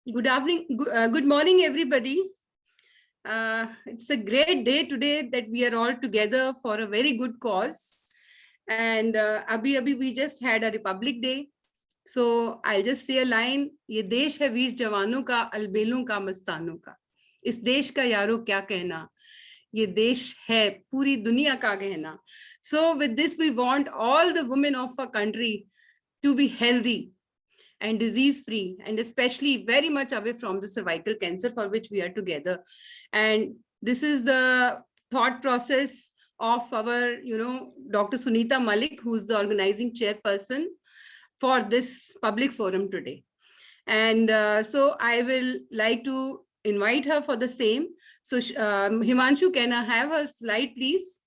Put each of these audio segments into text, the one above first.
Good morning, everybody. It's a great day today that we are all together for a very good cause. And abhi we just had a Republic Day. So I'll just say a line, ये देश है वीर जवानों का, अलबेलों का, मस्तानों का. इस देश का यारो क्या कहना, ये देश है पूरी दुनिया का गहना. So with this, we want all the women of our country to be healthy and disease-free, and especially very much away from the cervical cancer for which we are together. And this is the thought process of our, Dr. Sunita Malik, who's the organizing chairperson for this public forum today. And so I will like to invite her for the same. So Himanshu, can I have a slide, please?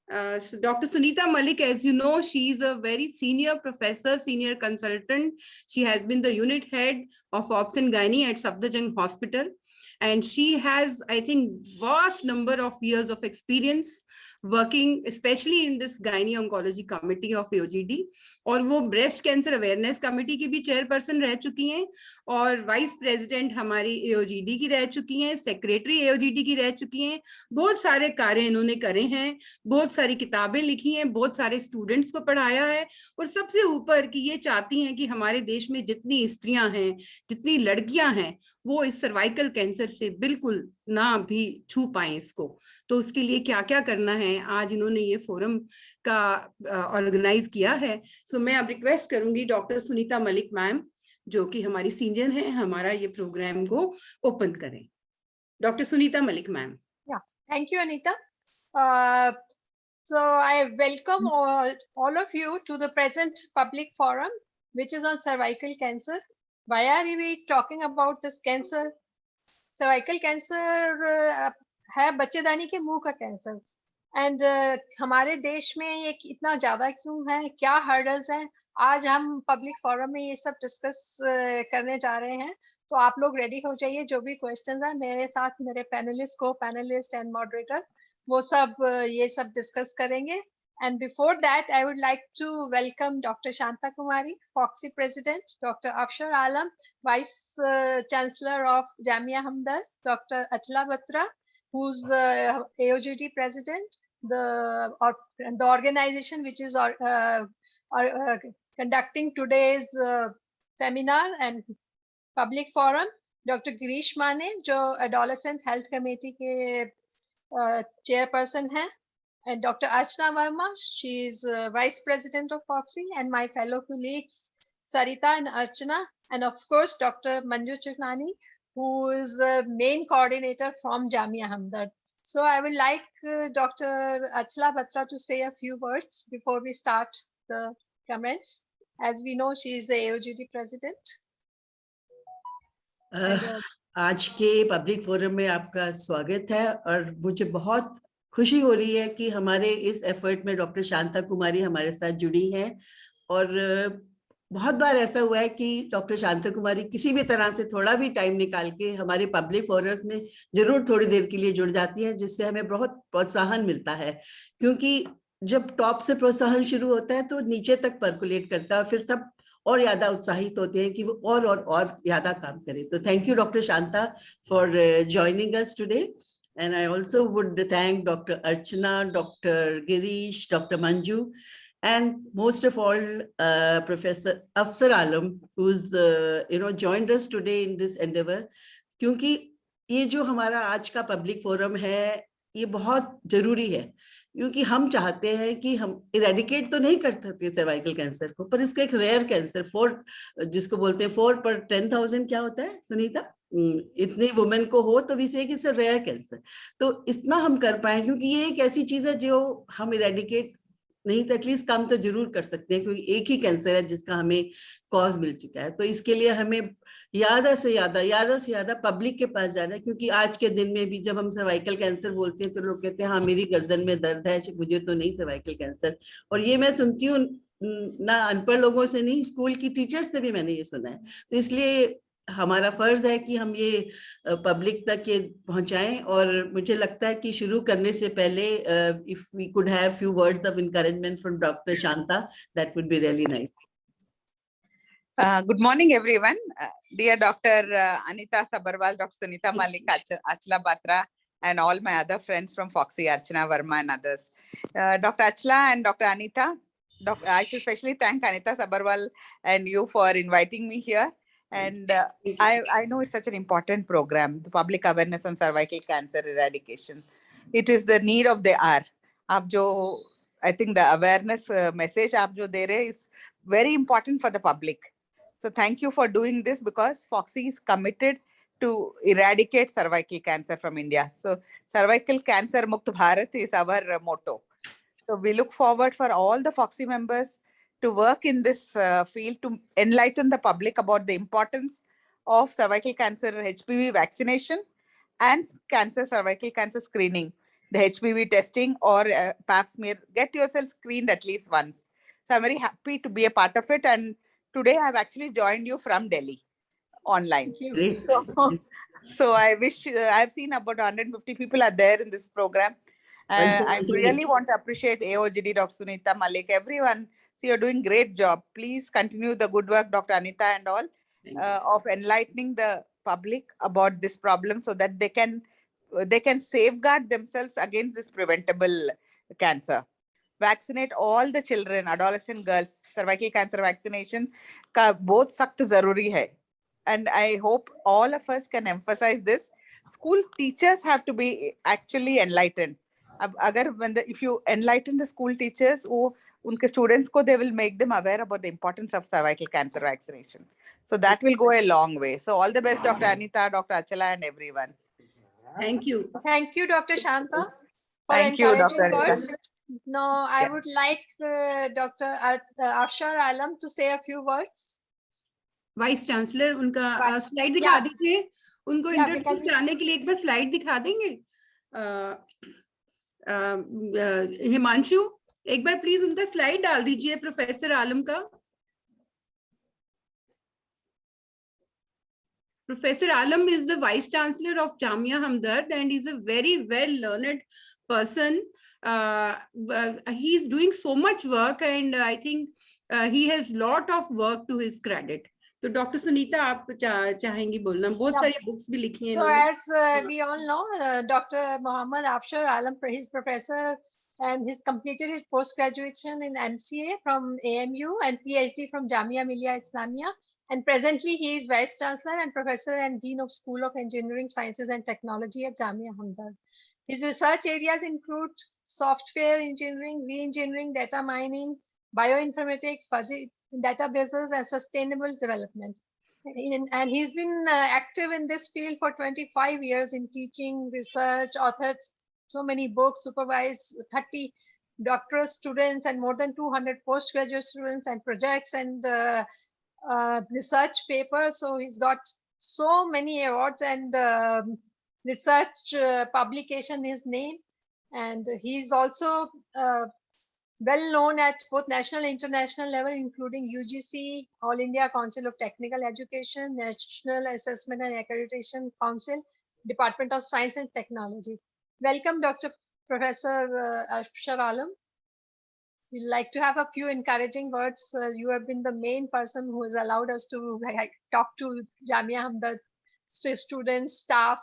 So Dr. Sunita Malik, as you know, she is a very senior professor, senior consultant. She has been the unit head of Obs and Gynae at Safdarjung Hospital. And she has, I think, vast number of years of experience working, especially in this Gynae Oncology Committee of AOGD. और वो breast cancer awareness committee की भी chairperson रह चुकी हैं और vice president हमारी एओजीडी की रह चुकी हैं, सेक्रेटरी एओजीडी की रह चुकी हैं. बहुत सारे कार्य इन्होंने करे हैं, बहुत सारी किताबें लिखी हैं, बहुत सारे स्टूडेंट्स को पढ़ाया है. और सबसे ऊपर कि ये चाहती हैं कि हमारे देश में जितनी स्त्रियां हैं, जितनी लड़कियां हैं, वो इस सर्वाइकल कैंसर से बिल्कुल ना भी छू पाएं इसको. तो उसके लिए क्या क्या करना है, आज इन्होंने ये फोरम का ऑर्गेनाइज किया है. सो मैं अब रिक्वेस्ट करूंगी डॉक्टर सुनीता मलिक मैम, जो कि हमारी सीनियर हैं, हमारा ये प्रोग्राम को ओपन करें. Doctor Sunita Malik ma'am. Thank you, Anita. So I welcome all of you to the present public forum, which is on cervical cancer. Why are we talking about this cancer? Cervical cancer है बच्चेदानी के मुंह का cancer. And हमारे देश में ये इतना ज्यादा क्यों है, क्या हर्डल्स हैं, आज हम पब्लिक फोरम में ये सब डिस्कस करने जा रहे हैं. तो आप लोग रेडी हो जाइए, जो भी क्वेश्चंस हैं मेरे साथ मेरे पैनलिस्ट, को पैनलिस्ट एंड मॉडरेटर वो सब ये सब डिस्कस करेंगे. And before that, I would like to welcome Dr. Shanta Kumari, FOXI President, Dr. Afshar Alam, Vice Chancellor of Jamia Hamdard, Dr. Achla Batra, who's AOGD President, the organization which is conducting today's seminar and public forum, Dr. Girish Mane, जो Adolescent Health Committee के chairperson हैं, and Dr. Archana Verma, she is Vice President of FOXI, and my fellow colleagues Sarita and Archana, and of course Dr. Manju Chuknani, who is the main coordinator from Jamia Hamdard. So I would like Dr. Achla Batra to say a few words before we start the comments. As we know, she is the AOGD President. आज के public forum में आपका स्वागत है और मुझे बहुत खुशी हो रही है कि हमारे इस एफर्ट में डॉक्टर शांता कुमारी हमारे साथ जुड़ी हैं. और बहुत बार ऐसा हुआ है कि डॉक्टर शांता कुमारी किसी भी तरह से थोड़ा भी टाइम निकाल के हमारे पब्लिक फोरम में जरूर थोड़ी देर के लिए जुड़ जाती है, जिससे हमें बहुत प्रोत्साहन मिलता है. क्योंकि जब टॉप से प्रोत्साहन शुरू होता है तो नीचे तक पर्कुलेट करता है और फिर सब और ज्यादा उत्साहित होते हैं कि वो और ज्यादा काम करें. तो thank you doctor Shanta for joining us today. And I also would thank Dr. Archana, Dr. Girish, Dr. Manju, and most of all, Professor Afsar Alam, who's joined us today in this endeavor. क्योंकि ये जो हमारा आज का public forum है, ये बहुत जरूरी है, क्योंकि हम चाहते हैं कि हम इरेडिकेट तो नहीं कर सकते सर्वाइकल कैंसर को, पर इसको एक रेयर कैंसर, 4 जिसको बोलते हैं 4 पर 10,000 क्या होता है सुनीता, इतनी वुमेन को हो तो भी से कि इट्स रेयर कैंसर. तो इतना हम कर पाए, क्योंकि ये एक ऐसी चीज है जो हम इरेडिकेट नहीं तो एटलीस्ट कम तो जरूर कर सकते हैं, क्योंकि एक ही कैंसर है जिसका हमें कॉज मिल चुका है. तो इसके लिए हमें ज्यादा से ज्यादा पब्लिक के पास जाना है. क्योंकि आज के दिन में भी जब हम सर्वाइकल कैंसर बोलते हैं तो लोग कहते हैं हाँ मेरी गर्दन में दर्द है, मुझे तो नहीं सर्वाइकल कैंसर. और ये मैं सुनती हूँ ना अनपढ़ लोगों से नहीं, स्कूल की टीचर्स से भी मैंने ये सुना है. तो इसलिए हमारा फर्ज है कि हम ये पब्लिक तक ये पहुंचाएं. और मुझे लगता है कि शुरू करने से पहले if we could have few words of encouragement from doctor Shanta, that would be really nice. Good morning, everyone. Dear Dr. Anita Sabharwal, Dr. Sunita Malik, Achla Batra, and all my other friends from Foxy, Archana Verma and others. Dr. Achla and Dr. Anita, I should especially thank Anita Sabharwal and you for inviting me here. And I know it's such an important program, the public awareness on cervical cancer eradication. It is the need of the hour. I think the awareness message aap jo de rahe is very important for the public. So thank you for doing this, because Foxy is committed to eradicate cervical cancer from India. So cervical cancer Mukt Bharat is our motto. So we look forward for all the Foxy members to work in this field to enlighten the public about the importance of cervical cancer HPV vaccination and cervical cancer screening, the HPV testing or pap smear. Get yourself screened at least once. So I'm very happy to be a part of it. And today I've actually joined you from Delhi online. Thank you. Great. So I wish I've seen about 150 people are there in this program. I really want to appreciate AOGD, Dr. Sunita Malik, everyone. So you're doing great job. Please continue the good work, Dr. Anita and all, of enlightening the public about this problem so that they can safeguard themselves against this preventable cancer. Vaccinate all the children, adolescent girls. Cervical cancer vaccination ka bahut sakt zaruri hai. And I hope all of us can emphasize this. School teachers have to be actually enlightened. If you enlighten the school teachers, unke students ko, they will make them aware about the importance of cervical cancer vaccination. So that will go a long way. So all the best, Dr. Anita, Dr. Achala, and everyone. Thank you. Thank you, Dr. Shanta, for Thank you, encouraging Dr. Anita. words. Now, I would like Dr. Afshar Alam to say a few words. Vice chancellor उनका slide दिखा Yeah. दीजिए, उनको Yeah, introduce because- कराने के लिए एक बार slide दिखा देंगे। हिमांशु, एक बार प्लीज उनका स्लाइड डाल दीजिए प्रोफेसर आलम का। Professor Alam is the Vice Chancellor of Jamia Hamdard and he's a very well learned person. He's doing so much work and I think he has lot of work to his credit. So Dr. Sunita, आप चाहेंगी बोलना? बहुत Yeah. सारी books भी लिखी हैं So इन्होंने। as we all know, Dr. Mohammad Afshar Alam, his professor, and he's completed his post-graduation in MCA from AMU and PhD from Jamia Millia Islamia. And presently he is Vice Chancellor and Professor and Dean of School of Engineering Sciences and Technology at Jamia Hamdard. His research areas include software engineering, re-engineering, data mining, bioinformatics, fuzzy databases, and sustainable development. And he's been active in this field for 25 years in teaching, research, authored so many books, supervised 30 doctoral students and more than 200 postgraduate students and projects and research papers. So he's got so many awards and research publication in his name. And he's also well known at both national and international level, including UGC, All India Council of Technical Education, National Assessment and Accreditation Council, Department of Science and Technology. Welcome, Dr. Professor Afshar Alam. We'd like to have a few encouraging words. You have been the main person who has allowed us to talk to Jamia Hamdard students, staff.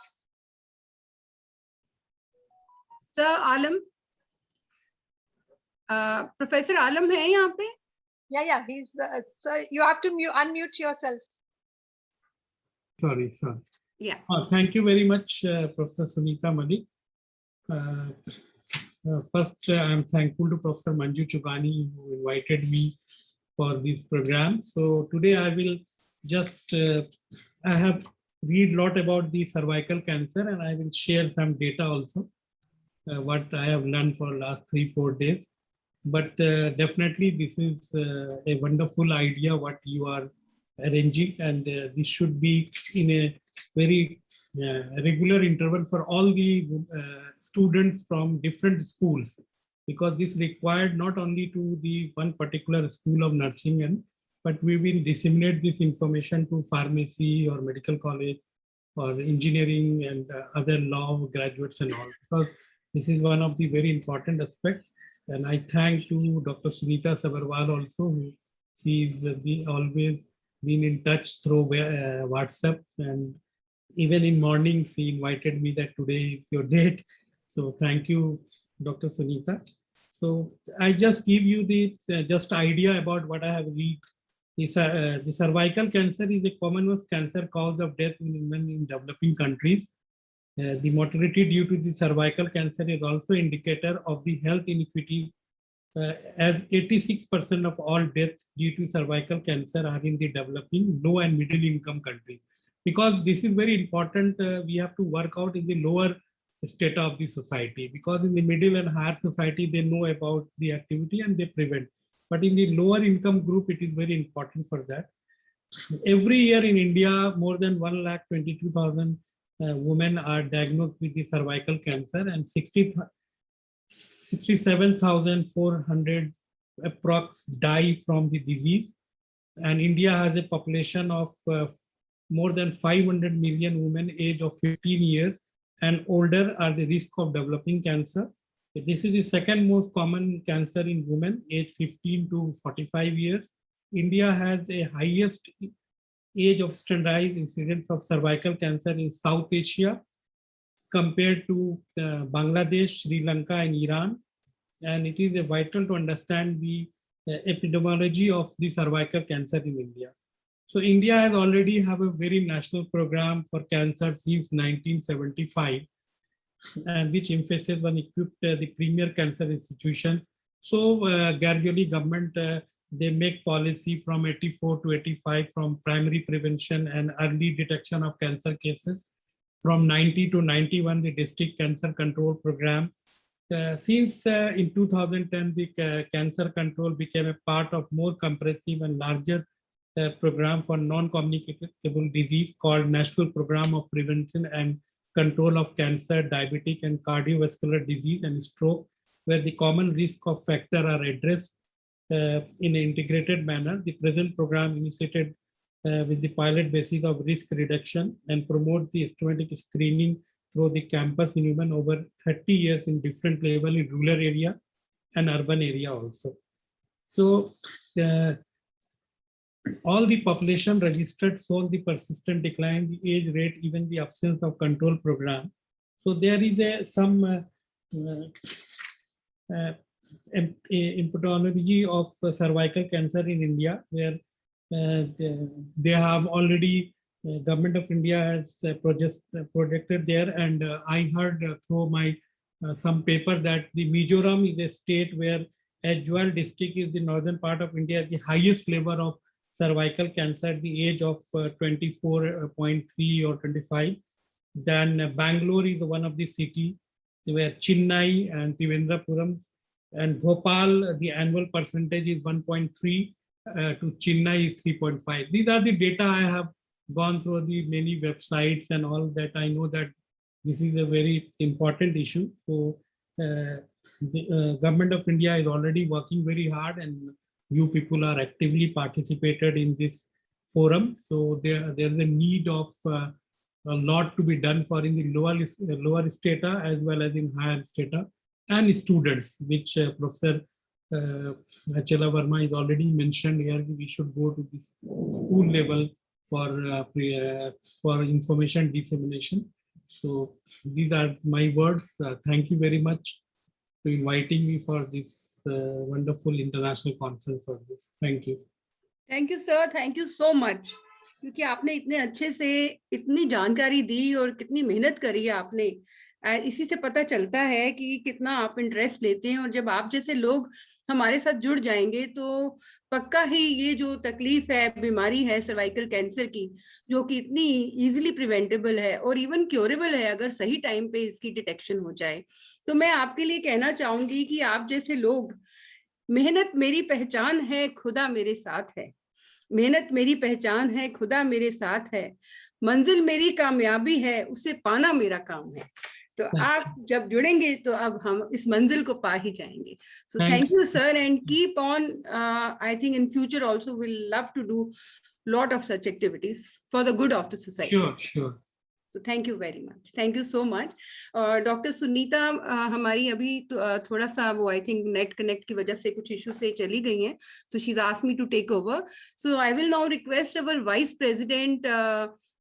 Sir Alam, Professor Alam है यहाँ पे? Yeah, he's. So you have to unmute yourself. Sorry. Yeah. Thank you very much, Professor Sunita Malik. First, I'm thankful to Professor Manju Chugani who invited me for this program. So today I will just, I have read a lot about the cervical cancer and I will share some data also, what I have learned for last 3-4 days. But definitely this is a wonderful idea what you are arranging, and this should be in a very regular interval for all the students from different schools, because this required not only to the one particular school of nursing, but we will disseminate this information to pharmacy or medical college or engineering and other law graduates and all, because this is one of the very important aspects. And I thank to Dr. Sunita Sabharwal also, who she is always been in touch through WhatsApp, and even in mornings he invited me that today is your date. So thank you, Dr. Sunita. So I just give you the just idea about what I have read. The cervical cancer is the commonest cancer cause of death in women in developing countries. The mortality due to the cervical cancer is also indicator of the health inequities, as 86% of all deaths due to cervical cancer are in the developing low and middle income countries. Because this is very important, we have to work out in the lower state of the society, because in the middle and higher society, they know about the activity and they prevent. But in the lower income group, it is very important for that. Every year in India, more than 1,22,000 women are diagnosed with the cervical cancer, and 67,400 approx die from the disease. And India has a population of more than 500 million women age of 15 years and older are the risk of developing cancer. This is the second most common cancer in women age 15 to 45 years. India has a highest age of standardized incidence of cervical cancer in South Asia compared to Bangladesh, Sri Lanka, and Iran. And it is vital to understand the epidemiology of the cervical cancer in India. So India has already have a very national program for cancer since 1975, and which emphasis on equipped the premier cancer institutions. So gradually government, they make policy from 84 to 85 from primary prevention and early detection of cancer cases. From 90 to 91, the district cancer control program. Since in 2010, the cancer control became a part of more comprehensive and larger program for non-communicable disease called National Program of Prevention and Control of Cancer, Diabetic and Cardiovascular Disease and Stroke, where the common risk of factor are addressed in an integrated manner. The present program initiated with the pilot basis of risk reduction and promote the systematic screening through the campus in women over 30 years in different level in rural area and urban area also. So all the population registered shown the persistent decline, the age rate, even the absence of control program. So there is some epidemiology of cervical cancer in India, where they have already, Government of India has projected there, and I heard through my some paper that the Mizoram is a state where Aizawl district is the northern part of India, the highest level of cervical cancer at the age of 24.3 or 25. Then Bangalore is one of the cities where Chennai and Trivandrum and Bhopal, the annual percentage is 1.3 to Chennai is 3.5. These are the data I have gone through the many websites and all that. I know that this is a very important issue. So the Government of India is already working very hard, and you people are actively participated in this forum. So there is a need of a lot to be done for in the lower strata as well as in higher strata, and students, which Professor Achala Verma is already mentioned here. We should go to the school level for information dissemination. So these are my words. Thank you very much for inviting me for this wonderful international conference for this. Thank you. Thank you, sir. Thank you so much. क्योंकि आपने इतने अच्छे से इतनी जानकारी दी और कितनी मेहनत करी है आपने, इसी से पता चलता है कि कितना आप इंटरेस्ट लेते हैं। और जब आप जैसे लोग हमारे साथ जुड़ जाएंगे तो पक्का ही ये जो तकलीफ है, बीमारी है सर्वाइकल कैंसर की, जो कि इतनी इजीली प्रिवेंटेबल है और इवन क्योरेबल है अगर सही टाइम पे इसकी डिटेक्शन हो जाए। तो मैं आपके लिए कहना चाहूंगी कि आप जैसे लोग, मेहनत मेरी पहचान है, खुदा मेरे साथ है। मेहनत मेरी पहचान है, खुदा मेरे साथ है। मंजिल मेरी कामयाबी है, उसे पाना मेरा काम है। तो आप जब जुड़ेंगे तो अब हम इस मंजिल को पा ही जाएंगे। So thank you sir, and keep on. I think in future also we will love to do lot of such activities for the good of the society. Sure. So thank you very much. Thank you so much. Dr. Sunita हमारी अभी थोड़ा सा वो I think net connect की वजह से कुछ issue से चली गई हैं. So she's asked me to take over. So I will now request our Vice President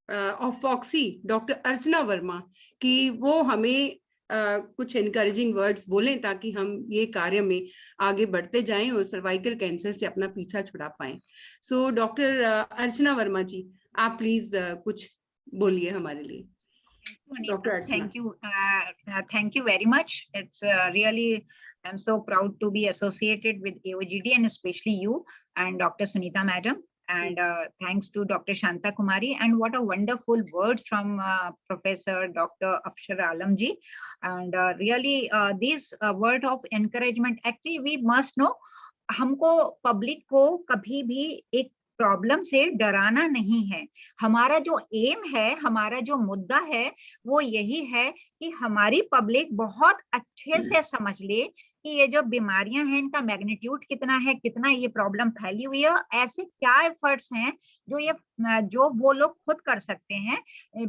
of Foxy, Dr. Archana Verma, कि वो हमें कुछ encouraging words बोलें ताकि हम ये कार्य में आगे बढ़ते जाएं और सर्वाइकल कैंसर से अपना पीछा छुड़ा पाएं. So डॉक्टर अर्चना वर्मा जी, आप प्लीज कुछ बोलिए हमारे लिए. Dr. Archana. Thank you very much. It's really, I'm so proud to be associated with AOGD and especially you and Dr. Sunita Madam. And thanks to Dr. Shanta Kumari, and what a wonderful word from Professor Dr. Afshar Alamji. And really this word of encouragement, actually we must know, हमको public को कभी भी एक problem से डराना नहीं है. हमारा जो एम है, हमारा जो मुद्दा है, वो यही है कि हमारी पब्लिक बहुत अच्छे से समझ ले कि ये जो बीमारियां हैं इनका मैग्नीट्यूड कितना है, कितना ये प्रॉब्लम फैली हुई है, ऐसे क्या एफर्ट्स हैं जो वो लोग खुद कर सकते हैं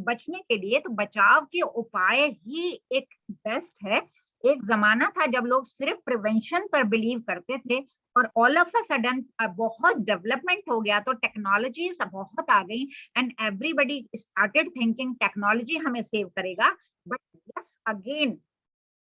बचने के लिए. तो बचाव के उपाय ही एक बेस्ट है. एक जमाना था जब लोग सिर्फ प्रिवेंशन पर बिलीव करते थे और ऑल ऑफ अ सडन बहुत डेवलपमेंट हो गया, तो टेक्नोलॉजी बहुत आ गई and everybody started thinking technology हमें सेव करेगा. But yes again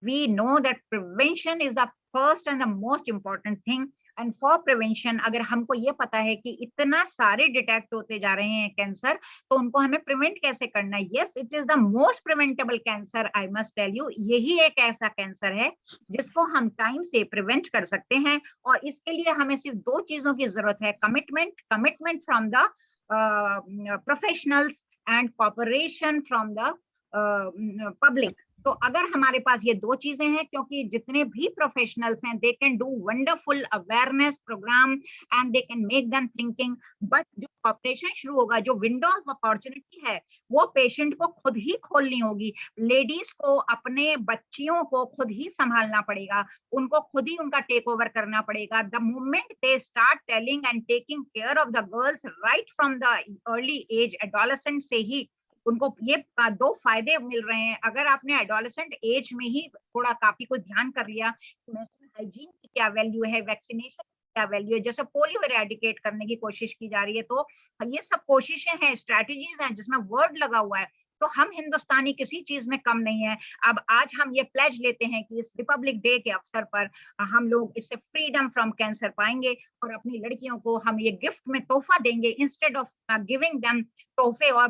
we know that prevention is the first and the most important thing. And for prevention, अगर हमको ये पता है कि इतना सारे डिटेक्ट होते जा रहे हैं कैंसर, तो उनको हमें प्रिवेंट कैसे करना है. Yes, it is the most preventable cancer, I must tell you. यही एक ऐसा कैंसर है जिसको हम टाइम से प्रिवेंट कर सकते हैं, और इसके लिए हमें सिर्फ दो चीजों की जरूरत है. Commitment from the professionals and cooperation from the public. तो अगर हमारे पास ये दो चीजें हैं, क्योंकि जितने भी प्रोफेशनल्स हैं, they can do wonderful awareness program and they can make them thinking, but जो ऑपरेशन शुरू होगा, जो विंडो ऑफ अपॉर्चुनिटी है, वो पेशेंट को खुद ही खोलनी होगी. लेडीज को अपने बच्चियों को खुद ही संभालना पड़ेगा, उनको खुद ही उनका टेक ओवर करना पड़ेगा. The moment they start telling and taking care of the girls right from the early age, adolescent से ही उनको ये दो फायदे मिल रहे हैं. अगर आपने एडोलेसेंट एज में ही थोड़ा काफी को ध्यान कर लिया, मेंस्ट्रुअल हाइजीन की क्या वैल्यू है, वैक्सीनेशन की क्या वैल्यू है, जैसे पोलियो इरेडिकेट करने की कोशिश की जा रही है, तो ये सब कोशिशें हैं, स्ट्रैटेजीज हैं जिसमें वर्ड लगा हुआ है. तो हम हिंदुस्तानी किसी चीज में कम नहीं है. अब आज हम ये प्लेज लेते हैं कि इस रिपब्लिक डे के अवसर पर हम लोग इससे फ्रीडम फ्रॉम कैंसर पाएंगे, और अपनी लड़कियों को हम ये गिफ्ट में तोहफा देंगे, इंस्टेड ऑफ गिविंग देम तोहफे और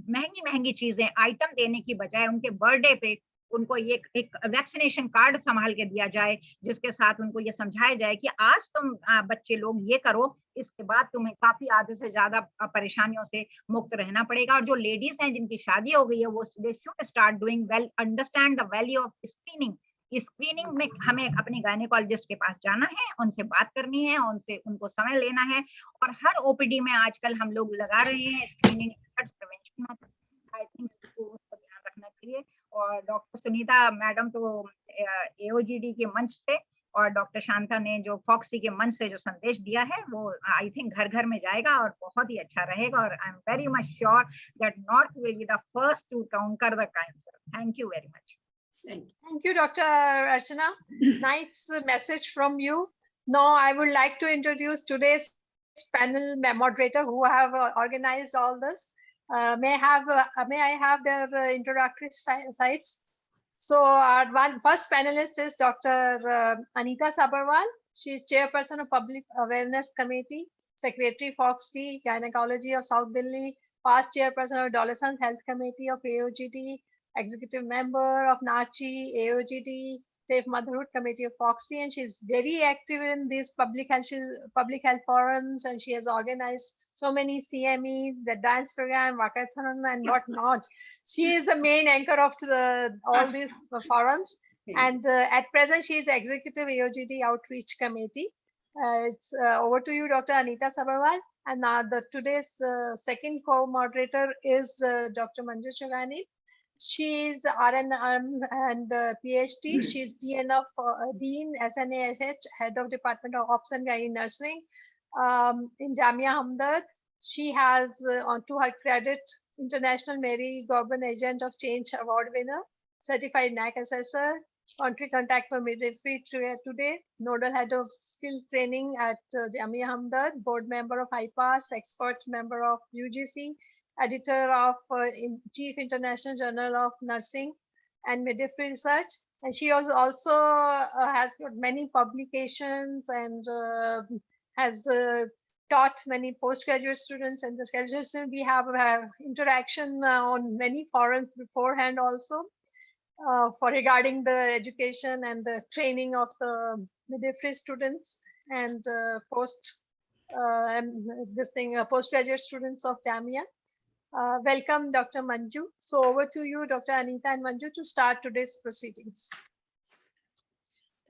महंगी चीजें आइटम देने की बजाय उनके बर्थडे पे उनको ये एक वैक्सीनेशन कार्ड संभाल के दिया जाए, जिसके साथ उनको ये समझाया जाए कि आज तुम बच्चे लोग ये करो, इसके बाद तुम्हें काफी आधे से ज्यादा परेशानियों से मुक्त रहना पड़ेगा. और जो लेडीज हैं जिनकी शादी हो गई है, वो they should start doing well, understand the value of screening. Screening में हमें अपने गायनेकोलॉजिस्ट के पास जाना है, उनसे बात करनी है, उनको समय लेना है, और हर ओपीडी में आजकल हम लोग लगा रहे हैं स्क्रीनिंग प्रिवेंशन. आई थिंक उसको ध्यान रखना चाहिए. और डॉक्टर सुनीता मैडम तो एओजीडी के मंच से, और डॉक्टर शांता ने जो फॉक्सी के मंच से जो संदेश दिया है, वो आई थिंक घर घर में जाएगा और बहुत ही अच्छा रहेगा. और I am very much sure that north will be the first to counter the cancer. Thank you very much. Thank you, Dr. Archana. Nice message from you. Now I would like to introduce today's panel moderator who have organized all this. May I have their introductory slides? So our first panelist is Dr. Anita Sabharwal. She is chairperson of Public Awareness Committee, Secretary Foxy Gynecology of South Delhi, past chairperson of Adolescent Health Committee of AOGD, executive member of NACHI, AOGD, Safe Motherhood Committee of Foxy, and she's very active in these public health forums, and she has organized so many CMEs, the dance program, Wakathon, and whatnot. She is the main anchor of all these forums, and at present she is executive AOGD Outreach Committee. It's over to you, Dr. Anita Sabharwal. And today's second co-moderator is Dr. Manju Chugani. She is RNM and PhD. She is Dean SNASH, Head of Department of Ops and Gynae Nursing in Jamia Hamdard. She has, to her credit, International Mary Gorbin Agent of Change Award winner, certified NAC assessor, country contact for midwifery today, nodal head of skill training at Jamia Hamdard, board member of IPAS, expert member of UGC, editor of Chief International Journal of Nursing and Midwifery Research. And she also has got many publications and has taught many postgraduate students and the graduate students. We have interaction on many forums beforehand also for regarding the education and the training of the midwifery students and postgraduate students of Jamia. Welcome, Dr. Manju. So over to you, Dr. Anita and Manju, to start today's proceedings.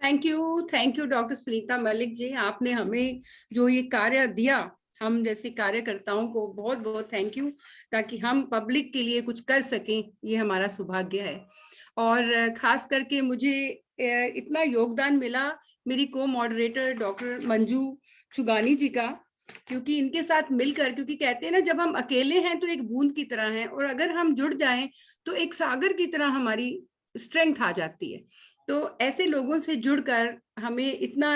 Thank you doctor Sunita Malik ji, आपने हमें जो ये कार्य दिया, हम जैसे कार्यकर्ताओं को बहुत बहुत थैंक यू, ताकि हम पब्लिक के लिए कुछ कर सकें, ये हमारा सौभाग्य है। और खास करके मुझे इतना योगदान मिला मेरी को मॉडरेटर डॉक्टर मंजू चुगानी जी का, क्योंकि इनके साथ मिलकर, क्योंकि कहते हैं ना जब हम अकेले हैं तो एक बूंद की तरह हैं, और अगर हम जुड़ जाएं तो एक सागर की तरह हमारी स्ट्रेंथ आ जाती है। तो ऐसे लोगों से जुड़कर हमें इतना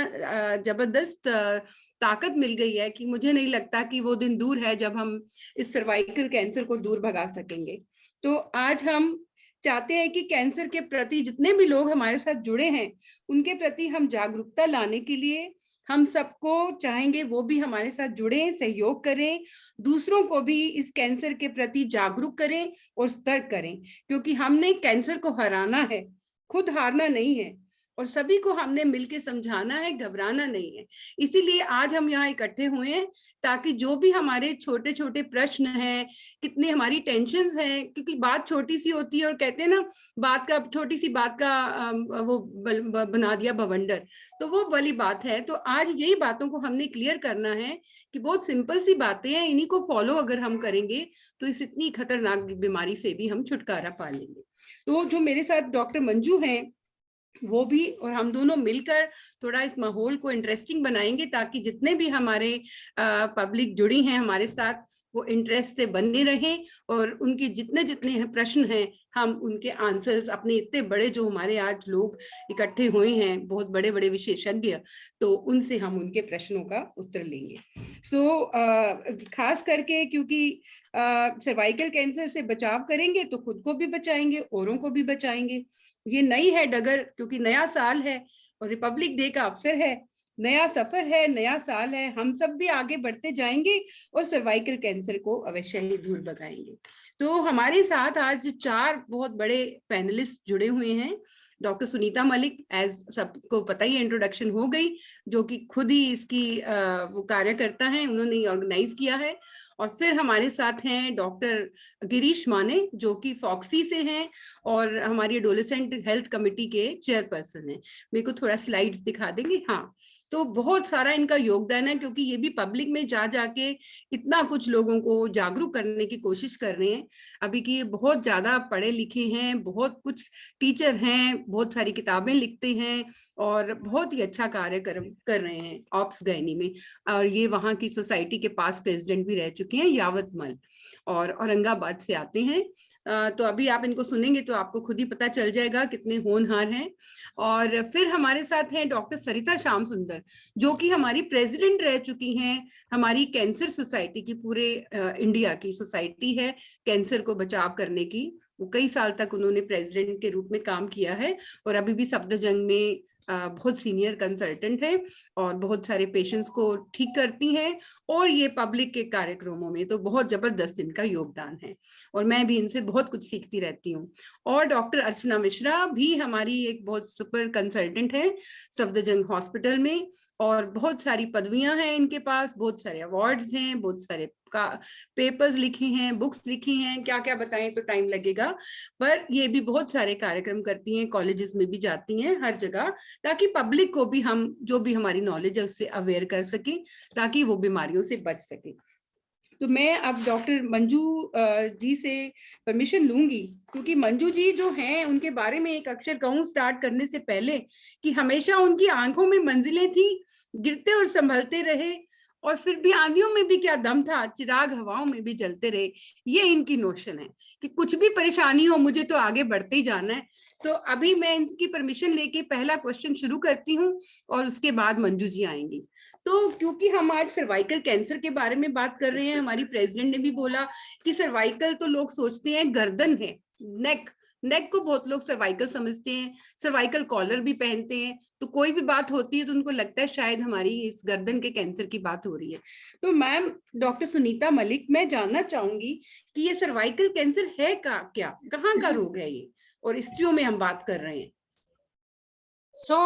जबरदस्त ताकत मिल गई है कि मुझे नहीं लगता कि वो दिन दूर है जब हम इस सर्वाइकल कैंसर को दूर भगा सकेंगे। तो आज हम चाहते हैं कि कैंसर के प्रति जितने भी लोग हमारे साथ जुड़े हैं उनके प्रति हम जागरूकता लाने के लिए हम सबको चाहेंगे वो भी हमारे साथ जुड़े, सहयोग करें, दूसरों को भी इस कैंसर के प्रति जागरूक करें और सतर्क करें, क्योंकि हमने कैंसर को हराना है, खुद हारना नहीं है, और सभी को हमने मिलकर समझाना है, घबराना नहीं है। इसीलिए आज हम यहाँ इकट्ठे हुए हैं ताकि जो भी हमारे छोटे छोटे प्रश्न हैं, कितनी हमारी टेंशन्स हैं, क्योंकि बात छोटी सी होती है और कहते हैं ना बात का, छोटी सी बात का वो बना दिया बवंडर, तो वो वाली बात है। तो आज यही बातों को हमने क्लियर करना है कि बहुत सिंपल सी बातें हैं, इन्हीं को फॉलो अगर हम करेंगे तो इस इतनी खतरनाक बीमारी से भी हम छुटकारा पा लेंगे। तो जो मेरे साथ डॉक्टर मंजू हैं वो भी और हम दोनों मिलकर थोड़ा इस माहौल को इंटरेस्टिंग बनाएंगे, ताकि जितने भी हमारे पब्लिक जुड़ी हैं हमारे साथ वो इंटरेस्ट से बने रहें, और उनके जितने जितने प्रश्न हैं हम उनके आंसर्स, अपने इतने बड़े जो हमारे आज लोग इकट्ठे हुए हैं, बहुत बड़े बड़े विशेषज्ञ, तो उनसे हम उनके प्रश्नों का उत्तर लेंगे। खास करके क्योंकि सर्वाइकल कैंसर से बचाव करेंगे तो खुद को भी बचाएंगे, औरों को भी बचाएंगे। ये नई है डगर, क्योंकि नया साल है और रिपब्लिक डे का अवसर है, नया सफर है, नया साल है, हम सब भी आगे बढ़ते जाएंगे और सर्वाइकल कैंसर को अवश्य ही दूर भगाएंगे। तो हमारे साथ आज 4 बहुत बड़े पैनलिस्ट जुड़े हुए हैं। डॉक्टर सुनीता मलिक, एज सबको पता ही इंट्रोडक्शन हो गई, जो कि खुद ही इसकी वो कार्यकर्ता हैं, उन्होंने ऑर्गेनाइज किया है। और फिर हमारे साथ हैं डॉक्टर गिरीश माने, जो कि फॉक्सी से हैं और हमारी एडोलेसेंट हेल्थ कमेटी के चेयरपर्सन हैं। मेरे को थोड़ा स्लाइड्स दिखा देंगे? हाँ, तो बहुत सारा इनका योगदान है, क्योंकि ये भी पब्लिक में जा जाके इतना कुछ लोगों को जागरूक करने की कोशिश कर रहे हैं। अभी की बहुत ज्यादा पढ़े लिखे हैं, बहुत कुछ टीचर हैं, बहुत सारी किताबें लिखते हैं और बहुत ही अच्छा कार्य कर रहे हैं ऑप्स गैनी में। और ये वहाँ की सोसाइटी के पास प्रेसिडेंट भी रह चुके हैं, यावतमल, और औरंगाबाद से आते हैं। तो अभी आप इनको सुनेंगे तो आपको खुद ही पता चल जाएगा कितने होनहार हैं। और फिर हमारे साथ हैं डॉक्टर सरिता श्याम सुंदर, जो कि हमारी प्रेसिडेंट रह चुकी हैं हमारी कैंसर सोसाइटी की, पूरे इंडिया की सोसाइटी है कैंसर को बचाव करने की। वो कई साल तक उन्होंने प्रेसिडेंट के रूप में काम किया है और अभी भी सफदरजंग में बहुत सीनियर कंसल्टेंट है और बहुत सारे पेशेंट्स को ठीक करती हैं, और ये पब्लिक के कार्यक्रमों में तो बहुत जबरदस्त इनका योगदान है और मैं भी इनसे बहुत कुछ सीखती रहती हूँ। और डॉक्टर अर्चना मिश्रा भी हमारी एक बहुत सुपर कंसल्टेंट है सफदरजंग हॉस्पिटल में, और बहुत सारी पदवियां हैं इनके पास, बहुत सारे अवार्ड्स हैं, बहुत सारे पेपर्स लिखे हैं, बुक्स लिखी हैं, क्या क्या बताएं तो टाइम लगेगा। पर ये भी बहुत सारे कार्यक्रम करती हैं, कॉलेजेस में भी जाती हैं, हर जगह, ताकि पब्लिक को भी हम जो भी हमारी नॉलेज है उससे अवेयर कर सकें, ताकि वो बीमारियों से बच सके। तो मैं अब डॉक्टर मंजू जी से परमिशन लूंगी, क्योंकि मंजू जी जो हैं उनके बारे में एक अक्षर कहूँ स्टार्ट करने से पहले कि हमेशा उनकी आंखों में मंजिलें थी, गिरते और संभलते रहे और फिर भी आंधियों में भी क्या दम था, चिराग हवाओं में भी जलते रहे। ये इनकी नोशन है कि कुछ भी परेशानी हो मुझे तो आगे बढ़ते ही जाना है। तो अभी मैं इनकी परमिशन लेके पहला क्वेश्चन शुरू करती हूँ और उसके बाद मंजू जी आएंगी। तो क्योंकि हम आज सर्वाइकल कैंसर के बारे में बात कर रहे हैं, हमारी प्रेसिडेंट ने भी बोला कि सर्वाइकल तो लोग सोचते हैं गर्दन है, नेक को बहुत लोग सर्वाइकल समझते हैं, सर्वाइकल कॉलर भी पहनते हैं, तो कोई भी बात होती है तो उनको लगता है शायद हमारी इस गर्दन के कैंसर की बात हो रही है। तो मैम डॉक्टर सुनीता मलिक, मैं जानना चाहूंगी कि ये सर्वाइकल कैंसर है क्या, कहाँ का रोग है ये, और स्त्रियों में हम बात कर रहे हैं। So,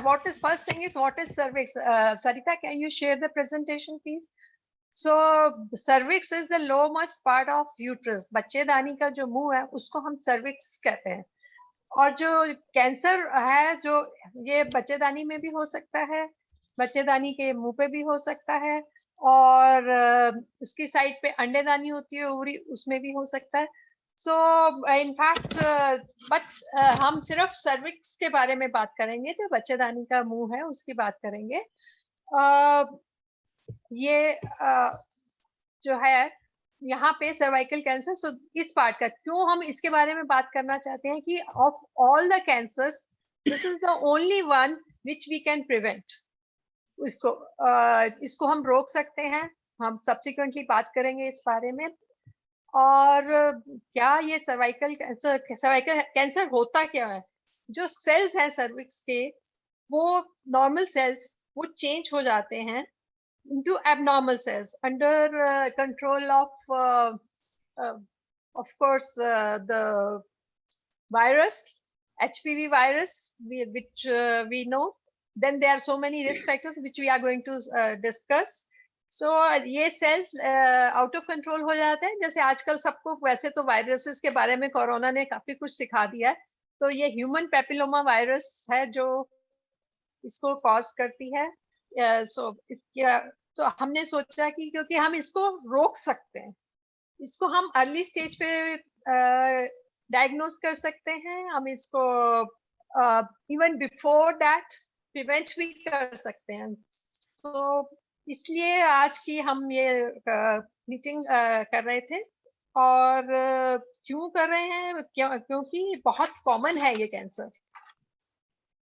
what is first thing is what is cervix? Sarita, can you share the presentation, please? So, cervix is the lowermost part of uterus. बच्चेदानी का जो मुंह है उसको हम cervix कहते हैं। और जो कैंसर है जो ये बच्चेदानी में भी हो सकता है, बच्चेदानी के मुंह पे भी हो सकता है, और उसकी साइड पे अंडेदानी होती है ओवरी, उसमें भी हो सकता है। सो इनफैक्ट बट हम सिर्फ सर्विक्स के बारे में बात करेंगे, जो बच्चेदानी का मुंह है उसकी बात करेंगे। ये जो है यहाँ पे सर्वाइकल कैंसर, तो इस पार्ट का क्यों हम इसके बारे में बात करना चाहते हैं कि of all the cancers this is the only one which we can prevent. इसको हम रोक सकते हैं, हम सब्सिक्वेंटली बात करेंगे इस बारे में। और क्या ये सर्वाइकल कैंसर होता क्या है? जो सेल्स हैं सर्विक्स के, वो नॉर्मल सेल्स वो चेंज हो जाते हैं into abnormal cells under control of course the virus, HPV virus, which we know. Then there are so many risk factors which we are going to discuss. So ये sales out of control हो जाते हैं। जैसे आजकल सबको वैसे तो viruses के बारे में कोरोना ने काफी कुछ सिखा दिया है, तो ये ह्यूमन पेपिलोमा वायरस है जो इसको कॉज करती है। तो हमने सोचा कि क्योंकि हम इसको रोक सकते हैं, इसको हम अर्ली स्टेज पे डायग्नोज कर सकते हैं, हम इसको इवन बिफोर दैट प्रिवेंट भी कर सकते हैं। तो इसलिए आज की हम ये मीटिंग कर रहे थे। और क्यों कर रहे हैं? क्योंकि बहुत कॉमन है ये cancer.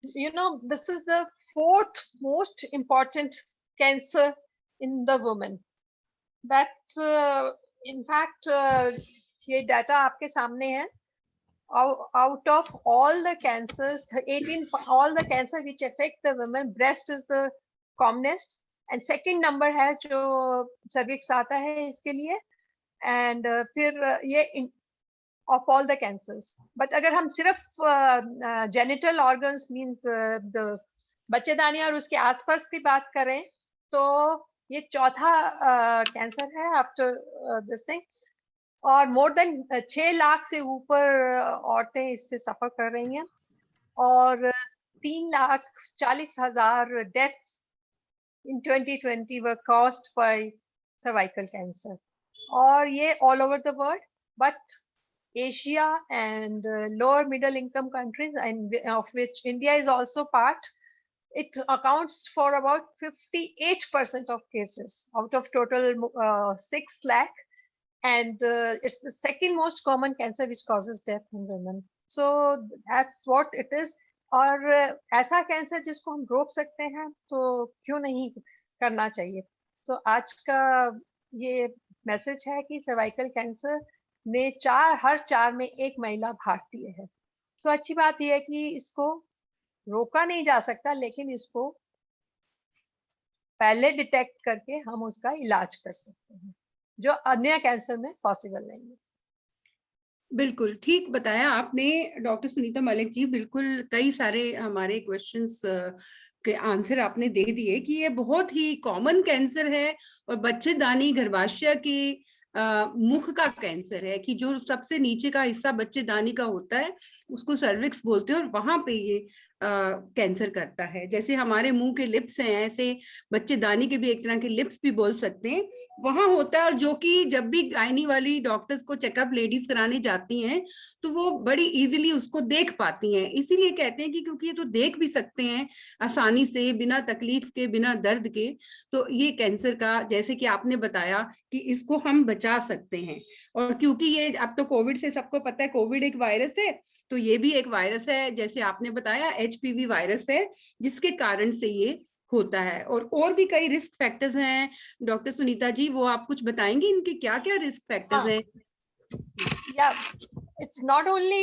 You know, this is the 4th most important cancer in the woman. That's in fact ये data आपके सामने है। Out of all the cancers, all the cancer which affect the women, breast is the commonest, and second number है जो cervix आता है इसके लिए, and फिर ये of all the cancers. But अगर हम सिर्फ genital organs means the बच्चेदानी और उसके आसपास की बात करें तो ये चौथा कैंसर है आफ्टर दिस थिंग। और मोर देन 6 लाख से ऊपर औरतें इससे सफर कर रही हैं, और 3,40,000 deaths in 2020 were caused by cervical cancer. और ये all over the world, but Asia and lower middle income countries, and of which India is also part, it accounts for about 58% of cases out of total 6 lakh, and it's the second most common cancer which causes death in women. So that's what it is. और ऐसा cancer जिसको हम रोक सकते हैं तो क्यों नहीं करना चाहिए। तो आज का ये मैसेज है कि सर्वाइकल कैंसर में हर 4 में 1 महिला भारतीय है। तो अच्छी बात यह है कि इसको रोका नहीं जा सकता, लेकिन इसको पहले डिटेक्ट करके हम उसका इलाज कर सकते हैं, जो अन्य कैंसर में पॉसिबल नहीं है। बिल्कुल ठीक बताया आपने डॉक्टर सुनीता मलिक जी। बिल्कुल कई सारे हमारे क्वेश्चंस के आंसर आपने दे दिए कि ये बहुत ही कॉमन कैंसर है, और बच्चेदानी गर्भाशय के मुख का कैंसर है, कि जो सबसे नीचे का हिस्सा बच्चेदानी का होता है उसको सर्विक्स बोलते हैं, और वहां पे ये कैंसर करता है। जैसे हमारे मुंह के लिप्स हैं, ऐसे बच्चेदानी के भी एक तरह के लिप्स भी बोल सकते हैं, वहां होता है। और जो कि जब भी गायनी वाली डॉक्टर्स को चेकअप लेडीज कराने जाती हैं तो वो बड़ी इजीली उसको देख पाती हैं। इसीलिए कहते हैं कि क्योंकि ये तो देख भी सकते हैं आसानी से, बिना तकलीफ के, बिना दर्द के, तो ये कैंसर का, जैसे कि आपने बताया कि इसको हम बचा सकते हैं। और क्योंकि ये अब तो कोविड से सबको पता है, कोविड एक वायरस है, तो ये भी एक वायरस है, जैसे आपने बताया HPV वायरस है, जिसके कारण से ये होता है। और भी कई रिस्क फैक्टर्स हैं डॉक्टर सुनीता जी, वो आप कुछ बताएंगे इनके क्या क्या रिस्क फैक्टर्स हैं? Yeah, it's not only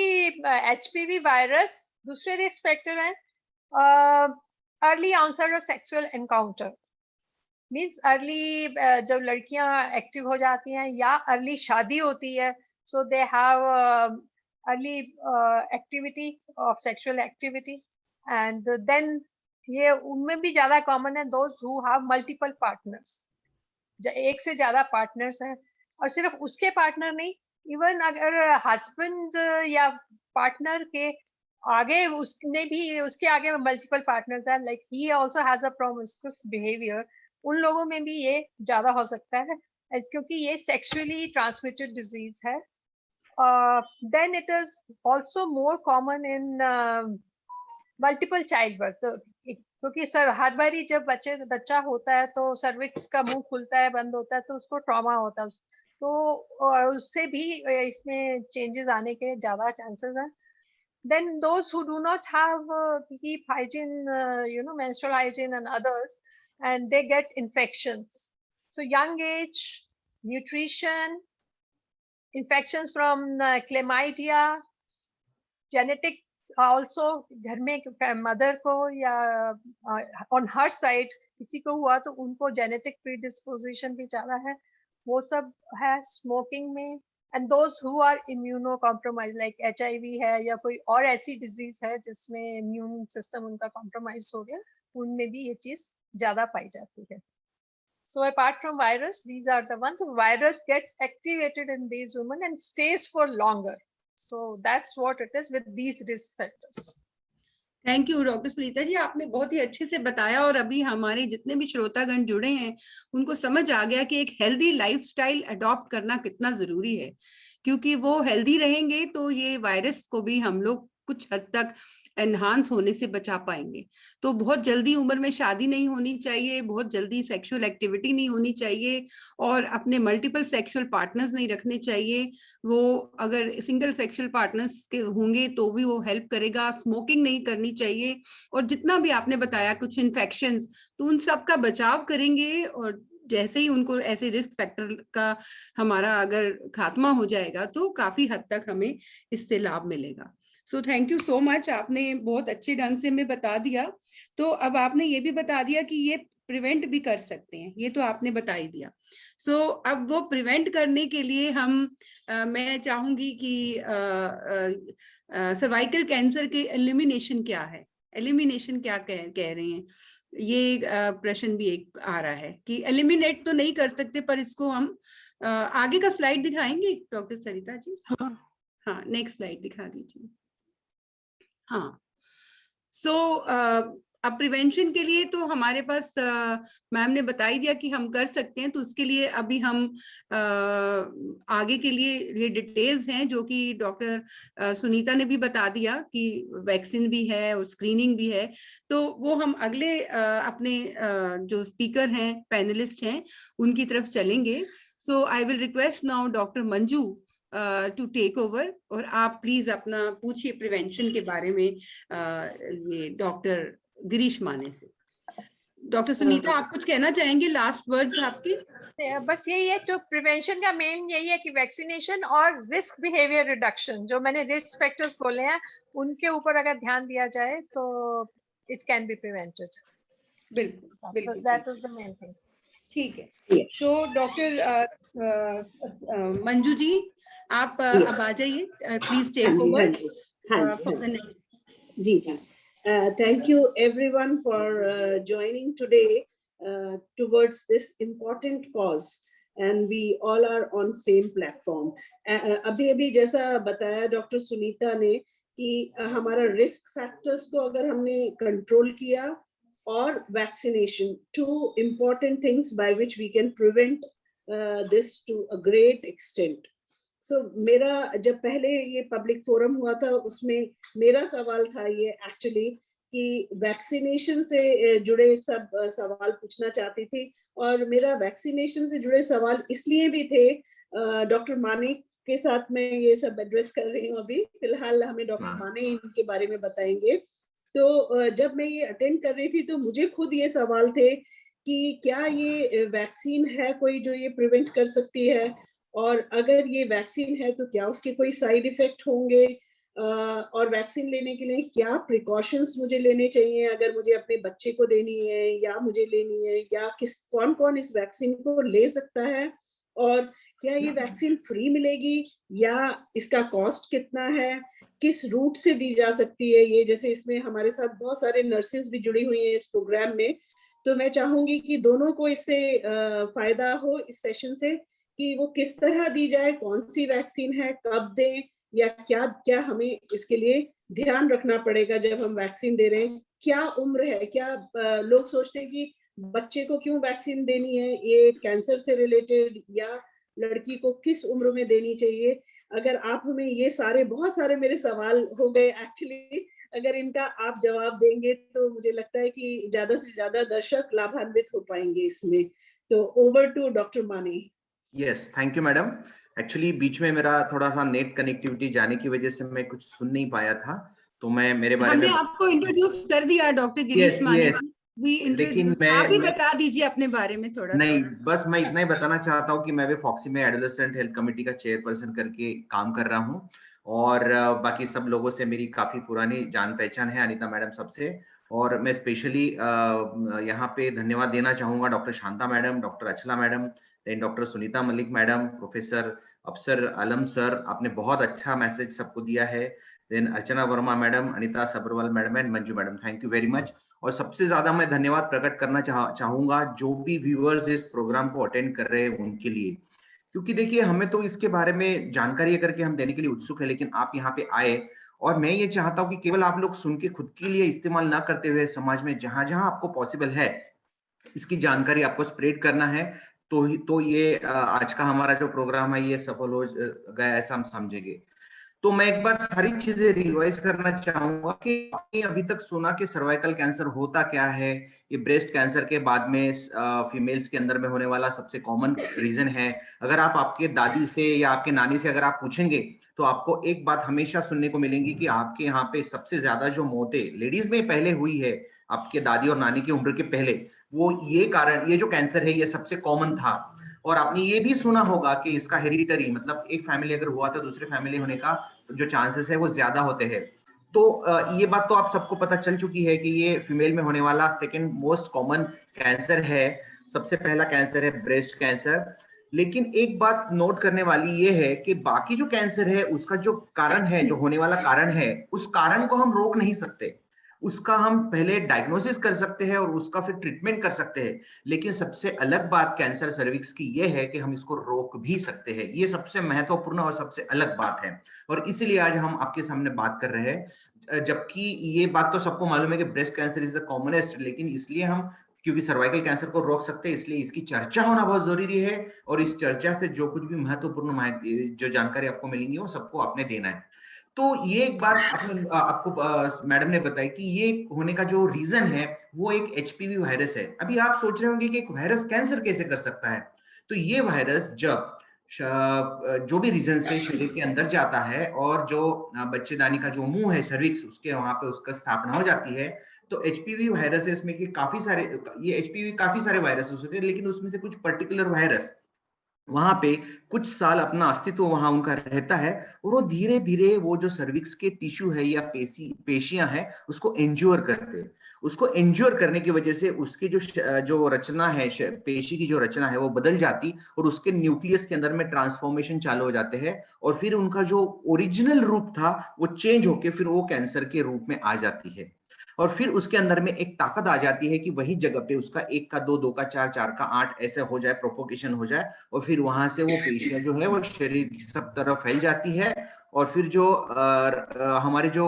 HPV virus. दूसरे रिस्क फैक्टर हैं early answer of sexual encounter, means early जब लड़कियां एक्टिव हो जाती हैं या अर्ली शादी होती है, so they have early activity of sexual activity, and then ये उनमें भी ज्यादा कॉमन है those who have multiple partners, एक से ज्यादा पार्टनर्स हैं। और सिर्फ उसके पार्टनर नहीं, इवन अगर हस्बैंड या पार्टनर के आगे उसने भी, उसके आगे मल्टीपल पार्टनर्स हैं, like he also has a प्रोमिस्कुअस behaviour, उन लोगों में भी ये ज्यादा हो सकता है क्योंकि ये सेक्सुअली ट्रांसमिटेड डिजीज है। Then it is also more common in multiple child birth, क्योंकि सर हर बारी जब बच्चा होता है तो सर्विक्स का मुंह खुलता है, बंद होता है, तो उसको ट्रॉमा होता है, तो उससे भी इसमें चेंजेस आने के ज्यादा चांसेस हैं। Then those who do not have keep hygiene, menstrual hygiene and others, and they get infections. So young age, nutrition, infections from chlamydia, genetic also, घर में mother को या on her side किसी को हुआ तो उनको genetic predisposition भी ज्यादा है, वो सब है स्मोकिंग में। And those who are immunocompromise like HIV है या कोई और ऐसी डिजीज है जिसमें इम्यून सिस्टम उनका कॉम्प्रोमाइज हो गया, उनमें भी ये चीज ज्यादा पाई जाती है। So apart from virus, these are the ones. Virus gets activated in these women and stays for longer. So that's what it is with these risk factors. Thank you doctor Sunita ji, आपने बहुत ही अच्छे से बताया। और अभी हमारे जितने भी श्रोतागण जुड़े हैं उनको समझ आ गया कि एक हेल्दी लाइफस्टाइल अडॉप्ट करना कितना जरूरी है, क्योंकि वो हेल्दी रहेंगे तो ये वायरस को भी हम लोग कुछ हद तक एनहांस होने से बचा पाएंगे। तो बहुत जल्दी उम्र में शादी नहीं होनी चाहिए, बहुत जल्दी सेक्सुअल एक्टिविटी नहीं होनी चाहिए, और अपने मल्टीपल सेक्सुअल पार्टनर्स नहीं रखने चाहिए। वो अगर सिंगल सेक्सुअल पार्टनर्स के होंगे तो भी वो हेल्प करेगा। स्मोकिंग नहीं करनी चाहिए, और जितना भी आपने बताया कुछ इन्फेक्शंस, तो उन सब का बचाव करेंगे। और जैसे ही उनको ऐसे रिस्क फैक्टर का हमारा अगर खात्मा हो जाएगा तो काफी हद तक हमें इससे लाभ मिलेगा। सो थैंक यू सो मच, आपने बहुत अच्छे ढंग से हमें बता दिया। तो अब आपने ये भी बता दिया कि ये प्रिवेंट भी कर सकते हैं, ये तो आपने बता ही दिया। सो अब वो प्रिवेंट करने के लिए मैं चाहूंगी कि सर्वाइकल कैंसर के एलिमिनेशन क्या है, एलिमिनेशन क्या कह रहे हैं, ये प्रश्न भी एक आ रहा है कि एलिमिनेट तो नहीं कर सकते, पर इसको हम आगे का स्लाइड दिखाएंगे डॉक्टर सरिता जी? हाँ, नेक्स्ट स्लाइड दिखा दीजिए। हाँ, सो अब प्रिवेंशन के लिए तो हमारे पास मैम ने बता ही दिया कि हम कर सकते हैं। तो उसके लिए अभी हम आगे के लिए ये डिटेल्स हैं जो कि डॉक्टर सुनीता ने भी बता दिया कि वैक्सीन भी है और स्क्रीनिंग भी है। तो वो हम अगले अपने जो स्पीकर हैं, पैनलिस्ट हैं, उनकी तरफ चलेंगे। So I will request now doctor Manju to take over, और आप प्लीज अपना पूछिए प्रिवेंशन के बारे में ये डॉक्टर गिरीश माने से। डॉक्टर सुनीता, आप कुछ कहना चाहेंगे? लास्ट वर्ड्स आपके? बस यही है, जो प्रिवेंशन का मेन यही है कि वैक्सीनेशन और रिस्क बिहेवियर रिडक्शन, जो मैंने रिस्क फैक्टर्स बोले हैं उनके ऊपर अगर ध्यान दिया जाए तो इट कैन बी प्रिवेंटेड। बिल्कुल बिल्कुल, that is the main thing. ठीक है। तो डॉक्टर मंजू जी, आप अब आ जाइए, please take over for the next. जी जी, thank you everyone for joining today towards this important cause, and we all are on same platform. अभी जैसा बताया डॉक्टर सुनीता ने कि हमारा रिस्क फैक्टर्स को अगर हमने कंट्रोल किया, और vaccination, to important things by which we can prevent this to a great extent. So मेरा जब पहले ये पब्लिक फोरम हुआ था उसमें मेरा सवाल था ये एक्चुअली कि वैक्सीनेशन से जुड़े सब सवाल पूछना चाहती थी, और मेरा वैक्सीनेशन से जुड़े सवाल इसलिए भी थे, डॉक्टर मानिक के साथ मैं ये सब एड्रेस कर रही हूँ अभी फिलहाल, हमें डॉक्टर माने इनके बारे में बताएंगे. तो जब मैं ये अटेंड कर रही थी तो मुझे खुद ये सवाल थे कि क्या ये वैक्सीन है कोई जो ये प्रिवेंट कर सकती है, और अगर ये वैक्सीन है तो क्या उसके कोई साइड इफेक्ट होंगे, और वैक्सीन लेने के लिए क्या प्रिकॉशंस मुझे लेने चाहिए अगर मुझे अपने बच्चे को देनी है या मुझे लेनी है, या कौन कौन इस वैक्सीन को ले सकता है, और क्या ये वैक्सीन फ्री मिलेगी या इसका कॉस्ट कितना है, किस रूट से दी जा सकती है ये, जैसे इसमें हमारे साथ बहुत सारे नर्सेस भी जुड़ी हुई हैं इस प्रोग्राम में, तो मैं चाहूंगी कि दोनों को इससे फायदा हो इस सेशन से, कि वो किस तरह दी जाए, कौन सी वैक्सीन है, कब दें, या क्या क्या हमें इसके लिए ध्यान रखना पड़ेगा जब हम वैक्सीन दे रहे हैं, क्या उम्र है, क्या लोग सोचते हैं कि बच्चे को क्यों वैक्सीन देनी है, ये कैंसर से रिलेटेड, या लड़की को किस उम्र में देनी चाहिए. अगर आप हमें ये सारे बहुत सारे मेरे सवाल हो गए एक्चुअली, अगर इनका आप जवाब देंगे तो मुझे लगता है कि ज्यादा से ज्यादा दर्शक लाभान्वित हो पाएंगे इसमें. तो over to doctor Mani. Yes, thank you madam. Actually बीच में मेरा थोड़ा सा नेट कनेक्टिविटी जाने की वजह से मैं कुछ सुन नहीं पाया था, तो मैं मेरे बारे में हमने आपको इंट्रोड्यूस कर दिया डॉक्टर गिरीश मानी. लेकिन आप भी बता दीजिए अपने बारे में थोड़ा. नहीं, बस मैं इतना ही बताना चाहता हूँ कि मैं भी फॉक्सी में एडोलेसेंट हेल्थ कमेटी का चेयरपर्सन करके काम कर रहा हूँ, और बाकी सब लोगों से मेरी काफी पुरानी जान पहचान है, अनीता मैडम सबसे. और मैं स्पेशली यहाँ पे धन्यवाद देना चाहूंगा doctor Shanta madam, doctor Achala madam, then doctor Sunita Malik madam, professor Afsar Alam sir, आपने बहुत अच्छा मैसेज सबको दिया है. Then Archana Verma madam, Anita Sabharwal madam and Manju madam, thank you very much. और सबसे ज्यादा मैं धन्यवाद प्रकट करना चाहूंगा जो भी व्यूअर्स इस प्रोग्राम को अटेंड कर रहे हैं उनके लिए, क्योंकि देखिए हमें तो इसके बारे में जानकारी करके हम देने के लिए उत्सुक है, लेकिन आप यहाँ पे आए, और मैं ये चाहता हूँ कि केवल आप लोग सुन के खुद के लिए इस्तेमाल ना करते हुए समाज में जहां जहां आपको पॉसिबल है इसकी जानकारी आपको स्प्रेड करना है, तो ये आज का हमारा जो प्रोग्राम है ये सफल हो गया ऐसा हम समझेंगे. तो मैं एक बार सारी चीजें रिवाइज करना चाहूंगा कि आपने अभी तक सुना कि सर्वाइकल कैंसर होता क्या है. ये ब्रेस्ट कैंसर के बाद में फीमेल्स के अंदर में होने वाला सबसे कॉमन रीजन है. अगर आप आपके दादी से या आपके नानी से अगर आप पूछेंगे तो आपको एक बात हमेशा सुनने को मिलेंगी कि आपके यहाँ पे सबसे ज्यादा जो मौतें लेडीज में पहले हुई है आपके दादी और नानी की उम्र के पहले, वो ये कारण, ये जो कैंसर है ये सबसे कॉमन था. और आपने ये भी सुना होगा कि इसका हेरिडिटरी, मतलब एक फैमिली अगर हुआ तो दूसरे फैमिली होने का जो चांसेस है वो ज्यादा होते हैं. तो ये बात तो आप सबको पता चल चुकी है कि ये फीमेल में होने वाला सेकंड मोस्ट कॉमन कैंसर है. सबसे पहला कैंसर है ब्रेस्ट कैंसर. लेकिन एक बात नोट करने वाली ये है कि बाकी जो कैंसर है उसका जो कारण है, जो होने वाला कारण है, उस कारण को हम रोक नहीं सकते. उसका हम पहले डायग्नोसिस कर सकते हैं और उसका फिर ट्रीटमेंट कर सकते हैं. लेकिन सबसे अलग बात कैंसर सर्विक्स की ये है कि हम इसको रोक भी सकते हैं. ये सबसे महत्वपूर्ण और सबसे अलग बात है, और इसीलिए आज हम आपके सामने बात कर रहे हैं. जबकि ये बात तो सबको मालूम है कि breast cancer is the commonest, लेकिन इसलिए हम, क्योंकि सर्वाइकल कैंसर को रोक सकते हैं, इसलिए इसकी चर्चा होना बहुत जरूरी है. और इस चर्चा से जो कुछ भी महत्वपूर्ण माहिती, जो जानकारी आपको मिलेंगी वो सबको आपने देना है. तो ये एक बात आपको मैडम ने बताई कि ये होने का जो रीजन है वो एक एचपीवी वायरस है. अभी आप सोच रहे होंगे कि एक वायरस कैंसर कैसे कर सकता है. तो ये वायरस जब जो भी रीजन से शरीर के अंदर जाता है और जो बच्चेदानी का जो मुंह है, सर्विक्स, उसके वहां पे उसका स्थापना हो जाती है, तो एचपीवी वायरसेस में काफी सारे, ये एचपीवी काफी सारे वायरस होते हैं, लेकिन उसमें से कुछ पर्टिकुलर वायरस वहां पे कुछ साल अपना अस्तित्व वहां उनका रहता है, और वो धीरे धीरे वो जो सर्विक्स के टिश्यू है या पेशियां हैं उसको एंज्योर करते हैं. उसको एंज्योर करने की वजह से उसकी जो रचना है, पेशी की जो रचना है वो बदल जाती, और उसके न्यूक्लियस के अंदर में ट्रांसफॉर्मेशन चालू हो जाते हैं, और फिर उनका जो ओरिजिनल रूप था वो चेंज होके फिर वो कैंसर के रूप में आ जाती है. और फिर उसके अंदर में एक ताकत आ जाती है कि वही जगह पे उसका 1 का 2, 2 का 4, 4 का 8 ऐसे हो जाए, प्रोपोगेशन हो जाए, और फिर वहां से वो पेशियां जो है वो शरीर की सब तरफ फैल जाती है, और फिर जो हमारे जो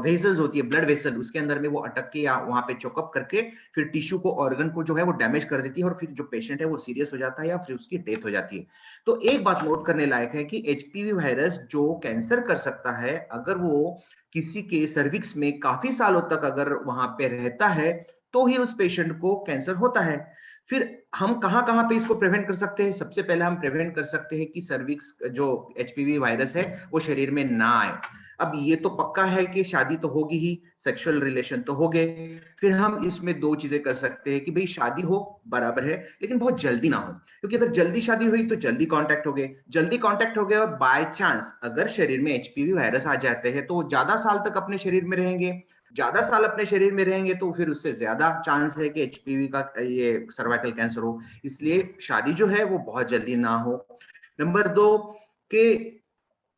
वेसल्स होती है, ब्लड वेसल, उसके अंदर में वो अटक के या वहां पे चोकअप करके फिर टिश्यू को, ऑर्गन को जो है वो डैमेज कर देती है और फिर जो पेशेंट है वो सीरियस हो जाता है या फिर उसकी डेथ हो जाती है। तो एक बात नोट करने लायक है कि एचपीवी वायरस जो कैंसर कर सकता है, अगर वो किसी के सर्विक्स में काफी सालों तक अगर वहां पे रहता है तो ही उस पेशेंट को कैंसर होता है। फिर हम कहां कहां पे इसको प्रिवेंट कर सकते हैं? सबसे पहले हम प्रिवेंट कर सकते हैं कि सर्विक्स जो एचपीवी वायरस है वो शरीर में ना आए। अब ये तो पक्का है कि शादी तो होगी ही, सेक्सुअल रिलेशन तो हो गए, फिर हम इसमें दो चीजें कर सकते हैं कि भाई शादी हो बराबर है लेकिन बहुत जल्दी ना हो, क्योंकि अगर जल्दी शादी हुई तो जल्दी कांटेक्ट हो गए, जल्दी कांटेक्ट हो गए और बाय चांस अगर शरीर में एचपीवी वायरस आ जाते हैं तो ज्यादा साल तक अपने शरीर में रहेंगे, ज्यादा साल अपने शरीर में रहेंगे तो फिर उससे ज्यादा चांस है कि एचपीवी का ये सर्वाइकल कैंसर हो। इसलिए शादी जो है वो बहुत जल्दी ना हो। नंबर 2 के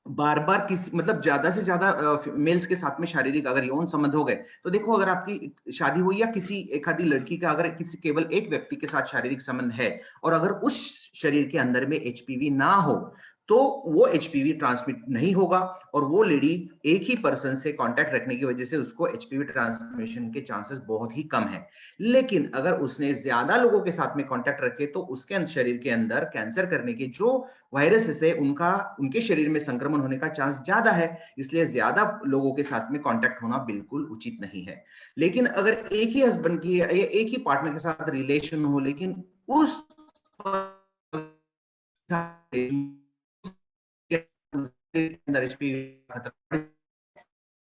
बार बार किसी मतलब ज्यादा से ज्यादा मेल्स के साथ में शारीरिक अगर यौन संबंध हो गए तो देखो, अगर आपकी शादी हुई या किसी एक आधी लड़की का अगर किसी केवल एक व्यक्ति के साथ शारीरिक संबंध है और अगर उस शरीर के अंदर में एचपीवी ना हो तो वो एचपीवी ट्रांसमिट नहीं होगा और वो लेडी एक ही पर्सन से कांटेक्ट रखने की वजह से उसको एचपीवी ट्रांसमिशन के चांसेस बहुत ही कम है। लेकिन अगर उसने ज्यादा लोगों के साथ में कांटेक्ट रखे तो उसके शरीर के अंदर कैंसर करने के जो वायरसेस है उनके शरीर में संक्रमण होने का चांस ज्यादा है, इसलिए ज्यादा लोगों के साथ में कांटेक्ट होना बिल्कुल उचित नहीं है। लेकिन अगर एक ही हस्बैंड की या एक ही पार्टनर के साथ रिलेशन हो लेकिन उस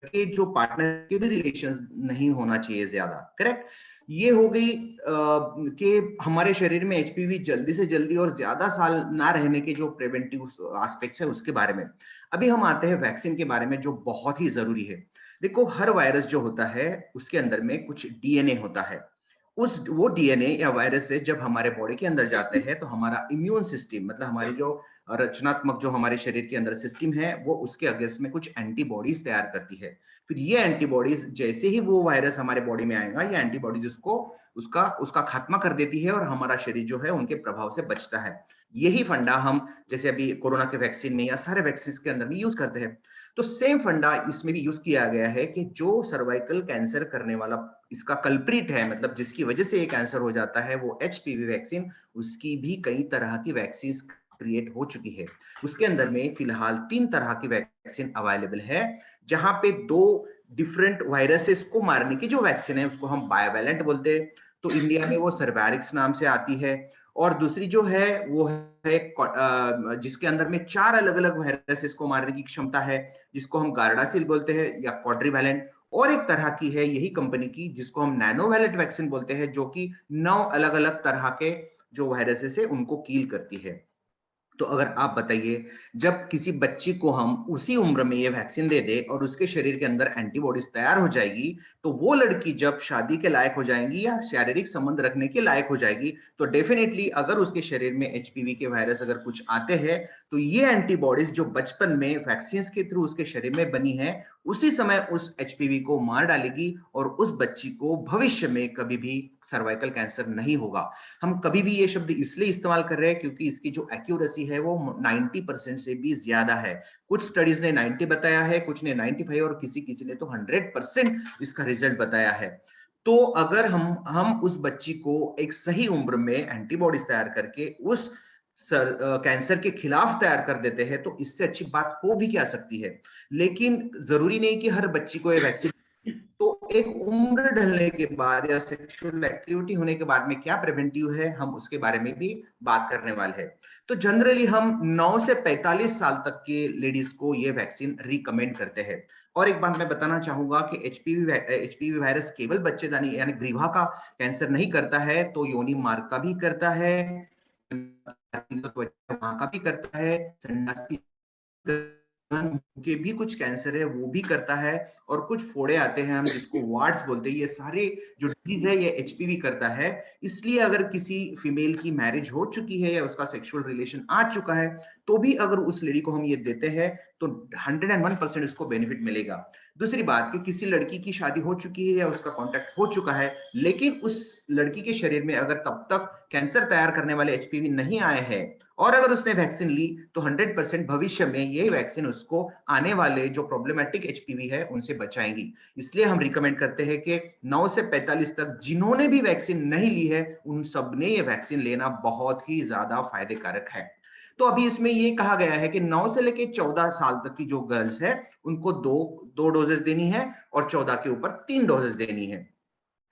के जो पार्टनर के भी रिलेशंस नहीं होना चाहिए ज्यादा, करेक्ट। ये हो गई कि हमारे शरीर में एचपीवी जल्दी से जल्दी और ज्यादा साल ना रहने के जो प्रिवेंटिव एस्पेक्ट्स है उसके बारे में। अभी हम आते हैं वैक्सीन के बारे में जो बहुत ही जरूरी है। देखो, हर वायरस जो होता है उसके अंदर में कुछ डीएनए होता है, वो डीएनए या वायरस से जब हमारे बॉडी के अंदर जाते हैं तो हमारा इम्यून सिस्टम मतलब हमारी जो रचनात्मक जो हमारे शरीर के अंदर सिस्टम है वो उसके अगेंस्ट में कुछ एंटीबॉडीज तैयार करती है। फिर ये एंटीबॉडीज जैसे ही वो वायरस हमारे बॉडी में आएगा, ये एंटीबॉडीज उसका खात्मा कर देती है और हमारा शरीर जो है उनके प्रभाव से बचता है। यही फंडा हम जैसे अभी कोरोना के वैक्सीन में या सारे वैक्सीन के अंदर में यूज करते हैं। तो सेम फंडा इसमें भी यूज किया गया है कि जो सर्वाइकल कैंसर करने वाला इसका कल्प्रिट है, मतलब जिसकी वजह से ये कैंसर हो जाता है, वो एचपीवी वैक्सीन, उसकी भी कई तरह की वैक्सीन क्रिएट हो चुकी है। उसके अंदर में फिलहाल 3 तरह की वैक्सीन अवेलेबल है, जहां पे 2 डिफरेंट वायरसेस को मारने की जो वैक्सीन है उसको हम बायोवैलेंट बोलते हैं। तो इंडिया में वो सर्वैरिक्स नाम से आती है, और दूसरी जो है वो है जिसके अंदर में 4 अलग अलग वायरसेस को मारने की क्षमता है, जिसको हम गार्डासिल बोलते हैं या क्वाड्रीवैलेंट। और एक तरह की है यही कंपनी की जिसको हम नैनोवैलेंट वैक्सीन बोलते हैं, जो कि 9 अलग अलग तरह के जो वायरसेस है उनको कील करती है। तो अगर आप बताइए, जब किसी बच्ची को हम उसी उम्र में ये वैक्सीन दे दे और उसके शरीर के अंदर एंटीबॉडीज तैयार हो जाएगी, तो वो लड़की जब शादी के लायक हो जाएंगी या शारीरिक संबंध रखने के लायक हो जाएगी तो डेफिनेटली अगर उसके शरीर में एचपीवी के वायरस अगर कुछ आते हैं तो ये एंटीबॉडीज जो बचपन में वैक्सीन के थ्रू उसके शरीर में बनी है उसी समय उस एचपीवी को मार डालेगी और उस बच्ची को भविष्य में कभी भी सर्वाइकल कैंसर नहीं होगा। हम कभी भी ये शब्द इसलिए इस्तेमाल कर रहे हैं क्योंकि इसकी जो एक्यूरेसी है वो 90% से भी ज्यादा है। कुछ स्टडीज ने 90 बताया है, कुछ ने 95 और किसी ने तो 100% इसका रिजल्ट बताया है। तो अगर हम उस बच्ची को एक सही उम्र में एंटीबॉडीज तैयार करके उस कैंसर के खिलाफ तैयार कर देते हैं तो इससे अच्छी बात हो भी क्या सकती है। लेकिन जरूरी नहीं कि हर बच्ची को ये वैक्सीन, तो एक उम्र ढलने के बाद या सेक्सुअल एक्टिविटी होने के बाद में क्या प्रिवेंटिव है हम उसके बारे में भी बात करने वाले हैं। तो जनरली हम 9 से 45 साल तक के लेडीज को ये वैक्सीन रिकमेंड करते हैं। और एक बात मैं बताना चाहूंगा कि एचपीवी वायरस केवल बच्चेदानी यानी ग्रीवा का कैंसर नहीं करता है, तो योनि मार्ग का भी करता है, वहां का भी करता है, संडास के भी कुछ कैंसर है वो भी करता है, और कुछ फोड़े आते हैं हम जिसको वार्ड्स बोलते हैं। ये सारे जो डिजीज है, ये एचपीवी करता है। इसलिए अगर किसी फीमेल की मैरिज हो चुकी है या उसका सेक्सुअल रिलेशन आ चुका है, तो भी अगर उस लेडी को हम ये देते हैं तो 101% उसको बेनिफिट मिलेगा। दूसरी बात कि किसी लड़की की शादी हो चुकी है या उसका कॉन्टैक्ट हो चुका है, लेकिन उस लड़की के शरीर में अगर तब तक कैंसर तैयार करने वाले एचपीवी नहीं आए हैं और अगर उसने वैक्सीन ली, तो 100% भविष्य में ये वैक्सीन उसको आने वाले जो प्रॉब्लमेटिक एचपीवी है उनसे बचाएंगी। इसलिए हम रिकमेंड करते हैं कि 9 से 45 तक जिन्होंने भी वैक्सीन नहीं ली है, उन सब ने ये वैक्सीन लेना बहुत ही ज्यादा फायदेकारक है। तो अभी इसमें ये कहा गया है कि 9 से लेके 14 साल तक की जो गर्ल्स है उनको दो डोजेस देनी है और 14 के ऊपर 3 डोजेस देनी है।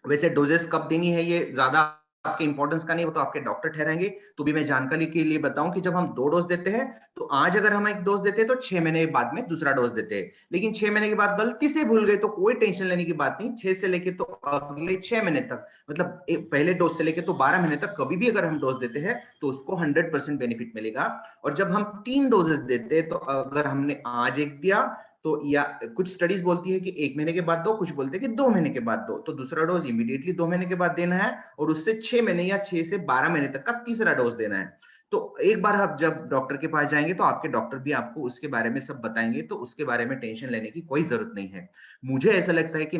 वैसे डोजेस कब देनी है ये ज्यादा आपके इंपॉर्टेंस का नहीं, वो तो आपके डॉक्टर ठहराएंगे। तो भी मैं जानकारी के लिए बताऊं कि जब हम 2 डोज देते हैं, तो आज अगर हम 1 डोज देते हैं तो 6 महीने के बाद में दूसरा डोज देते हैं। लेकिन 6 महीने के बाद गलती से भूल गए तो कोई टेंशन लेने की बात नहीं। 6 से लेके तो अगले 6 महीने तक, मतलब पहले डोज से लेके तो 12 महीने तक कभी भी अगर हम डोज देते हैं तो उसको 100% बेनिफिट मिलेगा। और जब हम 3 डोजेस देते हैं, तो अगर हमने आज 1 दिया तो, या कुछ स्टडीज बोलती है कि 1 महीने के बाद दो, कुछ बोलते हैं कि 2 महीने के बाद दो, तो दूसरा डोज इमीडिएटली 2 महीने के बाद देना है और उससे 6 महीने या 6 से 12 महीने तक का तीसरा डोज देना है। तो एक बार आप जब डॉक्टर के पास जाएंगे तो आपके डॉक्टर भी आपको उसके बारे में सब बताएंगे, तो उसके बारे में टेंशन लेने की कोई जरूरत नहीं है। मुझे ऐसा लगता है कि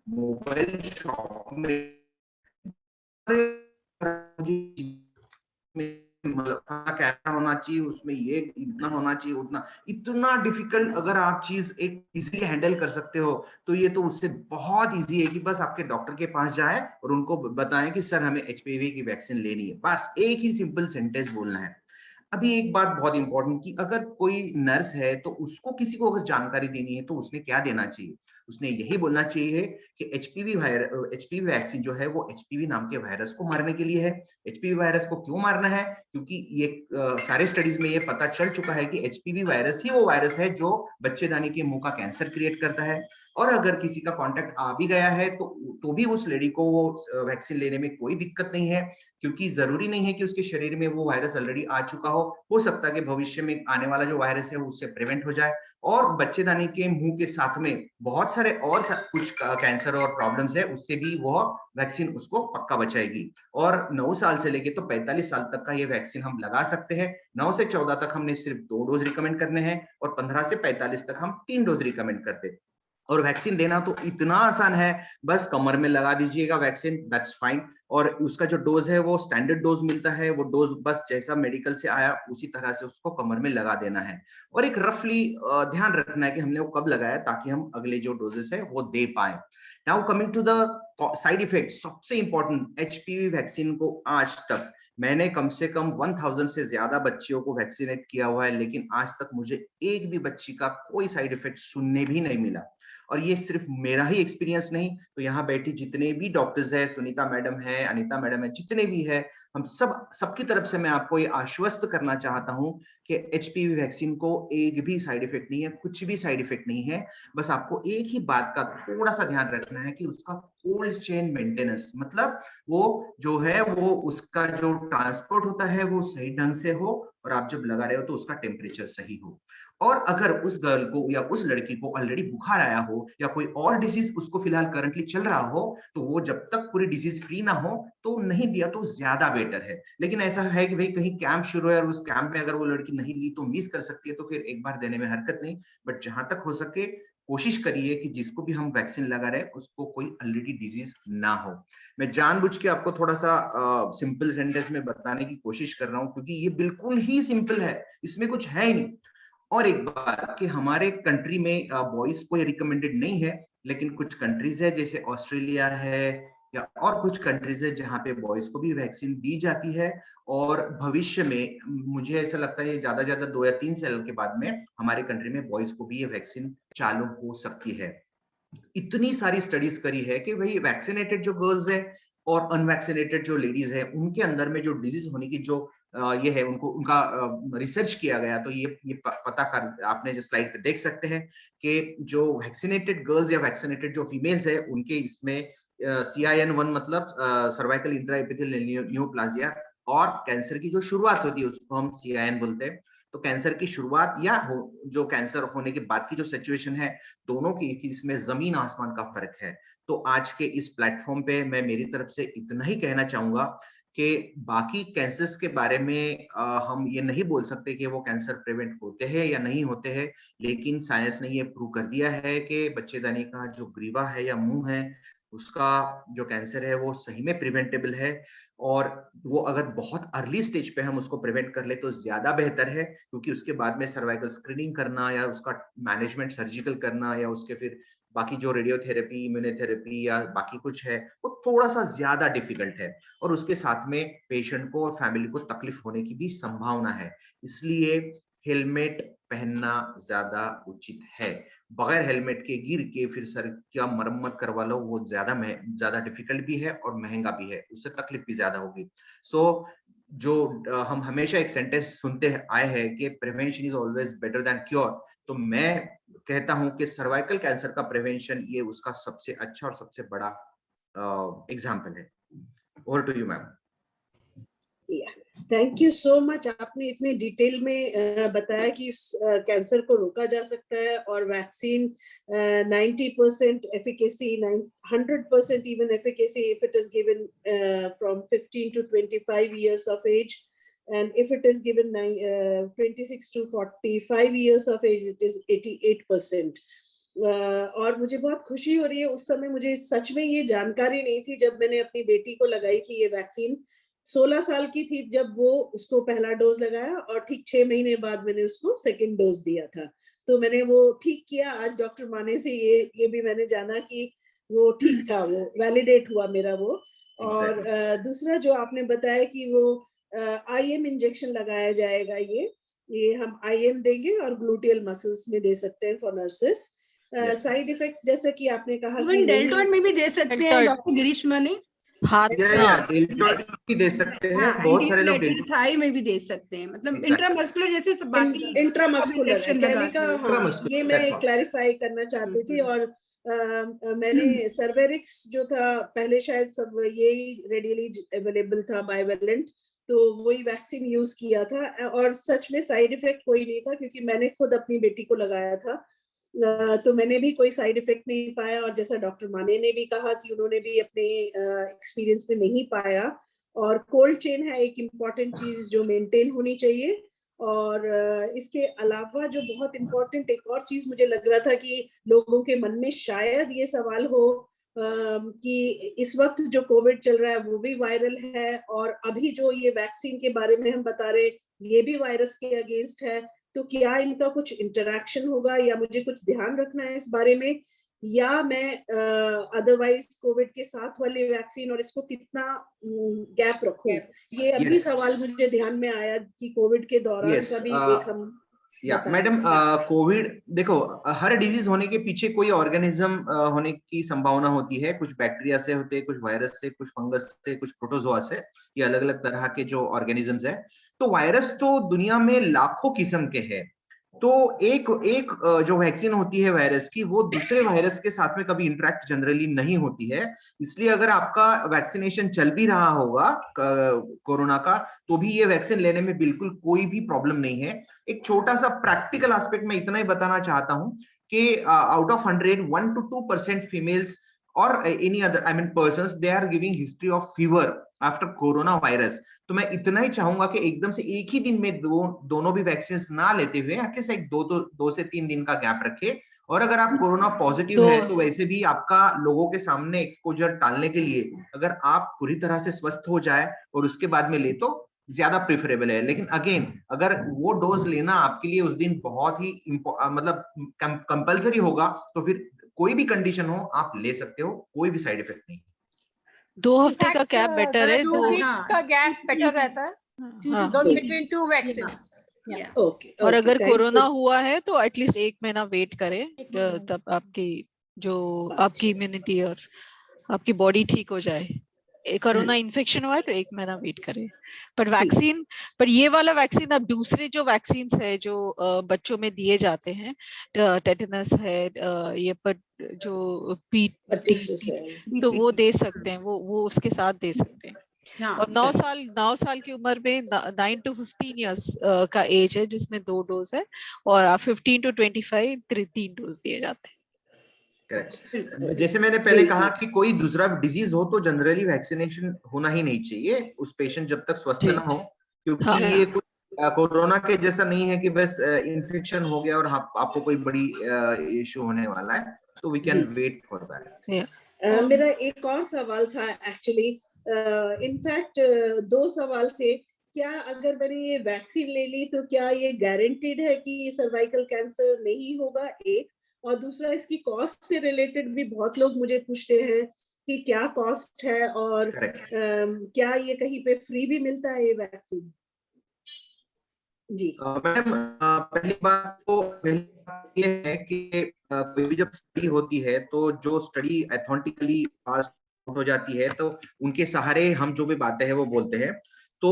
मोबाइल शॉप में कैमरा होना चाहिए, उसमें ये इतना होना चाहिए, उतना, इतना डिफिकल्ट अगर आप चीज एक इजीली हैंडल कर सकते हो, तो ये तो उससे बहुत इजी है कि बस आपके डॉक्टर के पास जाए और उनको बताएं कि सर हमें एचपीवी की वैक्सीन लेनी है। बस एक ही सिंपल सेंटेंस बोलना है। अभी एक बात बहुत इंपॉर्टेंट कि अगर कोई नर्स है तो उसको किसी को अगर जानकारी देनी है तो उसने क्या देना चाहिए? उसने यही बोलना चाहिए कि एचपीवी वैक्सीन जो है वो एचपीवी नाम के वायरस को मारने के लिए है। एचपीवी वायरस को क्यों मारना है? क्योंकि ये सारे स्टडीज में ये पता चल चुका है कि एचपीवी वायरस ही वो वायरस है जो बच्चेदानी के मुंह का कैंसर क्रिएट करता है। और अगर किसी का कांटेक्ट आ भी गया है तो भी उस लेडी को वो वैक्सीन लेने में कोई दिक्कत नहीं है, क्योंकि जरूरी नहीं है कि उसके शरीर में वो वायरस ऑलरेडी आ चुका हो सकता है कि भविष्य में आने वाला जो वायरस है उससे प्रिवेंट हो जाए। और बच्चेदानी के मुंह के साथ में बहुत सारे और कुछ कैंसर और प्रॉब्लम्स है, उससे भी वो वैक्सीन उसको पक्का बचाएगी। और 9 साल से लेके तो 45 साल तक का ये वैक्सीन हम लगा सकते हैं। 9 से 14 तक हमने सिर्फ 2 डोज रिकमेंड करने हैं और 15 से 45 तक हम 3 डोज रिकमेंड करते हैं। और वैक्सीन देना तो इतना आसान है, बस कमर में लगा दीजिएगा वैक्सीन, दैट्स फाइन। और उसका जो डोज है वो स्टैंडर्ड डोज मिलता है, वो डोज बस जैसा मेडिकल से आया उसी तरह से उसको कमर में लगा देना है। और एक रफली ध्यान रखना है कि हमने वो कब लगाया, ताकि हम अगले जो डोजेस है वो दे पाए। Now coming to the side effect, सबसे इंपॉर्टेंट, एचपीवी वैक्सीन को आज तक मैंने कम से कम 1000 से ज्यादा बच्चियों को वैक्सीनेट किया हुआ है, लेकिन आज तक मुझे एक भी बच्ची का कोई साइड इफेक्ट सुनने भी नहीं मिला। और ये सिर्फ मेरा ही एक्सपीरियंस नहीं, तो यहाँ बैठी जितने भी डॉक्टर्स है, सुनीता मैडम है, अनीता मैडम है, जितने भी है, हम सबकी तरफ से मैं आपको ये आश्वस्त करना चाहता हूँ कि एचपीवी वैक्सीन को एक भी साइड इफेक्ट नहीं है, कुछ भी साइड इफेक्ट नहीं है। बस आपको एक ही बात का थोड़ा सा ध्यान रखना है कि उसका कोल्ड चेन मेंटेनेंस, मतलब वो जो है वो उसका जो ट्रांसपोर्ट होता है वो सही ढंग से हो, और आप जब लगा रहे हो तो उसका टेम्परेचर सही हो। और अगर उस गर्ल को या उस लड़की को ऑलरेडी बुखार आया हो या कोई और डिजीज उसको फिलहाल करंटली चल रहा हो, तो वो जब तक पूरी डिजीज फ्री ना हो तो नहीं दिया तो ज्यादा बेटर है। लेकिन ऐसा है कि भाई कहीं कैंप शुरू है और उस कैंप में अगर वो लड़की नहीं ली तो मिस कर सकती है, तो फिर एक बार देने में हरकत नहीं। बट जहां तक हो सके कोशिश करिए कि जिसको भी हम वैक्सीन लगा रहे हैं उसको कोई ऑलरेडी डिजीज ना हो। मैं जानबूझ के आपको थोड़ा सा सिंपल सेंटेंस में बताने की कोशिश कर रहा हूँ, क्योंकि ये बिल्कुल ही सिंपल है, इसमें कुछ है ही नहीं। और एक बात कि हमारे कंट्री में बॉयज को ये रिकमेंडेड नहीं है, लेकिन कुछ कंट्रीज है जैसे ऑस्ट्रेलिया है या और कुछ कंट्रीज है जहाँ पे बॉयज को भी वैक्सीन दी जाती है। और भविष्य में मुझे ऐसा लगता है ज्यादा ज्यादा 2 या 3 साल के बाद में हमारे कंट्री में बॉयज को भी ये वैक्सीन चालू हो सकती है। इतनी सारी स्टडीज करी है कि भाई वैक्सीनेटेड जो गर्ल्स है और अनवैक्सीनेटेड जो लेडीज है उनके अंदर में जो डिजीज होने की जो ये है उनका रिसर्च किया गया, तो ये पता कर आपने जो स्लाइड पे देख सकते हैं कि जो वैक्सीनेटेड गर्ल्स या वैक्सीनेटेड जो फीमेल्स है उनके इसमें CIN1 मतलब सर्वाइकल इंट्राएपिथेलियल न्यूप्लाजिया और कैंसर की जो शुरुआत होती है उसको हम CIN बोलते हैं, तो कैंसर की शुरुआत या जो कैंसर होने के बाद की जो सिचुएशन है, दोनों की इसमें जमीन आसमान का फर्क है। तो आज के इस प्लेटफॉर्म पे मैं मेरी तरफ से इतना ही कहना चाहूंगा कि बाकी कैंसर्स के बारे में हम ये नहीं बोल सकते कि वो कैंसर प्रिवेंट होते हैं या नहीं होते हैं, लेकिन साइंस ने ये प्रूव कर दिया है कि बच्चेदानी का जो ग्रीवा है या मुंह है, उसका जो कैंसर है वो सही में प्रिवेंटेबल है। और वो अगर बहुत अर्ली स्टेज पे हम उसको प्रिवेंट कर ले तो ज्यादा बेहतर है, क्योंकि उसके बाद में सर्वाइकल स्क्रीनिंग करना या उसका मैनेजमेंट सर्जिकल करना या उसके फिर बाकी जो रेडियोथेरेपी, इम्यूनोथेरेपी या बाकी कुछ है, वो थोड़ा सा ज्यादा डिफिकल्ट है और उसके साथ में पेशेंट को और फैमिली को तकलीफ होने की भी संभावना है। इसलिए हेलमेट पहनना ज्यादा उचित है। बगैर हेलमेट के गिर के फिर सर क्या मरम्मत करवा लो, वो ज्यादा डिफिकल्ट भी है और महंगा भी है, उससे तकलीफ भी ज्यादा होगी। सो जो हम हमेशा एक सेंटेंस सुनते आए हैं कि prevention is always better than cure, तो मैं कहता हूं कि सर्वाइकल कैंसर का प्रिवेंशन ये उसका सबसे अच्छा और सबसे बड़ा एग्जाम्पल है। Over to you ma'am. Thank you so much. आपने इतने डिटेल में बताया कि इस कैंसर को रोका जा सकता है और vaccine 90% efficacy, 100% even efficacy if it is given from 15 to 25 years of age, and if it is given 26 to 45 years of age it is 88%. और मुझे बहुत खुशी हो रही है, उस समय मुझे सच में ये जानकारी नहीं थी जब मैंने अपनी बेटी को लगाई कि ये वैक्सीन 16 साल की थी जब वो उसको पहला डोज लगाया और ठीक 6 महीने बाद मैंने उसको सेकंड डोज दिया था। तो मैंने वो ठीक किया। आज डॉक्टर माने से ये भी मैंने जाना कि वो ठीक था, वो वैलिडेट हुआ मेरा वो। और दूसरा जो आपने बताया कि वो IM इंजेक्शन लगाया जाएगा, ये हम IM देंगे और ग्लूटियल मसल्स में दे सकते हैं फॉर नर्सेस। साइड इफेक्ट्स जैसा कि आपने कहा कि डेल्टॉन में भी दे सकते हैं डॉक्टर गिरीशमा ने, हाथ डेल्टॉन भी दे सकते हैं, बहुत सारे लोग थाई में भी दे सकते हैं, मतलब इंट्रामस्कुलर जैसे सब बाकी इंट्रामस्कुलर कहने का। हाँ, ये मैं क्लैरिफाई करना चाहती थी। और मैंने सर्वेरिक्स जो था पहले शायद सब यही रेडियली अवेलेबल था, बाइवेलेंट, तो वही वैक्सीन यूज किया था और सच में साइड इफेक्ट कोई नहीं था, क्योंकि मैंने खुद अपनी बेटी को लगाया था तो मैंने भी कोई साइड इफेक्ट नहीं पाया। और जैसा डॉक्टर माने ने भी कहा कि उन्होंने भी अपने एक्सपीरियंस में नहीं पाया। और कोल्ड चेन है एक इम्पॉर्टेंट चीज जो मेंटेन होनी चाहिए। और इसके अलावा जो बहुत इम्पोर्टेंट एक और चीज मुझे लग रहा था कि लोगों के मन में शायद ये सवाल हो कि इस वक्त जो कोविड चल रहा है वो भी वायरल है, और अभी जो ये वैक्सीन के बारे में हम बता रहे ये भी वायरस के अगेंस्ट है, तो क्या इनका कुछ इंटरैक्शन होगा या मुझे कुछ ध्यान रखना है इस बारे में, या मैं अदरवाइज कोविड के साथ वाली वैक्सीन और इसको कितना गैप रखूं। ये अभी सवाल मुझे ध्यान में आया कि कोविड के दौरान का भी एक हम मैडम कोविड देखो, हर डिजीज होने के पीछे कोई ऑर्गेनिज्म होने की संभावना होती है। कुछ बैक्टीरिया से होते हैं, कुछ वायरस से, कुछ फंगस से, कुछ प्रोटोजोआ से, ये अलग अलग तरह के जो ऑर्गेनिजम्स है। तो वायरस तो दुनिया में लाखों किस्म के हैं। तो एक जो वैक्सीन होती है वायरस की, वो दूसरे वायरस के साथ में कभी इंटरेक्ट जनरली नहीं होती है। इसलिए अगर आपका वैक्सीनेशन चल भी रहा होगा कोरोना का, तो भी ये वैक्सीन लेने में बिल्कुल कोई भी प्रॉब्लम नहीं है। एक छोटा सा प्रैक्टिकल एस्पेक्ट मैं इतना ही बताना चाहता हूं कि out of 100, 1 to 2% females or any other persons, they are giving history of fever after corona virus। तो मैं इतना ही चाहूंगा कि एकदम से एक ही दिन में दोनों भी वैक्सीन ना लेते हुए एटलीस्ट एक 2 से 3 दिन का गैप रखे। और अगर आप कोरोना पॉजिटिव है तो वैसे भी आपका लोगों के सामने एक्सपोजर टालने के लिए अगर आप पूरी तरह से स्वस्थ हो जाए और उसके बाद में ले तो ज्यादा प्रेफरेबल है। लेकिन अगेन अगर वो डोज लेना आपके लिए उस दिन बहुत ही मतलब कंपल्सरी होगा, तो फिर कोई भी कंडीशन हो आप ले सकते हो, कोई भी साइड इफेक्ट नहीं। 2 हफ्ते का गैप बेटर है, 2 weeks का गैप बेटर रहता है बिटवीन 2 वैक्सीन्स। और अगर कोरोना हुआ है तो एटलीस्ट 1 महीना वेट करें, तब आपकी इम्यूनिटी और आपकी बॉडी ठीक हो जाए। कोरोना इन्फेक्शन हुआ है तो 1 महीना वेट करें। पर ये वाला वैक्सीन, अब दूसरे जो वैक्सीन है जो बच्चों में दिए जाते हैं, टेटनस है, ये पर जो तो वो दे सकते हैं, वो उसके साथ दे सकते हैं। हाँ, और 9 साल की उम्र में 9 to 15 years का एज है जिसमें 2 डोज है, और 15 to 25 3 डोज दिए जाते हैं। करेक्ट। जैसे मैंने पहले कहा कि कोई दूसरा डिजीज हो तो जनरली वैक्सीनेशन होना ही नहीं चाहिए उस पेशेंट जब तक स्वस्थ ना हो, क्योंकि हाँ। ये कुछ कोरोना के जैसा नहीं है कि बस इन्फेक्शन हो गया और आपको कोई बड़ी इश्यू होने वाला है, तो we can wait for that. मेरा एक और सवाल था एक्चुअली, इनफैक्ट 2 सवाल थे। क्या अगर मैंने ये वैक्सीन ले ली तो क्या ये गारंटीड है कि सर्वाइकल कैंसर नहीं होगा, एक, और दूसरा इसकी कॉस्ट से रिलेटेड भी बहुत लोग मुझे पूछते हैं कि क्या कॉस्ट है, और क्या ये कहीं पे फ्री भी मिलता है ये वैक्सीन? जी मैडम, पहली बात तो ये है कि कोई भी जब स्टडी होती है तो जो स्टडी अथेंटिकली पास हो जाती है तो उनके सहारे हम जो भी बातें हैं वो बोलते हैं। तो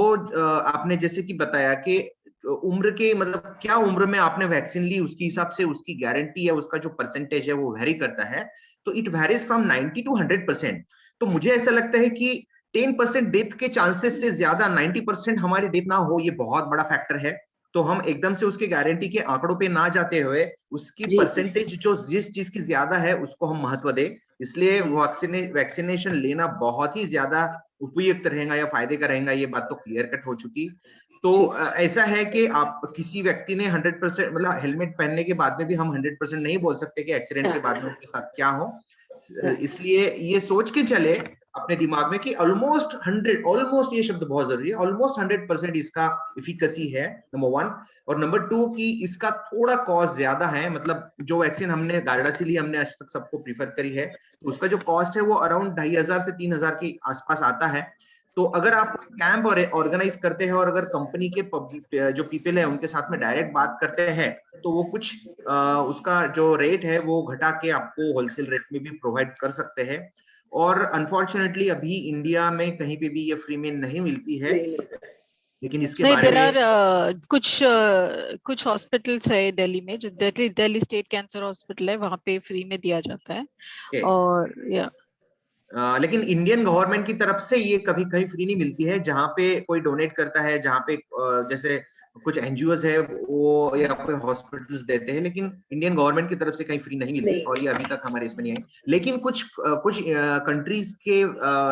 आपने जैसे कि बताया कि उम्र के मतलब क्या उम्र में आपने वैक्सीन ली उसके हिसाब से उसकी गारंटी या उसका जो परसेंटेज है वो वेरी करता है। तो इट वेरीज फ्रॉम 90 to 100%। तो मुझे ऐसा लगता है कि 10% डेथ के चांसेस से ज्यादा 90% हमारी डेथ ना हो, ये बहुत बड़ा फैक्टर है। तो हम एकदम से उसके गारंटी के आंकड़ों पे ना जाते हुए उसकी परसेंटेज जो जिस चीज की ज्यादा है उसको हम महत्व दें। इसलिए वैक्सीनेशन लेना बहुत ही ज्यादा उपयुक्त रहेगा या फायदे का रहेगा, ये बात तो क्लियर कट हो चुकी। तो ऐसा है कि आप किसी व्यक्ति ने 100% मतलब हेलमेट पहनने के बाद में भी हम 100% नहीं बोल सकते कि एक्सीडेंट के बाद में उनके साथ क्या हो। इसलिए ये सोच के चले अपने दिमाग में कि ऑलमोस्ट 100, ऑलमोस्ट ये शब्द बहुत जरूरी है, ऑलमोस्ट 100% इसका इफिकेसी है, नंबर 1। और नंबर 2 कि इसका थोड़ा कॉस्ट ज्यादा है, मतलब जो वैक्सीन हमने गार्डासिल हमने आज तक सबको प्रीफर करी है, तो उसका जो कॉस्ट है वो अराउंड 2500 से 3000 के आसपास आता है। तो अगर आप कैंप ऑर्गेनाइज करते हैं और अगर कंपनी के जो पीपल है उनके साथ में डायरेक्ट बात करते हैं तो वो कुछ उसका जो रेट है वो घटा के आपको होलसेल रेट में भी प्रोवाइड कर सकते हैं। और अनफॉर्चुनेटली अभी इंडिया में कहीं पे भी ये फ्री में नहीं मिलती है, लेकिन इसके बारे में कुछ हॉस्पिटल्स है दिल्ली में, जो दिल्ली स्टेट कैंसर हॉस्पिटल है, वहां पे फ्री में दिया जाता है। और लेकिन इंडियन गवर्नमेंट की तरफ से ये कभी कहीं फ्री नहीं मिलती है। जहाँ पे कोई डोनेट करता है, जहाँ पे जैसे कुछ एनजीओज है वो या कोई हॉस्पिटल्स देते हैं, लेकिन इंडियन गवर्नमेंट की तरफ से कहीं फ्री नहीं मिलती और ये अभी तक हमारे इसमें नहीं आई। लेकिन कुछ कंट्रीज के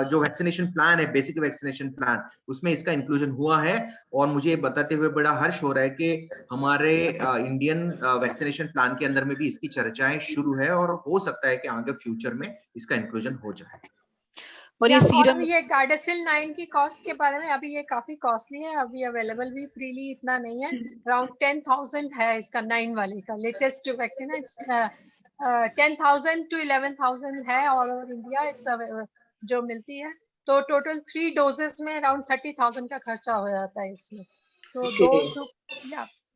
जो वैक्सीनेशन प्लान है, बेसिक वैक्सीनेशन प्लान, उसमें इसका इंक्लूजन हुआ है। और मुझे बताते हुए बड़ा हर्ष हो रहा है कि हमारे इंडियन वैक्सीनेशन प्लान के अंदर में भी इसकी चर्चाएं शुरू है और हो सकता है कि आगे फ्यूचर में इसका इंक्लूजन हो जाए। और ये सीरम, ये गार्डासिल 9 की कॉस्ट के बारे में, अभी ये काफी कॉस्टली है, अभी अवेलेबल भी फ्रीली इतना नहीं है। अराउंड 10,000 है इसका 9 वाले का लेटेस्ट जो वैक्सीन है। 10,000 to 11,000 है ऑल ओवर इंडिया इट्स जो मिलती है। तो टोटल 3 डोजेस में अराउंड 30,000 का खर्चा हो जाता है इसमें।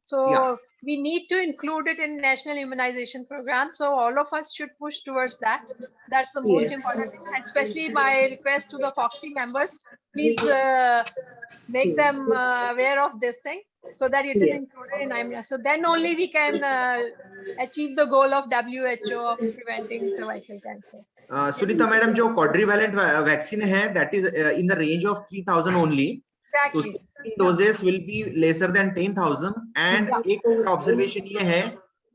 So we need to include it in national immunization program. So all of us should push towards that. That's the most important thing. And especially my request to the Foxy members, please make them aware of this thing so that it is included in IMNA. So then only we can achieve the goal of WHO of preventing cervical cancer. Sunita madam, जो quadrivalent vaccine है, that is in the range of 3,000 only. Exactly. So doses will be lesser than 10,000. And एक observation ये है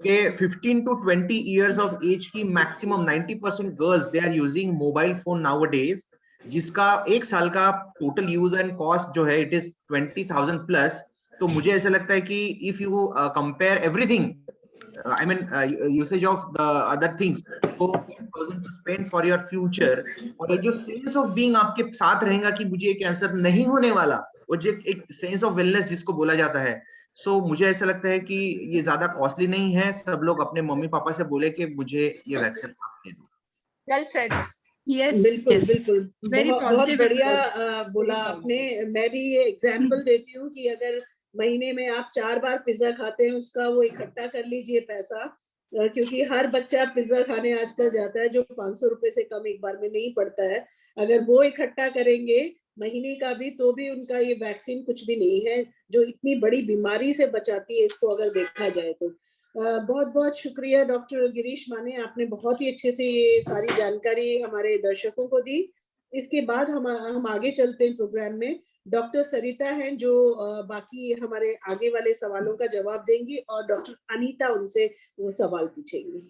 कि 15 to 20 years of age की maximum 90% girls they are using mobile phone nowadays, जिसका 1 साल का total use and cost जो है it is 20,000 plus. तो मुझे ऐसा लगता है कि if you compare everything, I mean usage of the other things, so 10,000 to spend for your future, और ये जो sense of being आपके साथ रहेगा कि मुझे कैंसर नहीं होने वाला, वो जो एक सेंस ऑफ वेलनेस जिसको बोला जाता है, सो मुझे ऐसा लगता है कि ये ज्यादा कॉस्टली नहीं है। सब लोग अपने मम्मी पापा से बोले कि मुझे ये वैक्सीन आप दे दो। Well said. यस, बिल्कुल बिल्कुल, वेरी बहुत बढ़िया बोला आपने। मैं भी ये एग्जांपल देती हूँ कि अगर महीने में आप 4 बार पिज्जा खाते हैं, उसका वो इकट्ठा कर लीजिए पैसा, क्योंकि हर बच्चा पिज्जा खाने आजकल जाता है जो 500 रुपए से कम एक बार में नहीं पड़ता है। अगर वो इकट्ठा करेंगे महीने का भी, तो भी उनका ये वैक्सीन कुछ भी नहीं है जो इतनी बड़ी बीमारी से बचाती है, इसको अगर देखा जाए तो। बहुत बहुत शुक्रिया डॉक्टर गिरीश माने, आपने बहुत ही अच्छे से ये सारी जानकारी हमारे दर्शकों को दी। इसके बाद हम आगे चलते हैं प्रोग्राम में। डॉक्टर सरिता हैं जो बाकी हमारे आगे वाले सवालों का जवाब देंगी और डॉक्टर अनीता उनसे वो सवाल पूछेंगी।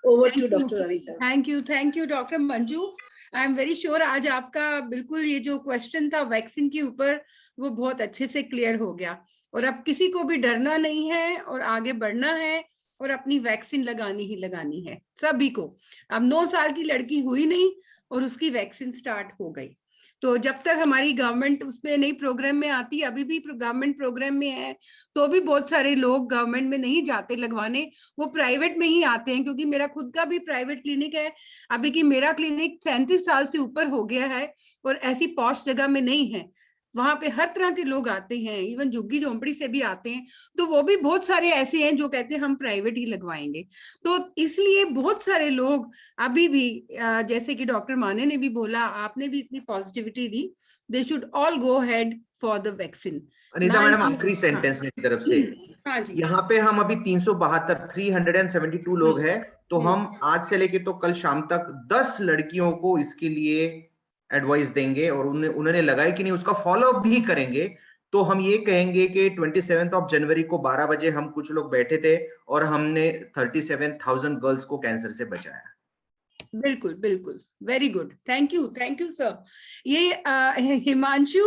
Over to doctor Anita. Thank you doctor Manju. I am very sure आज आपका बिल्कुल ये जो क्वेश्चन था वैक्सीन के ऊपर वो बहुत अच्छे से क्लियर हो गया, और अब किसी को भी डरना नहीं है और आगे बढ़ना है और अपनी वैक्सीन लगानी ही लगानी है सभी को। अब 9 साल की लड़की हुई नहीं और उसकी वैक्सीन स्टार्ट हो गई, तो जब तक हमारी गवर्नमेंट उसमें नई प्रोग्राम में आती, अभी भी गवर्नमेंट प्रोग्राम में है तो भी बहुत सारे लोग गवर्नमेंट में नहीं जाते लगवाने, वो प्राइवेट में ही आते हैं। क्योंकि मेरा खुद का भी प्राइवेट क्लिनिक है अभी की, मेरा क्लिनिक 37 साल से ऊपर हो गया है और ऐसी पॉश जगह में नहीं है, वहां पे हर तरह के लोग आते हैं, इवन झुग्गी झोंपड़ी से भी आते हैं, तो वो भी बहुत सारे ऐसे हैं जो कहते हैं हम प्राइवेट ही लगवाएंगे। तो इसलिए बहुत सारे लोग अभी भी जैसे कि डॉक्टर माने ने भी बोला, आपने भी इतनी positivity the, they should all go head for the vaccine. Anita madam आखिरी सेंटेंस मेरी तरफ से। हाँ जी। यहाँ पे हम अभी 372 लोग हैं, तो हम आज से लेके तो कल शाम तक 10 लड़कियों को इसके लिए एडवाइस देंगे और उन्होंने लगाया कि नहीं उसका फॉलोअप भी करेंगे। तो हम ये कहेंगे कि 27 जनवरी को 12 बजे हम कुछ लोग बैठे थे और हमने 37,000 गर्ल्स को कैंसर से बचाया। बिल्कुल बिल्कुल, very good, thank you sir. ये हिमांशु,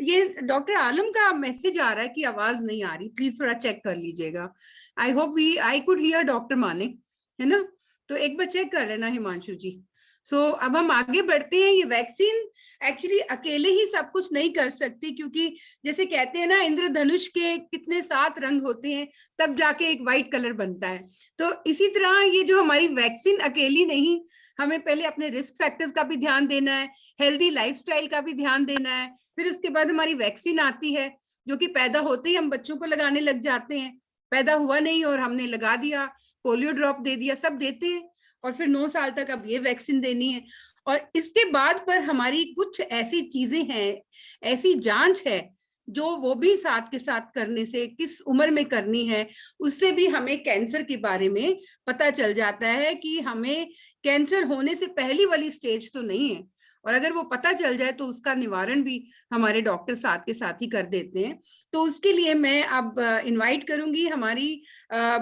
ये डॉक्टर आलम का मैसेज आ रहा है कि आवाज नहीं आ रही, प्लीज थोड़ा चेक कर लीजिएगा। आई कुड हियर डॉक्टर माने, है ना, तो एक बार चेक कर लेना हिमांशु जी। अब हम आगे बढ़ते हैं। ये वैक्सीन एक्चुअली अकेले ही सब कुछ नहीं कर सकती, क्योंकि जैसे कहते हैं ना इंद्रधनुष के कितने 7 रंग होते हैं तब जाके एक व्हाइट कलर बनता है। तो इसी तरह ये जो हमारी वैक्सीन अकेली नहीं, हमें पहले अपने रिस्क फैक्टर्स का भी ध्यान देना है, हेल्दी लाइफस्टाइल का भी ध्यान देना है, फिर उसके बाद हमारी वैक्सीन आती है जो कि पैदा होते ही हम बच्चों को लगाने लग जाते हैं, पैदा हुआ नहीं और हमने लगा दिया, पोलियो ड्रॉप दे दिया, सब देते हैं, और फिर 9 साल तक अब ये वैक्सीन देनी है। और इसके बाद पर हमारी कुछ ऐसी चीजें हैं, ऐसी जांच है जो वो भी साथ के साथ करने से, किस उम्र में करनी है, उससे भी हमें कैंसर के बारे में पता चल जाता है कि हमें कैंसर होने से पहली वाली स्टेज तो नहीं है, और अगर वो पता चल जाए तो उसका निवारण भी हमारे डॉक्टर साथ के साथ ही कर देते हैं। तो उसके लिए मैं अब इनवाइट करूंगी हमारी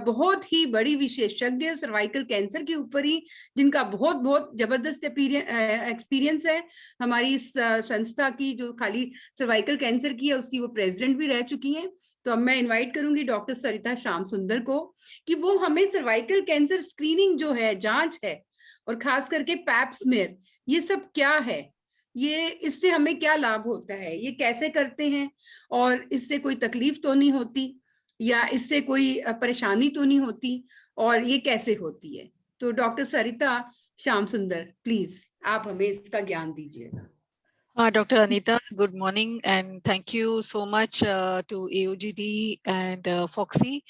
बहुत ही बड़ी विशेषज्ञ सर्वाइकल कैंसर के ऊपर ही, जिनका बहुत बहुत जबरदस्त एक्सपीरियंस है। हमारी इस संस्था की जो खाली सर्वाइकल कैंसर की है उसकी वो प्रेसिडेंट भी रह चुकी हैं। तो अब मैं इनवाइट करूंगी डॉक्टर सरिता श्याम सुंदर को कि वो हमें सर्वाइकल कैंसर स्क्रीनिंग जो है, जांच है, और खास करके पैप स्मीयर, ये सब क्या है, ये इससे हमें क्या लाभ होता है, ये कैसे करते हैं, और इससे कोई तकलीफ तो नहीं होती या इससे कोई परेशानी तो नहीं होती, और ये कैसे होती है। तो डॉक्टर सरिता श्याम सुंदर, प्लीज आप हमें इसका ज्ञान दीजिएगा। Dr. Anita, good morning, and thank you so much to AOGD and Foxy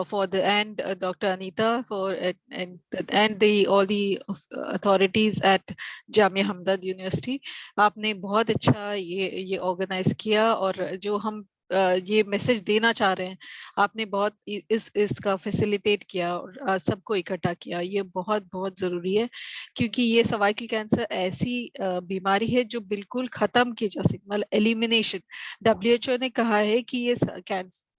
for the, and Dr. Anita for and all the authorities at Jamia Hamdard University. आपने बहुत अच्छा ये organize किया, और जो हम ये मैसेज देना चाह रहे हैं, आपने बहुत इसका फैसिलिटेट किया और सबको इकट्ठा किया। ये बहुत बहुत जरूरी है, क्योंकि ये सर्वाइकल कैंसर ऐसी बीमारी है जो बिल्कुल खत्म की जा सकती, मतलब एलिमिनेशन। WHO ने कहा है कि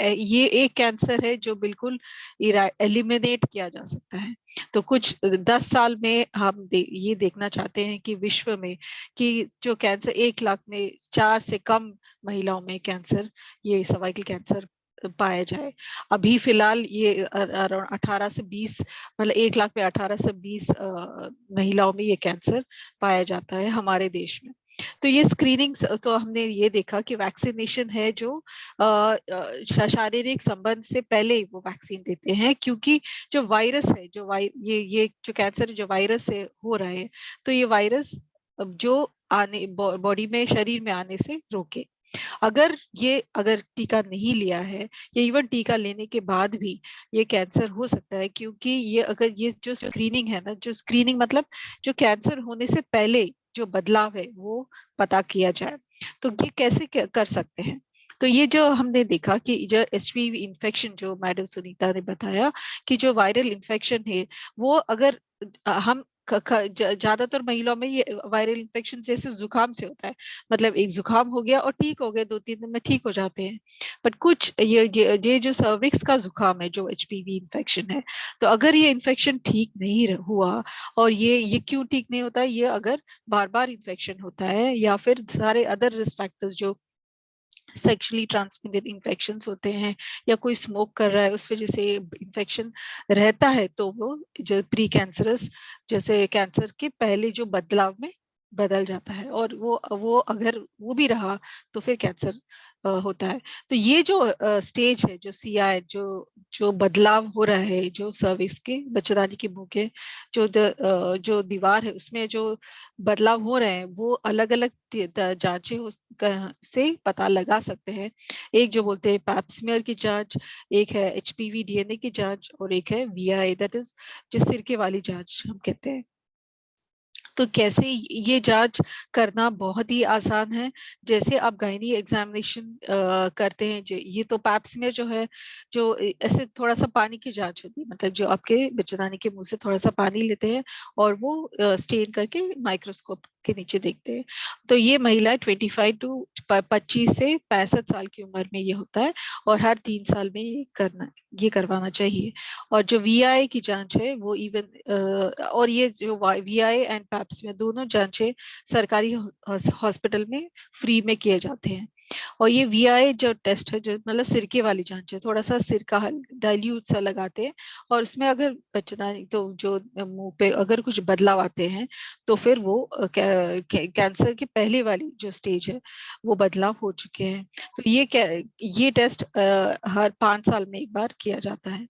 ये एक कैंसर है जो बिल्कुल एलिमिनेट किया जा सकता है। तो कुछ 10 साल में हम ये देखना चाहते हैं कि विश्व में कि जो कैंसर 1 लाख में 4 से कम महिलाओं में कैंसर, ये सर्वाइकल कैंसर पाया जाए। अभी फिलहाल ये अराउंड 18 से 20, मतलब 1 लाख में 18 से 20 महिलाओं में ये कैंसर पाया जाता है हमारे देश में। तो ये स्क्रीनिंग, तो हमने ये देखा कि वैक्सीनेशन है जो शारीरिक संबंध से पहले वो वैक्सीन देते हैं, क्योंकि जो वायरस है, ये जो कैंसर जो वायरस से हो रहा है, तो ये वायरस जो आने बॉडी में, शरीर में आने से रोके। अगर टीका नहीं लिया है या इवन टीका लेने के बाद भी ये कैंसर हो सकता है, क्योंकि ये जो स्क्रीनिंग है ना, जो स्क्रीनिंग मतलब जो कैंसर होने से पहले जो बदलाव है वो पता किया जाए। तो ये कैसे कर सकते हैं? तो ये जो हमने देखा कि जो HPV इन्फेक्शन, जो मैडम सुनीता ने बताया कि जो वायरल इन्फेक्शन है, वो अगर हम ज्यादातर महिलाओं में ये वायरल इन्फेक्शन जैसे जुकाम से होता है, मतलब एक जुकाम हो गया और ठीक हो गए, 2-3 दिन में ठीक हो जाते हैं। बट कुछ ये जो सर्विक्स का जुकाम है, जो HPV इन्फेक्शन है, तो अगर ये इन्फेक्शन ठीक नहीं हुआ, और ये क्यों ठीक नहीं होता है, ये अगर बार बार इन्फेक्शन होता है या फिर सारे अदर रिस्क फैक्टर्स जो सेक्सुअली ट्रांसमिटेड इन्फेक्शंस होते हैं, या कोई स्मोक कर रहा है उस वजह से इन्फेक्शन रहता है, तो वो जो प्री कैंसरस, जैसे कैंसर के पहले जो बदलाव में बदल जाता है, और वो अगर वो भी रहा तो फिर कैंसर होता है। तो ये जो स्टेज है, जो CI, जो बदलाव हो रहा है, जो सर्विक्स के बच्चेदानी के मुंह के जो दीवार है उसमें जो बदलाव हो रहे हैं, वो अलग अलग जांचें से पता लगा सकते हैं। एक जो बोलते हैं पैप स्मीयर की जांच, एक है HPV DNA की जांच, और एक है VI, दैट इज जो सिरके वाली जांच हम कहते हैं। तो कैसे ये जांच करना बहुत ही आसान है। जैसे आप गायनी एग्जामिनेशन करते हैं, ये तो पैप्स में जो है, जो ऐसे थोड़ा सा पानी की जांच होती है, मतलब जो आपके बच्चेदानी के मुंह से थोड़ा सा पानी लेते हैं और वो स्टेन करके माइक्रोस्कोप के नीचे देखते हैं। तो ये महिलाएं 25 से 65 साल की उम्र में ये होता है, और हर 3 साल में ये करवाना चाहिए। और जो VI की जांच है वो और ये जो VI एंड पैप्स में दोनों जांचें सरकारी हॉस्पिटल में फ्री में किए जाते हैं। और ये VI जो टेस्ट है, जो मतलब सिरके वाली जांच है, थोड़ा सा सिरका डाइल्यूट सा लगाते हैं, और उसमें अगर बच्चेदानी तो जो मुंह पे अगर कुछ बदलाव आते हैं, तो फिर वो कैंसर के पहले वाली जो स्टेज है वो बदलाव हो चुके हैं। तो ये टेस्ट हर 5 साल में एक बार किया जाता है।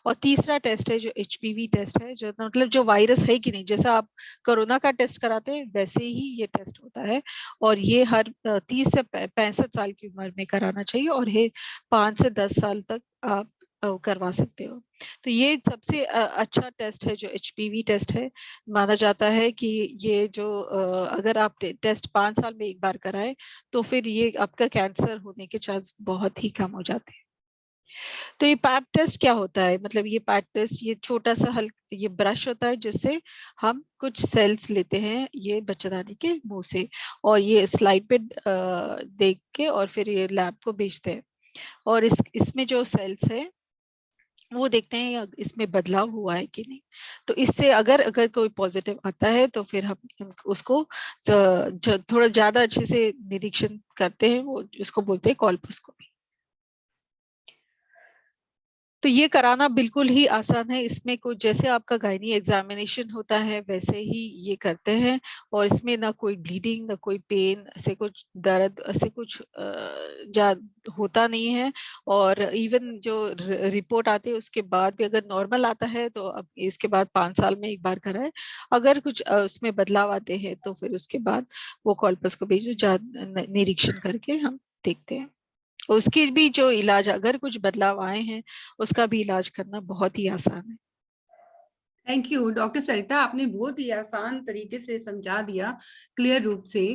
और तीसरा टेस्ट है जो HPV टेस्ट है, जो मतलब जो वायरस है कि नहीं, जैसा आप कोरोना का टेस्ट कराते हैं वैसे ही ये टेस्ट होता है, और ये हर 30 से 65 साल की उम्र में कराना चाहिए, और ये 5 से 10 साल तक आप करवा सकते हो। तो ये सबसे अच्छा टेस्ट है जो HPV टेस्ट है। माना जाता है कि ये जो अगर आप टेस्ट 5 साल में एक बार कराए, तो फिर ये आपका कैंसर होने के चांस बहुत ही कम हो जाते हैं। तो ये पैप टेस्ट क्या होता है, मतलब ये पैप टेस्ट, ये छोटा सा ये ब्रश होता है जिससे हम कुछ सेल्स लेते हैं ये बच्चेदानी के मुंह से, और ये स्लाइड पे देख के और फिर ये लैब को भेजते हैं, और इसमें जो सेल्स है वो देखते हैं इसमें बदलाव हुआ है कि नहीं। तो इससे अगर कोई पॉजिटिव आता है तो फिर हम उसको थोड़ा ज्यादा अच्छे से निरीक्षण करते हैं, वो जिसको बोलते हैं कोल्पोस्कोपी। तो ये कराना बिल्कुल ही आसान है। इसमें कुछ जैसे आपका गायनी एग्जामिनेशन होता है वैसे ही ये करते हैं, और इसमें ना कोई ब्लीडिंग, ना कोई पेन, ऐसे कुछ दर्द, ऐसे कुछ होता नहीं है। और इवन जो रिपोर्ट आती है उसके बाद भी अगर नॉर्मल आता है तो अब इसके बाद 5 साल में एक बार कराए। अगर कुछ उसमें बदलाव आते हैं तो फिर उसके बाद वो कोल्पोस्कोपी निरीक्षण करके हम देखते हैं। उसकी भी जो इलाज, अगर कुछ बदलाव आए हैं उसका भी इलाज करना बहुत ही आसान है। थैंक यू डॉक्टर सरिता, आपने बहुत ही आसान तरीके से समझा दिया, क्लियर रूप से,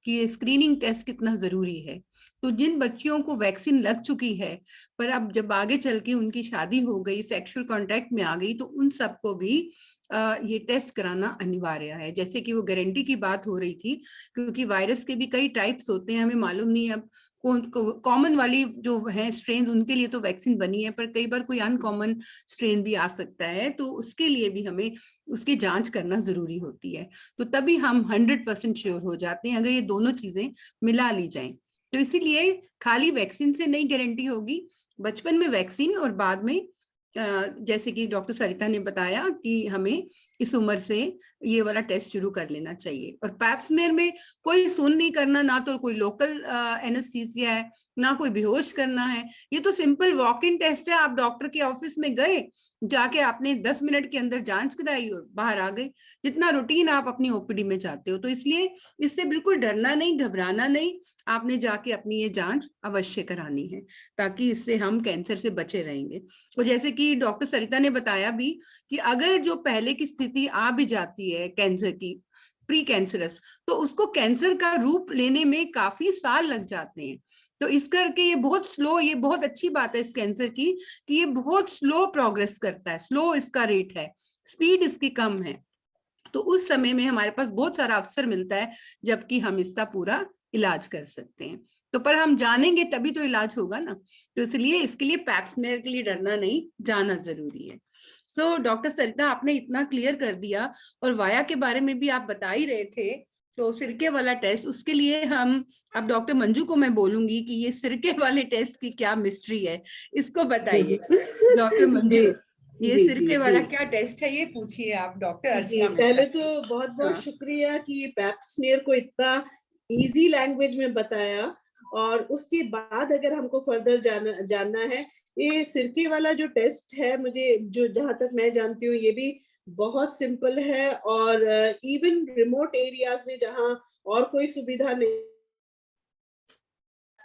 कि स्क्रीनिंग टेस्ट कितना जरूरी है। तो जिन बच्चियों को वैक्सीन लग चुकी है पर अब जब आगे चल के उनकी शादी हो गई, सेक्सुअल कांटेक्ट में आ गई, तो उन सबको भी ये टेस्ट कराना अनिवार्य है। जैसे कि वो गारंटी की बात हो रही थी, क्योंकि वायरस के भी कई टाइप्स होते हैं, हमें मालूम नहीं अब कॉमन वाली जो है स्ट्रेन उनके लिए तो वैक्सीन बनी है, पर कई बार कोई अनकॉमन स्ट्रेन भी आ सकता है, तो उसके लिए भी हमें उसकी जांच करना जरूरी होती है। तो तभी हम 100% श्योर हो जाते हैं अगर ये दोनों चीजें मिला ली जाएं। तो इसीलिए खाली वैक्सीन से नहीं गारंटी होगी, बचपन में वैक्सीन और बाद में जैसे कि डॉक्टर सरिता ने बताया कि हमें इस उम्र से ये वाला टेस्ट शुरू कर लेना चाहिए। और पैप्समेयर में कोई सुन नहीं करना, ना तो कोई लोकल एनेस्थीसिया है, ना कोई बेहोश करना है। ये तो सिंपल वॉक इन टेस्ट है। आप डॉक्टर के ऑफिस में गए, जाके आपने 10 मिनट के अंदर जांच कराई और बाहर आ गए, जितना रूटीन आप अपनी OPD में जाते हो। तो इसलिए इससे बिल्कुल डरना नहीं, घबराना नहीं, आपने जाके अपनी ये जांच अवश्य करानी है, ताकि इससे हम कैंसर से बचे रहेंगे। और जैसे कि डॉक्टर सरिता ने बताया भी कि अगर जो पहले की स्थिति आ भी जाती है कैंसर की, प्री कैंसरस, तो उसको कैंसर का रूप लेने में काफी साल लग जाते हैं। तो इस करके ये बहुत स्लो, ये बहुत अच्छी बात है इस कैंसर की कि ये बहुत स्लो प्रोग्रेस करता है, स्लो इसका रेट है, स्पीड इसकी कम है। तो उस समय में हमारे पास बहुत सारा अवसर मिलता है जबकि हम इसका पूरा इलाज कर सकते हैं। तो पर हम जानेंगे तभी तो इलाज होगा ना, तो इसलिए इसके लिए पैप स्मेयर के लिए डरना नहीं, जाना जरूरी है। सो डॉक्टर सरिता, आपने इतना क्लियर कर दिया, और वाया के बारे में भी आप बता ही रहे थे, तो सिरके वाला टेस्ट, उसके लिए हम अब डॉक्टर मंजू को मैं बोलूंगी कि ये सिरके वाले टेस्ट की क्या मिस्ट्री है, इसको बताइए। डॉक्टर मंजू, ये सिरके वाला क्या टेस्ट है, ये पूछिए आप डॉक्टर अर्चना मिश्रा। पहले तो बहुत बहुत शुक्रिया कि पैप स्मेयर को इतना इजी लैंग्वेज में बताया, और उसके बाद अगर हमको फर्दर जानना है, ये सिरके वाला जो टेस्ट है, मुझे जो जहां तक मैं जानती हूँ ये भी बहुत सिंपल है, और इवन रिमोट एरियाज में जहां और कोई सुविधा नहीं,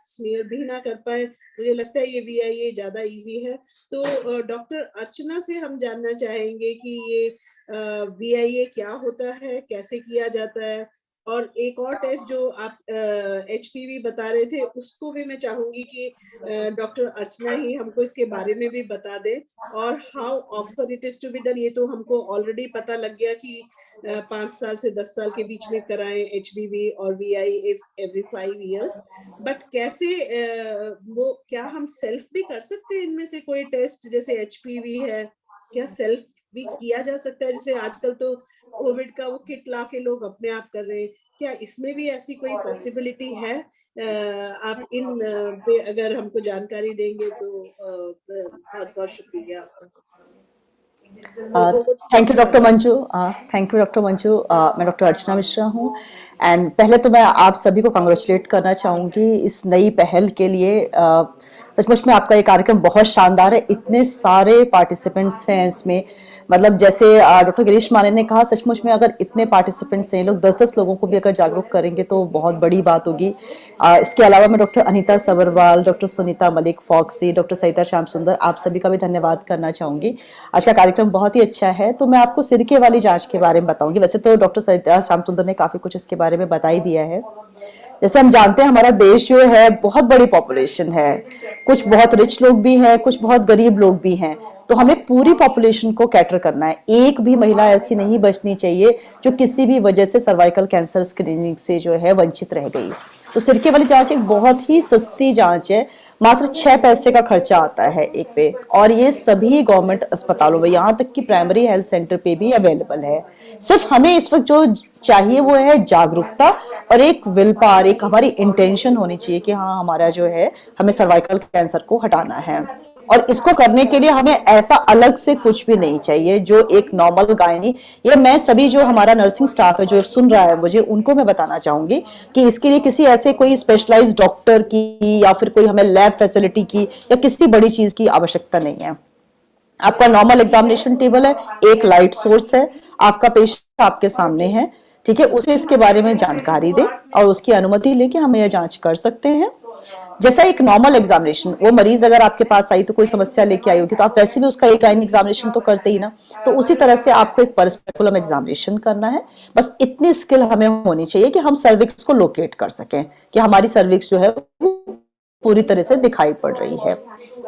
स्मीयर भी ना कर पाए, मुझे लगता है ये VIA ज्यादा इजी है। तो डॉक्टर अर्चना से हम जानना चाहेंगे कि ये VIA क्या होता है, कैसे किया जाता है, और एक और टेस्ट जो आप HPV बता रहे थे, उसको भी मैं चाहूंगी कि डॉक्टर अर्चना ही हमको इसके बारे में भी बता दे, और how often it is to be done. ये तो हमको ऑलरेडी पता लग गया कि 5 साल से 10 साल के बीच में कराएं HPV और VIA एवरी 5 years, बट कैसे वो क्या हम सेल्फ भी कर सकते हैं इनमें से कोई टेस्ट, जैसे HPV है, क्या सेल्फ भी किया जा सकता है? जैसे आजकल तो कोविड का वो किट ला के लोग अपने आप कर रहे हैं, क्या इसमें भी ऐसी कोई पॉसिबिलिटी है? आप इन पे अगर हमको जानकारी देंगे तो बहुत बहुत शुक्रिया आपका। Thank you doctor Manju. Thank you doctor Manju. मैं डॉक्टर अर्चना मिश्रा हूँ, एंड पहले तो मैं आप सभी को कांग्रेचुलेट करना चाहूँगी इस नई पहल के लिए। सचमुच में आपका ये कार्यक्रम बहुत शानदार है, इतने सारे पार्टिसिपेंट्स हैं इसमें, मतलब जैसे डॉक्टर गिरीश माने ने कहा, सचमुच में अगर इतने पार्टिसिपेंट्स हैं, लोग 10-10 लोगों को भी अगर जागरूक करेंगे तो बहुत बड़ी बात होगी। इसके अलावा मैं डॉक्टर अनीता सबरवाल, डॉक्टर सुनीता मलिक, फॉक्सी, डॉक्टर सरिता श्याम सुंदर, आप सभी का भी धन्यवाद करना चाहूंगी। आज का कार्यक्रम बहुत ही अच्छा है। तो मैं आपको सिरके वाली जांच के बारे में बताऊंगी। वैसे तो डॉक्टर सरिता श्याम सुंदर ने काफी कुछ इसके बारे में बता ही दिया है। जैसे हम जानते हैं हमारा देश जो है बहुत बड़ी पॉपुलेशन है, कुछ बहुत रिच लोग भी हैं, कुछ बहुत गरीब लोग भी हैं, तो हमें पूरी पॉपुलेशन को कैटर करना है। एक भी महिला ऐसी नहीं बचनी चाहिए जो किसी भी वजह से सर्वाइकल कैंसर स्क्रीनिंग से जो है वंचित रह गई। तो सिरके वाली जांच एक बहुत ही सस्ती जांच है, मात्र 6 पैसे का खर्चा आता है एक पे, और ये सभी गवर्नमेंट अस्पतालों में, यहाँ तक कि प्राइमरी हेल्थ सेंटर पे भी अवेलेबल है। सिर्फ हमें इस वक्त जो चाहिए वो है जागरूकता और एक विल पावर, एक हमारी इंटेंशन होनी चाहिए कि हाँ हमारा जो है हमें सर्वाइकल कैंसर को हटाना है। और इसको करने के लिए हमें ऐसा अलग से कुछ भी नहीं चाहिए जो एक नॉर्मल गायनी, ये मैं सभी जो हमारा नर्सिंग स्टाफ है जो सुन रहा है मुझे, उनको मैं बताना चाहूंगी कि इसके लिए किसी ऐसे कोई स्पेशलाइज्ड डॉक्टर की या फिर कोई हमें लैब फैसिलिटी की या किसी बड़ी चीज की आवश्यकता नहीं है। आपका नॉर्मल एग्जामिनेशन टेबल है, एक लाइट सोर्स है, आपका पेशेंट आपके सामने है, ठीक है, उसे इसके बारे में जानकारी दे और उसकी अनुमति लेके हम यह जांच कर सकते हैं। जैसा एक नॉर्मल एग्जामिनेशन, वो मरीज अगर आपके पास आई तो कोई समस्या लेके आई होगी तो आप वैसे भी उसका एक एग्जामिनेशन तो करते ही ना, तो उसी तरह से आपको एक परस्पेकुलम एग्जामिनेशन करना है। बस इतनी स्किल हमें होनी चाहिए कि हम सर्विक्स को लोकेट कर सकें कि हमारी सर्विक्स जो है पूरी तरह से दिखाई पड़ रही है।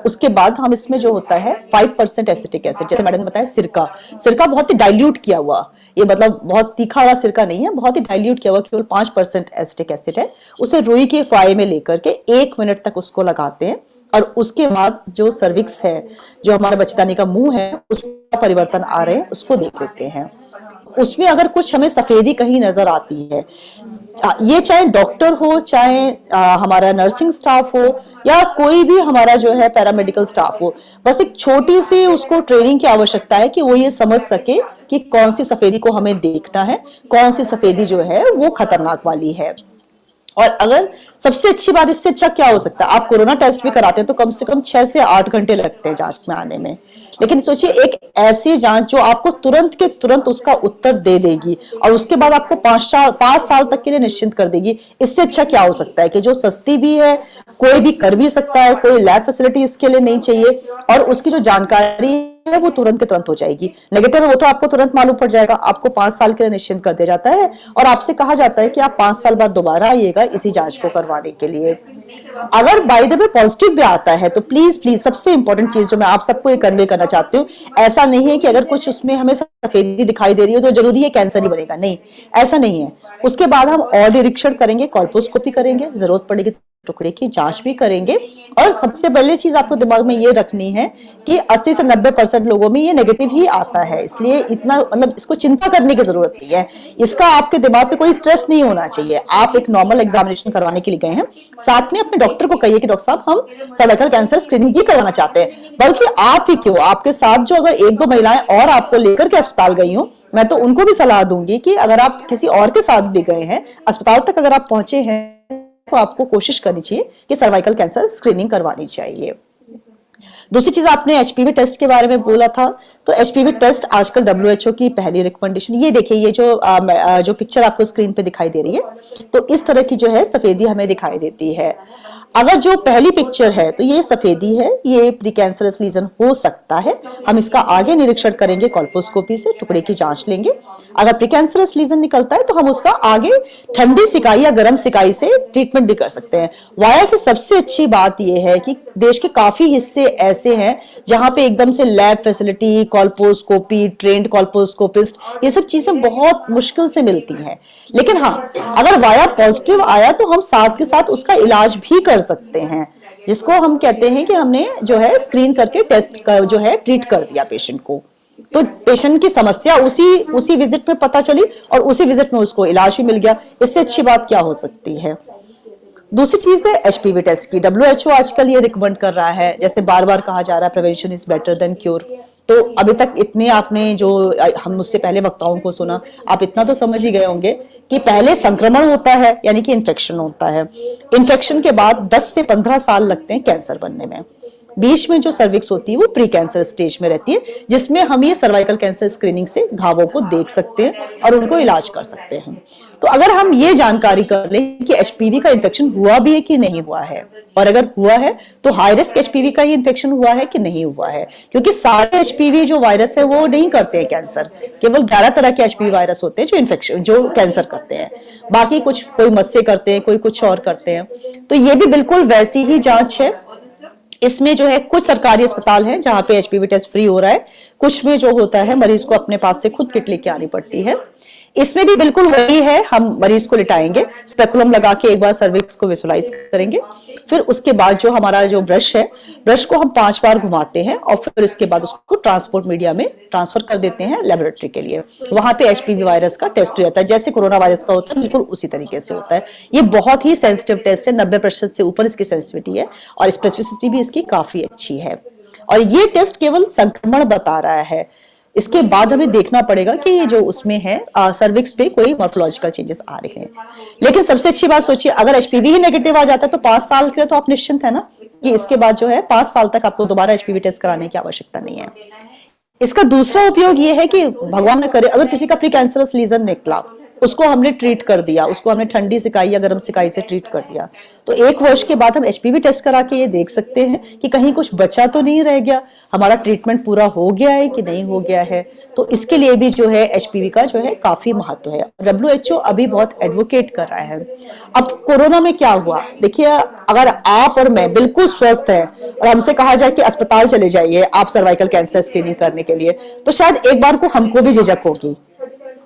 उसके बाद हम इसमें जो होता है 5% एसिटिक एसिड, जैसे मैडम ने बताया सिरका बहुत ही डाइल्यूट किया हुआ, ये मतलब बहुत तीखा वाला सिरका नहीं है, बहुत ही डाइल्यूट किया हुआ, केवल 5% एसिटिक एसिड है। उसे रुई के फ्राई में लेकर के 1 मिनट तक उसको लगाते हैं और उसके बाद जो सर्विक्स है, जो हमारा बच्चेदानी का मुंह है, उसका परिवर्तन आ रहे हैं उसको देख लेते हैं। उसमें अगर कुछ हमें सफेदी कहीं नजर आती है, ये चाहे डॉक्टर हो, चाहे हमारा नर्सिंग स्टाफ हो या कोई भी हमारा जो है पैरामेडिकल स्टाफ हो, बस एक छोटी सी उसको ट्रेनिंग की आवश्यकता है कि वो ये समझ सके कि कौन सी सफेदी को हमें देखना है, कौन सी सफेदी जो है वो खतरनाक वाली है। और अगर सबसे अच्छी बात, इससे अच्छा क्या हो सकता है, आप कोरोना टेस्ट भी कराते हैं तो कम से कम 6 से 8 घंटे लगते हैं जांच में आने में, लेकिन सोचिए एक ऐसी जांच जो आपको तुरंत के तुरंत उसका उत्तर दे देगी और उसके बाद आपको 5 साल तक के लिए निश्चिंत कर देगी। इससे अच्छा क्या हो सकता है कि जो सस्ती भी है, कोई भी कर भी सकता है, कोई लैब फैसिलिटी इसके लिए नहीं चाहिए और उसकी जो जानकारी है वो तुरंत के तुरंत हो जाएगी, नेगेटिव है वो तो आपको तुरंत मालूम पड़ जाएगा। आपको 5 साल के लिए निश्चिंत कर दिया जाता है और आपसे कहा जाता है कि आप 5 साल बाद दोबारा आइएगा इसी जांच को करवाने के लिए। अगर बाय द वे पॉजिटिव भी आता है तो प्लीज प्लीज सबसे इंपॉर्टेंट चीज जो मैं आप सबको ये कन्वे करना चाहती हूँ, ऐसा नहीं है कि अगर कुछ उसमें हमें सफेदी दिखाई दे रही है तो जरूरी है कैंसर ही बनेगा, नहीं, ऐसा नहीं है। उसके बाद हम और निरीक्षण करेंगे, कॉल्पोस्कोपी करेंगे, जरूरत पड़ेगी टुकड़े की जांच भी करेंगे। और सबसे पहले चीज आपको दिमाग में ये रखनी है कि 80 से 90% लोगों में ये नेगेटिव ही आता है, इसलिए इतना मतलब इसको चिंता करने की जरूरत नहीं है। इसका आपके दिमाग पे कोई स्ट्रेस नहीं होना चाहिए। आप एक नॉर्मल एग्जामिनेशन करवाने के लिए गए हैं, साथ में अपने डॉक्टर को कहिए कि डॉक्टर साहब हम सर्वाइकल कैंसर स्क्रीनिंग ही करवाना चाहते हैं। बल्कि आप ही क्यों, आपके साथ जो अगर 1-2 महिलाएं और आपको लेकर के अस्पताल गई हूँ, मैं तो उनको भी सलाह दूंगी कि अगर आप किसी और के साथ भी गए हैं, अस्पताल तक अगर आप पहुंचे हैं, तो आपको कोशिश करनी चाहिए कि सर्वाइकल कैंसर स्क्रीनिंग करवानी चाहिए। दूसरी चीज, आपने एचपीवी टेस्ट के बारे में बोला था, तो एचपीवी टेस्ट आजकल WHO की पहली रिकमेंडेशन, ये देखिए ये जो पिक्चर आपको स्क्रीन पे दिखाई दे रही है, तो इस तरह की जो है सफेदी हमें दिखाई देती है। अगर जो पहली पिक्चर है तो ये सफेदी है, ये प्री कैंसरस लीजन हो सकता है। हम इसका आगे निरीक्षण करेंगे, कॉल्पोस्कोपी से टुकड़े की जांच लेंगे। अगर प्री कैंसरस लीजन निकलता है तो हम उसका आगे ठंडी सिकाई या गर्म सिकाई से ट्रीटमेंट भी कर सकते हैं। वाया की सबसे अच्छी बात यह है कि देश के काफी हिस्से ऐसे हैं जहां पे एकदम से लैब फैसिलिटी, कॉल्पोस्कोपी, ट्रेंड कॉल्पोस्कोपिस्ट, ये सब चीजें बहुत मुश्किल से मिलती हैं। लेकिन हाँ, अगर वाया पॉजिटिव आया तो हम साथ के साथ उसका इलाज भी कर सकते हैं, जिसको हम कहते हैं कि हमने जो है स्क्रीन करके टेस्ट कर जो है ट्रीट कर दिया पेशेंट को। तो पेशेंट की समस्या उसी विजिट में पता चली और उसी विजिट में उसको इलाज भी मिल गया। इससे अच्छी बात क्या हो सकती है। दूसरी चीज है एचपीवी टेस्ट की। WHO आजकल ये रिकमेंड कर रहा है, जैसे बार बार कहा जा रहा है prevention is better than cure. तो अभी तक इतने आपने जो हम मुझसे पहले वक्ताओं को सुना, आप इतना तो समझ ही गए होंगे कि पहले संक्रमण होता है, यानी कि इन्फेक्शन होता है। इन्फेक्शन के बाद 10 से 15 साल लगते हैं कैंसर बनने में। बीच में जो सर्विक्स होती है वो प्री कैंसर स्टेज में रहती है, जिसमें हम ये सर्वाइकल कैंसर स्क्रीनिंग से घावों को देख सकते हैं और उनको इलाज कर सकते हैं। तो अगर हम ये जानकारी कर लें कि एचपीवी का इन्फेक्शन हुआ भी है कि नहीं हुआ है, और अगर हुआ है तो हाई रिस्क एचपीवी का ही इन्फेक्शन हुआ है कि नहीं हुआ है, क्योंकि सारे एचपीवी जो वायरस है वो नहीं करते हैं कैंसर। केवल 11 तरह के एचपीवी वायरस होते हैं जो कैंसर करते हैं। बाकी कुछ कोई मस्से करते हैं, कोई कुछ और करते हैं। तो ये भी बिल्कुल वैसी ही जांच है। इसमें जो है कुछ सरकारी अस्पताल हैं जहां पे एचपीवी टेस्ट फ्री हो रहा है, कुछ में जो होता है मरीज को अपने पास से खुद किट लेके आनी पड़ती है। इसमें भी बिल्कुल वही है, हम मरीज को लिटाएंगे, स्पेकुलम लगा के एक बार सर्विक्स को विजुअलाइज करेंगे, फिर उसके बाद जो हमारा जो ब्रश है, ब्रश को हम 5 बार घुमाते हैं और फिर इसके बाद उसको ट्रांसपोर्ट मीडिया में ट्रांसफर कर देते हैं लेबोरेटरी के लिए। वहां पे एचपीवी वायरस का टेस्ट हो जाता है, जैसे कोरोना वायरस का होता है बिल्कुल उसी तरीके से होता है। ये बहुत ही सेंसिटिव टेस्ट है, 90% से ऊपर इसकी सेंसिटिविटी है और स्पेसिफिसिटी भी इसकी काफी अच्छी है। और ये टेस्ट केवल संक्रमण बता रहा है। इसके बाद हमें देखना पड़ेगा कि ये जो उसमें है सर्विक्स पे कोई मॉर्फोलॉजिकल चेंजेस आ रहे हैं। लेकिन सबसे अच्छी बात सोचिए, अगर एचपीवी ही नेगेटिव आ जाता है तो 5 साल के लिए तो आप निश्चिंत है ना कि इसके बाद जो है 5 साल तक आपको दोबारा एचपीवी टेस्ट कराने की आवश्यकता नहीं है। इसका दूसरा उपयोग ये है कि भगवान न करे अगर किसी का प्री कैंसरस लीजन निकला, उसको हमने ट्रीट कर दिया, उसको हमने ठंडी सिकाई या गर्म सिकाई से ट्रीट कर दिया, तो 1 वर्ष के बाद हम एचपीवी टेस्ट करा के ये देख सकते हैं कि कहीं कुछ बचा तो नहीं रह गया, हमारा ट्रीटमेंट पूरा हो गया है कि नहीं हो गया है। तो इसके लिए भी जो है एचपीवी का जो है काफी महत्व है। WHO अभी बहुत एडवोकेट कर रहा है। अब कोरोना में क्या हुआ, देखिए अगर आप और मैं बिल्कुल स्वस्थ हैं और हमसे कहा जाए कि अस्पताल चले जाइए आप सर्वाइकल कैंसर स्क्रीनिंग करने के लिए, तो शायद एक बार को हमको भी झिझक होगी,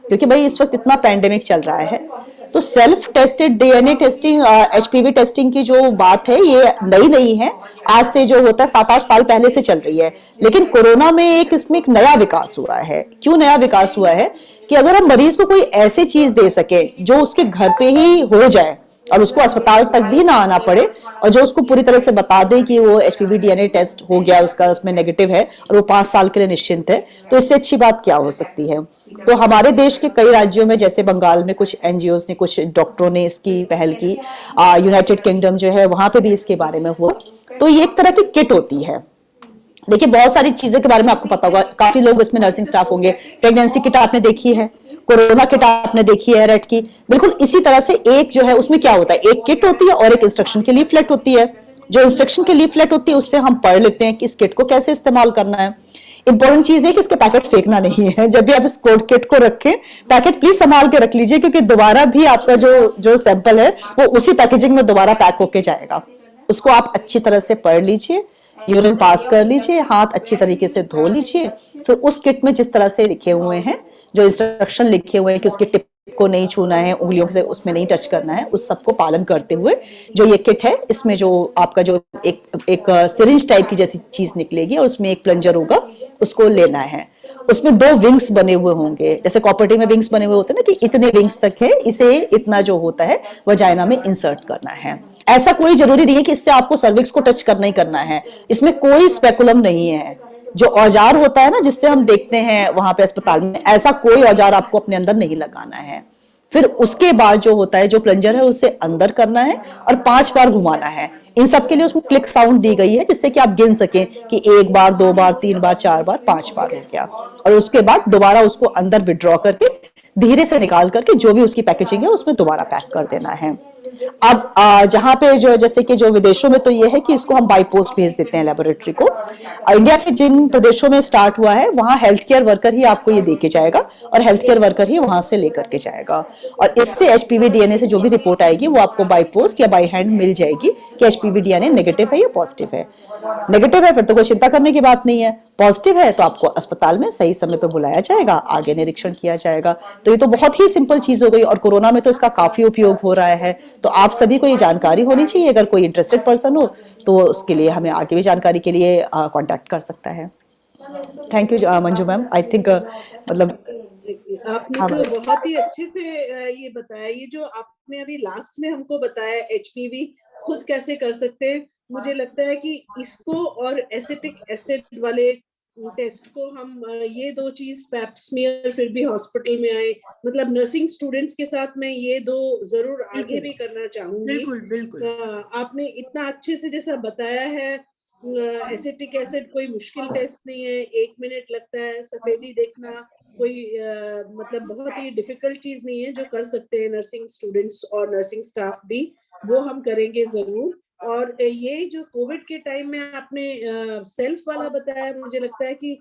क्योंकि भाई इस वक्त इतना पैंडेमिक चल रहा है। तो self tested DNA testing, HPV testing की जो बात है ये नई नहीं है, आज से जो होता है 7-8 साल पहले से चल रही है। लेकिन कोरोना में इसमें एक नया विकास हुआ है। क्यों नया विकास हुआ है कि अगर हम मरीज को कोई ऐसी चीज दे सके जो उसके घर पे ही हो जाए और उसको अस्पताल तक भी ना आना पड़े, और जो उसको पूरी तरह से बता दे कि वो एचपीवी डीएनए टेस्ट हो गया, उसका उसमें नेगेटिव है और वो 5 साल के लिए निश्चिंत है, तो इससे अच्छी बात क्या हो सकती है। तो हमारे देश के कई राज्यों में, जैसे बंगाल में कुछ एनजीओज ने, कुछ डॉक्टरों ने इसकी पहल की, यूनाइटेड किंगडम जो है वहां पे भी इसके बारे में हुआ। तो ये एक तरह की किट होती है। देखिए बहुत सारी चीजों के बारे में आपको पता होगा, काफी लोग इसमें नर्सिंग स्टाफ होंगे, प्रेगनेंसी किट आपने देखी है, कोरोना किट आपने देखी है रेड की, बिल्कुल इसी तरह से एक जो है उसमें क्या होता है, एक किट होती है और एक इंस्ट्रक्शन की लीफलेट होती है। जो इंस्ट्रक्शन की लीफलेट होती है उससे हम पढ़ लेते हैं कि इस किट को कैसे इस्तेमाल करना है। इंपॉर्टेंट चीज है कि इसके पैकेट फेंकना नहीं है। जब भी आप इस कोड किट को रखें, पैकेट प्लीज संभाल के रख लीजिए, क्योंकि दोबारा भी आपका जो सैंपल है वो उसी पैकेजिंग में दोबारा पैक होके जाएगा। उसको आप अच्छी तरह से पढ़ लीजिए, यूरिन पास कर लीजिए, हाथ अच्छी तरीके से धो लीजिए। फिर उस किट में जिस तरह से लिखे हुए हैं, जो इंस्ट्रक्शन लिखे हुए हैं कि उसके टिप को नहीं छूना है, उंगलियों से उसमें नहीं टच करना है, उस सबको पालन करते हुए जो ये किट है, इसमें जो आपका जो एक सिरिंज टाइप की जैसी चीज निकलेगी और उसमें एक प्लंजर होगा, उसको लेना है। उसमें 2 विंग्स बने हुए होंगे, जैसे कॉपर्टी में विंग्स बने हुए होते हैं ना, कि इतने विंग्स तक है, इसे इतना जो होता है वजाइना में इंसर्ट करना है। ऐसा कोई जरूरी नहीं है कि इससे आपको सर्विक्स को टच करना ही करना है, इसमें कोई स्पेकुलम नहीं है। जो औजार होता है ना जिससे हम देखते हैं वहां पे अस्पताल में, ऐसा कोई औजार आपको अपने अंदर नहीं लगाना है। फिर उसके बाद जो होता है, जो प्लंजर है उसे अंदर करना है और 5 बार घुमाना है। इन सब के लिए उसमें क्लिक साउंड दी गई है, जिससे कि आप गिन सकें कि 1 बार, 2 बार, 3 बार, 4 बार, 5 बार हो गया। और उसके बाद दोबारा उसको अंदर विड्रॉ करके धीरे से निकाल करके जो भी उसकी पैकेजिंग है उसमें दोबारा पैक कर देना है। अब जहां पे जो जैसे कि जो विदेशों में तो ये है कि इसको हम बाई पोस्ट भेज देते हैं लेबोरेटरी को। इंडिया के जिन प्रदेशों में स्टार्ट हुआ है वहां हेल्थ केयर वर्कर ही आपको ये दे के जाएगा और हेल्थ केयर वर्कर ही वहां से लेकर के जाएगा। और इससे एचपीवी डीएनए से जो भी रिपोर्ट आएगी वो आपको बाई पोस्ट या बाई हैंड मिल जाएगी कि एचपीवी डीएनए नेगेटिव है या पॉजिटिव है। नेगेटिव है फिर तो कोई चिंता करने की बात नहीं है, पॉजिटिव है तो आपको अस्पताल में सही समय पे बुलाया जाएगा, आगे निरीक्षण किया जाएगा। तो ये तो बहुत ही सिंपल चीज हो गई और कोरोना में तो इसका काफी उपयोग हो रहा है। तो आप सभी को ये जानकारी होनी चाहिए। अगर कोई इंटरेस्टेड पर्सन हो तो उसके लिए हमें आगे भी जानकारी के लिए कांटेक्ट कर सकता है। Thank you Manju ma'am. I think मतलब आपने तो बहुत ही अच्छे से ये बताया। ये जो आपने अभी लास्ट में हमको बताया एचपीवी खुद कैसे कर सकते हैं, मुझे लगता है कि इसको और एसिटिक एसिड वाले टेस्ट को हम ये 2 चीज पैप स्मीयर फिर भी हॉस्पिटल में आए, मतलब नर्सिंग स्टूडेंट्स के साथ मैं ये 2 जरूर आगे भी करना चाहूंगी। बिल्कुल बिल्कुल। आपने इतना अच्छे से जैसा बताया है, एसिटिक एसिड कोई मुश्किल टेस्ट नहीं है, 1 मिनट लगता है। सफेदी देखना कोई मतलब बहुत ही डिफिकल्ट चीज नहीं है, जो कर सकते हैं नर्सिंग स्टूडेंट्स और नर्सिंग स्टाफ भी, वो हम करेंगे जरूर। और ये जो कोविड के टाइम में आपने सेल्फ वाला बताया, मुझे लगता है कि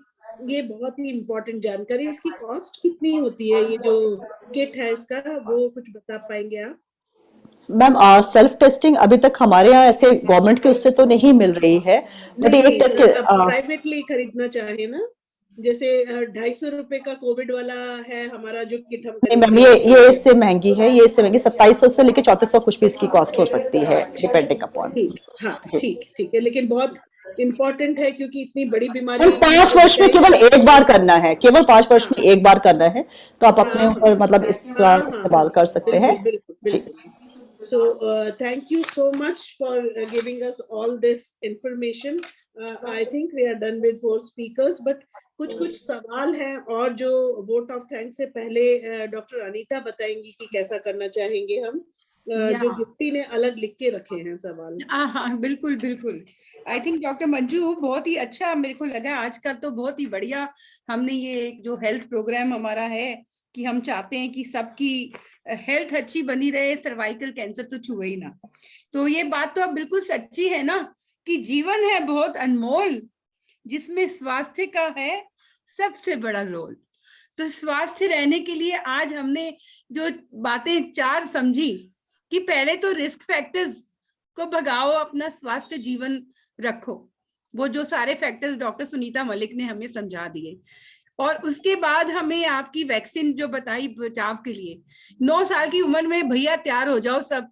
ये बहुत ही इम्पोर्टेंट जानकारी। इसकी कॉस्ट कितनी होती है, ये जो किट है इसका, वो कुछ बता पाएंगे आप? मैम सेल्फ टेस्टिंग अभी तक हमारे यहाँ ऐसे गवर्नमेंट के उससे तो नहीं मिल रही है, बट एक टेस्ट के प्राइवेटली खरीदना चाहे ना, जैसे 250 रुपए का कोविड वाला है हमारा जो किट हम नहीं मैम, ये इससे महंगी है, ये इससे महंगी 2700 से लेके 3400 कुछ भी इसकी कॉस्ट हो सकती है डिपेंडिंग अपॉन। हाँ ठीक है, लेकिन बहुत इम्पोर्टेंट है क्योंकि इतनी बड़ी बीमारी 5 वर्ष में केवल 1 बार करना है, केवल 5 वर्ष में 1 बार करना है, तो आप अपने ऊपर मतलब इसका इस्तेमाल कर सकते हैं। So thank you so much for giving us all this information. I think we are done with 4 speakers, but कुछ सवाल हैं और जो वोट ऑफ थैंक्स से पहले डॉक्टर अनीता बताएंगी कि कैसा करना चाहेंगे हम, जो गिफ्टी ने अलग लिख के रखे हैं सवाल। हाँ बिल्कुल बिल्कुल। आई थिंक डॉक्टर मंजू बहुत ही अच्छा मेरे को लगा आज का, तो बहुत ही बढ़िया हमने ये जो हेल्थ प्रोग्राम हमारा है कि हम चाहते हैं कि सबकी हेल्थ अच्छी बनी रहे, सर्वाइकल कैंसर तो छुए ही ना। तो ये बात तो अब बिल्कुल सच्ची है ना कि जीवन है बहुत अनमोल, जिसमें स्वास्थ्य का है सबसे बड़ा रोल। तो स्वास्थ्य रहने के लिए आज हमने जो बातें 4 समझी कि पहले तो रिस्क फैक्टर्स को भगाओ, अपना स्वास्थ्य जीवन रखो, वो जो सारे फैक्टर्स डॉक्टर सुनीता मलिक ने हमें समझा दिए। और उसके बाद हमें आपकी वैक्सीन जो बताई बचाव के लिए, 9 साल की उम्र में भैया तैयार हो जाओ सब,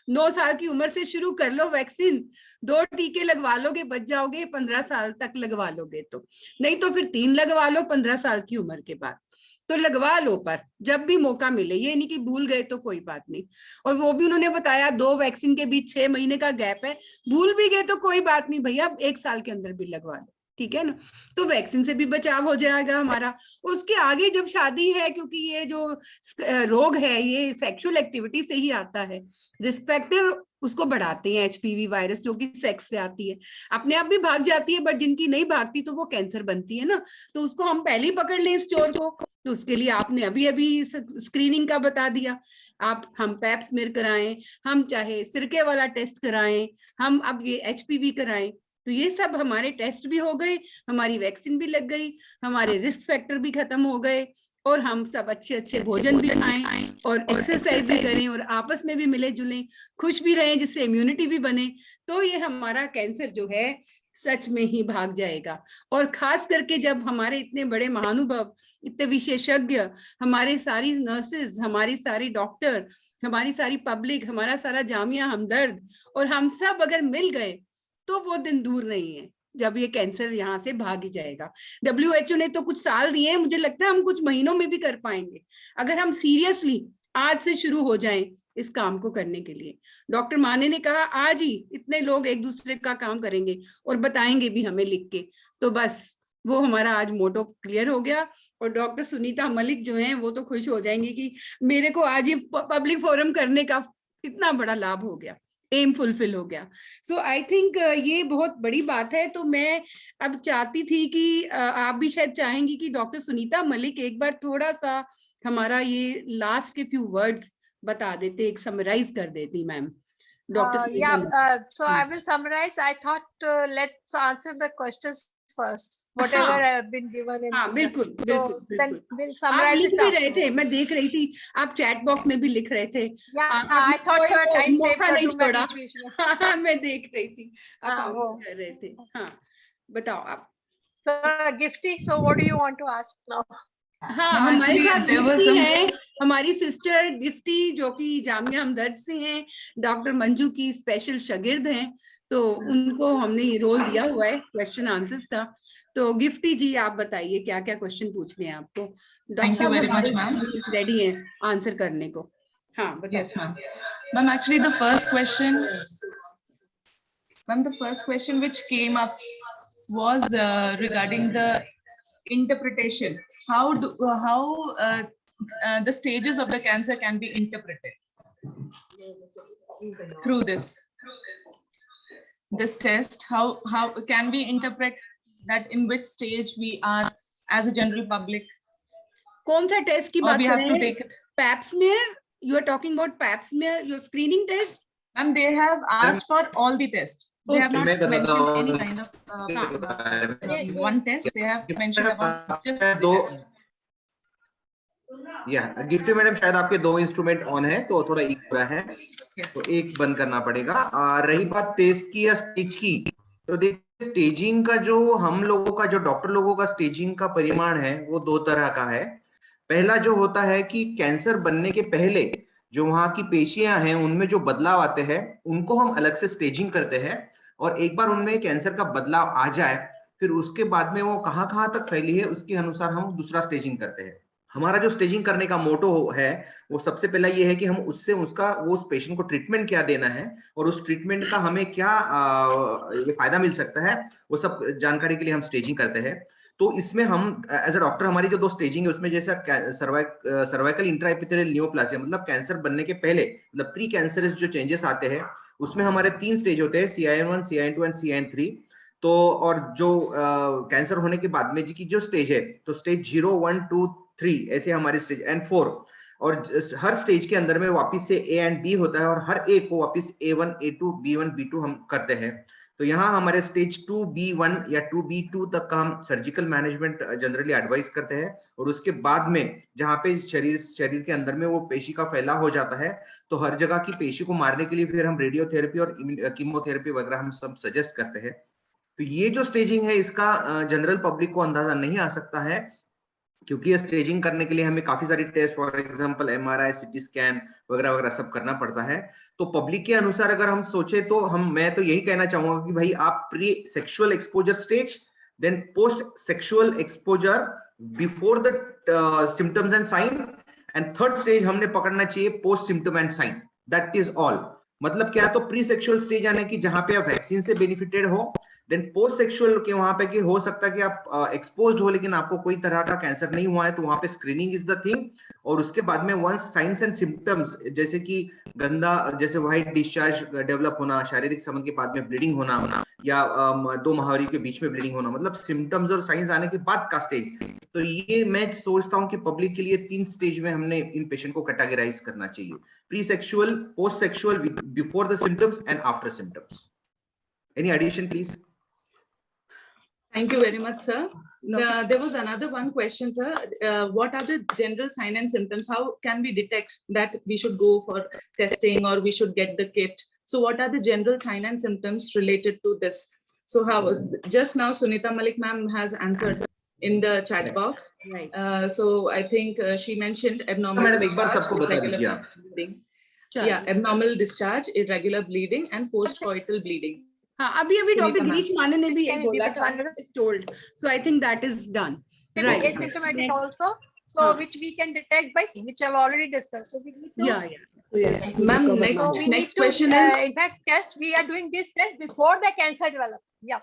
9 साल की उम्र से शुरू कर लो वैक्सीन, 2 टीके लगवा लोगे बच जाओगे, 15 साल तक लगवा लोगे तो, नहीं तो फिर 3 लगवा लो 15 साल की उम्र के बाद, तो लगवा लो पर जब भी मौका मिले, ये नहीं कि भूल गए तो कोई बात नहीं। और वो भी उन्होंने बताया 2 वैक्सीन के बीच 6 महीने का गैप है, भूल भी गए तो कोई बात नहीं भैया, 1 साल के अंदर भी लगवा लो, ठीक है ना। तो वैक्सीन से भी बचाव हो जाएगा हमारा। उसके आगे जब शादी है, क्योंकि ये जो रोग है ये सेक्सुअल एक्टिविटी से ही आता है, रिस्क फैक्टर उसको बढ़ाते हैं, एचपीवी वायरस जो कि सेक्स से आती है, अपने आप भी भाग जाती है, बट जिनकी नहीं भागती तो वो कैंसर बनती है ना। तो उसको हम पहले ही पकड़ लें इस चोर को। तो उसके लिए आपने अभी स्क्रीनिंग का बता दिया, हम पैप स्मीयर कराएं, हम चाहे सिरके वाला टेस्ट कराएं, हम अब ये एचपीवी कराएं, तो ये सब हमारे टेस्ट भी हो गए, हमारी वैक्सीन भी लग गई, हमारे रिस्क फैक्टर भी खत्म हो गए, और हम सब अच्छे अच्छे भोजन भी खाएं और एक्सरसाइज भी करें और आपस में भी मिले जुलें, खुश भी रहें, जिससे इम्यूनिटी भी बने, तो ये हमारा कैंसर जो है सच में ही भाग जाएगा। और खास करके जब हमारे इतने बड़े महानुभव, इतने विशेषज्ञ, हमारे सारी नर्सेज, हमारी सारी डॉक्टर, हमारी सारी पब्लिक, हमारा सारा जामिया हमदर्द और हम सब अगर मिल गए तो वो दिन दूर नहीं है जब ये कैंसर यहाँ से भाग ही जाएगा। WHO ने तो कुछ साल दिए हैं, मुझे लगता है हम कुछ महीनों में भी कर पाएंगे अगर हम सीरियसली आज से शुरू हो जाएं इस काम को करने के लिए। डॉक्टर माने ने कहा आज ही इतने लोग एक दूसरे का काम करेंगे और बताएंगे भी हमें लिख के, तो बस वो हमारा आज मोटो क्लियर हो गया। और डॉक्टर सुनीता मलिक जो हैं वो तो खुश हो जाएंगी कि मेरे को आज ये पब्लिक फोरम करने का इतना बड़ा लाभ हो गया, एम फुलफिल हो गया। सो आई थिंक ये बहुत बड़ी बात है। तो मैं अब चाहती थी कि आप भी शायद चाहेंगी कि डॉक्टर सुनीता मलिक एक बार थोड़ा सा हमारा ये लास्ट के फ्यू वर्ड्स बता देते, एक समराइज कर देती ma'am. So I will summarize. I thought let's answer the questions first, whatever I have been given in. हाँ बिल्कुल So बिल्कुल then बिल्कुल। we'll आप summarize लिख it भी रहे थे, afterwards. मैं देख रही थी आप चैट बॉक्स में भी लिख रहे थे। Yeah, I thought कोई थोड़ा वो time save मौका कर नहीं दूं मैं छोड़ा। बीच-बीच में। हाँ मैं देख रही थी आप हाँ, वो। आंसर कर रहे थे। हाँ बताओ आप। So Gifty, so what do you want to ask now? हाँ हमारे साथ गिफ्टी है, हमारी सिस्टर गिफ्टी जो कि जामिया हमदर्द से हैं, डॉक्टर मंजू की स्पेशल शागिर्द हैं, तो उनको हमने ये रोल दिया हुआ है क्वेश्चन आंसर्स का। तो गिफ्टी जी आप बताइए क्या क्या क्वेश्चन पूछने हैं आपको। Thank you very much, ma'am. Ready हैं आंसर करने को। हाँ बताओ। Yes, ma'am. Ma'am, actually the first question which came up was regarding the interpretation. How the stages of the cancer can be interpreted through this test. How can we interpret that in which stage we are as a general public? कौन सा test की Or बात we कर have to रहे हैं? take it. Pap smear? You are talking about Pap smear, your screening test? And they have asked for all the tests. They have not मैं बताता mentioned हूँ any kind of one test. They have mentioned about just the दो test. Gifty madam शायद आपके दो instrument on है तो थोड़ा एक हो रहा है, तो एक बंद करना पड़ेगा। रही बात टेस्ट की या स्टेज की, तो देखिए स्टेजिंग का जो हम लोगों का, जो डॉक्टर लोगों का स्टेजिंग का परिमाण है वो दो तरह का है। पहला जो होता है कि कैंसर बनने के पहले जो वहां की पेशियां हैं उनमें जो बदलाव आते हैं उनको हम अलग से स्टेजिंग करते हैं, और एक बार उनमें कैंसर का बदलाव आ जाए फिर उसके बाद में वो कहां तक फैली है उसके अनुसार हम दूसरा स्टेजिंग करते हैं। हमारा जो स्टेजिंग करने का मोटो है वो सबसे पहला ये है कि हम उससे उसका वो उस पेशेंट को ट्रीटमेंट क्या देना है और उस ट्रीटमेंट का हमें क्या ये फायदा मिल सकता है, वो सब जानकारी के लिए हम स्टेजिंग करते हैं। तो इसमें हम एज अ डॉक्टर हमारी जो दो स्टेजिंग है उसमें जैसा सर्वाइकल इंट्राएपिथेलियल नियोप्लासिया मतलब कैंसर बनने के पहले मतलब प्री कैंसरस जो चेंजेस आते हैं उसमें हमारे 3 स्टेज होते हैं, CIN1, CIN2 एंड CIN3। तो और जो कैंसर होने के बाद में की जो स्टेज है तो स्टेज 0, 1, 2, 3 ऐसे हमारे स्टेज एंड 4, और हर स्टेज के अंदर में वापस से A एंड B होता है और हर एक को वापस A1, A2, B1, B2 हम करते हैं। तो यहाँ हमारे स्टेज 2B1 या 2B2 तक का हम सर्जिकल मैनेजमेंट जनरली एडवाइस करते हैं, और उसके बाद में जहाँ पे शरीर के अंदर में वो पेशी का फैलाव हो जाता है तो हर जगह की पेशी को मारने के लिए फिर हम रेडियोथेरेपी और कीमोथेरेपी वगैरह हम सब सजेस्ट करते हैं। तो ये जो स्टेजिंग है इसका जनरल पब्लिक को अंदाजा नहीं आ सकता है, क्योंकि ये स्टेजिंग करने के लिए हमें काफी सारी test, for example MRI, CT scan वगैरह वगैरह सब करना पड़ता है। तो पब्लिक के अनुसार अगर हम सोचे तो मैं तो यही कहना चाहूंगा कि भाई आप pre sexual exposure stage, then post sexual exposure, before the symptoms and sign, and third stage हमने पकड़ना चाहिए post symptom and sign. That is all. मतलब क्या, तो प्री सेक्सुअल स्टेज यानी कि जहां पे आप वैक्सीन से बेनिफिटेड हो, देन पोस्ट सेक्सुअल के वहां पे कि हो सकता है कि आप एक्सपोज्ड हो लेकिन आपको कोई तरह का कैंसर नहीं हुआ है, तो वहां पे स्क्रीनिंग इज द थिंग। और उसके बाद में वंस साइंस एंड सिम्टम्स जैसे कि गंदा, जैसे व्हाइट डिस्चार्ज डेवलप होना, शारीरिक संबंध के बाद में ब्लीडिंग होना, या 2 महावरी के बीच में ब्लीडिंग होना, मतलब सिम्टम्स और साइंस आने के बाद का स्टेज। तो ये मैं सोचता हूँ कि पब्लिक के लिए 3 स्टेज में हमने इन पेशेंट को कैटेगराइज करना चाहिए: pre sexual, post sexual, before the symptoms and after symptoms. Any addition please? Thank you very much, sir. No. There was another one question, sir. What are the general signs and symptoms? How can we detect that we should go for testing or we should get the kit? So what are the general signs and symptoms related to this? So how just now Sunita Malik ma'am has answered in the chat box. Right. So I think she mentioned abnormal madam एक बार discharge, सबको बता irregular दीजिए आप. bleeding. चलो. Yeah, abnormal discharge, irregular bleeding, and postcoital bleeding. हाँ, अभी doctor Sunita Girish माने ने भी Can एक it be बोला with था, another- is told. So I think that is done. Can be Right. asymptomatic Next. also, so Huh. which we can detect by, which I've already discussed. So we need to, Yeah. Yes. Ma'am, so we next need to, question is. in fact, test. We are doing this test before the cancer develops. Yeah.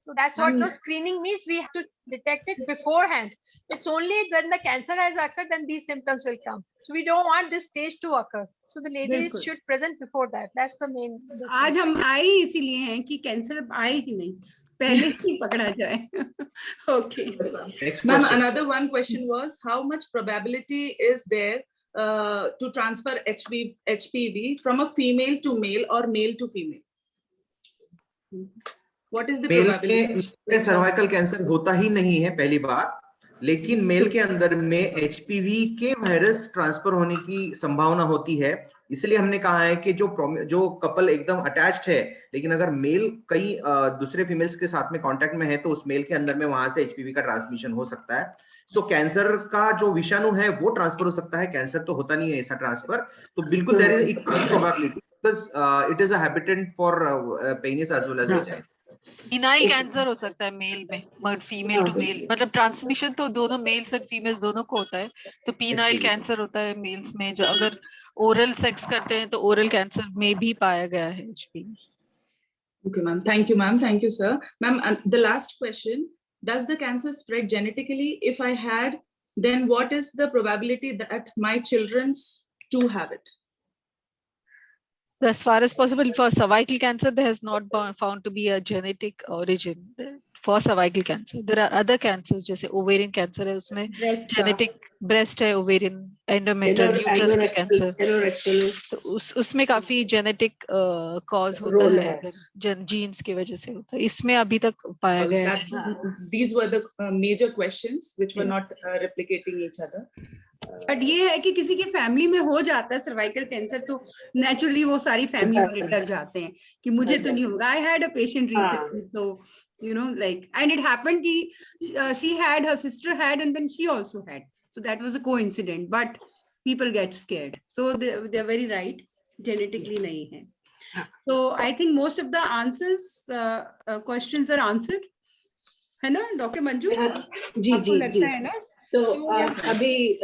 So that's what no screening means. We have to detect it beforehand. It's only when the cancer has occurred, then these symptoms will come. So we don't want this stage to occur. So the ladies बिल्कुल. should present before that. That's the main. आज हम आए ही इसीलिए हैं कि cancer आए ही नहीं, पहले ही पकड़ा जाए. Okay. Next Ma'am, question. another one question was how much probability is there to transfer HPV from a female to male or male to female? What is the male probability? के cervical cancer होता ही नहीं है पहली बात, लेकिन mail के अंदर में एचपीवी के वायरस ट्रांसफर होने की संभावना होती है. इसलिए हमने कहा है कि जो कपल एकदम अटैच्ड है, लेकिन अगर मेल कई दूसरे फीमेल्स के साथ में कांटेक्ट में है तो उस मेल के अंदर में वहां से एचपीवी का ट्रांसमिशन हो सकता है. सो कैंसर का जो विषाणु है वो ट्रांसफर हो सकता है, कैंसर तो होता नहीं है ऐसा ट्रांसफर. तो बिल्कुल there is equal probability because it is a habitant for penis as well as vagina. Penile cancer हो सकता है मेल में, मगर फीमेल टू मेल मतलब ट्रांसमिशन तो दोनों मेल्स और फीमेल्स दोनों को होता है. तो फिनाइल कैंसर होता है मेल्स में, जो अगर ओरल सेक्स करते हैं तो ओरल कैंसर में भी पाया गया है HPV. Okay, ma'am. Thank you, ma'am. Thank you, sir. Ma'am, the last question, does the cancer spread genetically? If I had, then what is the probability that my children's too have it? As far as possible, for cervical cancer, there has not been found to be a genetic origin for cervical cancer. There are other cancers, जैसे ovarian cancer है, उसमें genetic breast है, ovarian, endometrial, uterus का cancer. तो उसमें काफी genetic cause होता है, अगर genes की वजह से होता है. इसमें अभी तक पाया गया है. These were the major questions which were not replicating each other. But ये है कि किसी की फैमिली में हो जाता है सर्वाइकल कैंसर तो नेचुरली वो सारी फैमिली वाले डर जाते हैं कि मुझे तो नहीं होगा. I had a patient recently, so you know, like, and it happened कि she had, her sister had, and then she also had, so that was a coincidence. But people get scared, so they're very right, genetically नहीं है. So I think most of the answers questions are answered, है ना doctor Manju? जी लगता है ना? तो अभी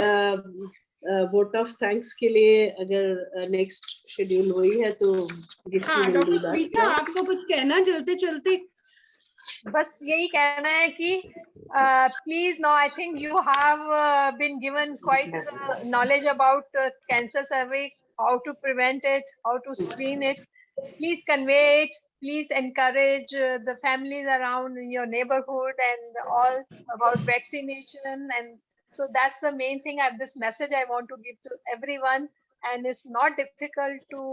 vote of thanks के लिए अगर नेक्स्ट शेड्यूल हुई है तो हाँ डॉक्टर सुनीता, आपको कुछ कहना चलते चलते? बस यही कहना है कि please no, I think you have been given quite knowledge about cancer cervix, how to prevent it, how to screen it. Please convey it. Please encourage the families around in your neighborhood and all about vaccination. And so that's the main thing. This message I want to give to everyone. And it's not difficult to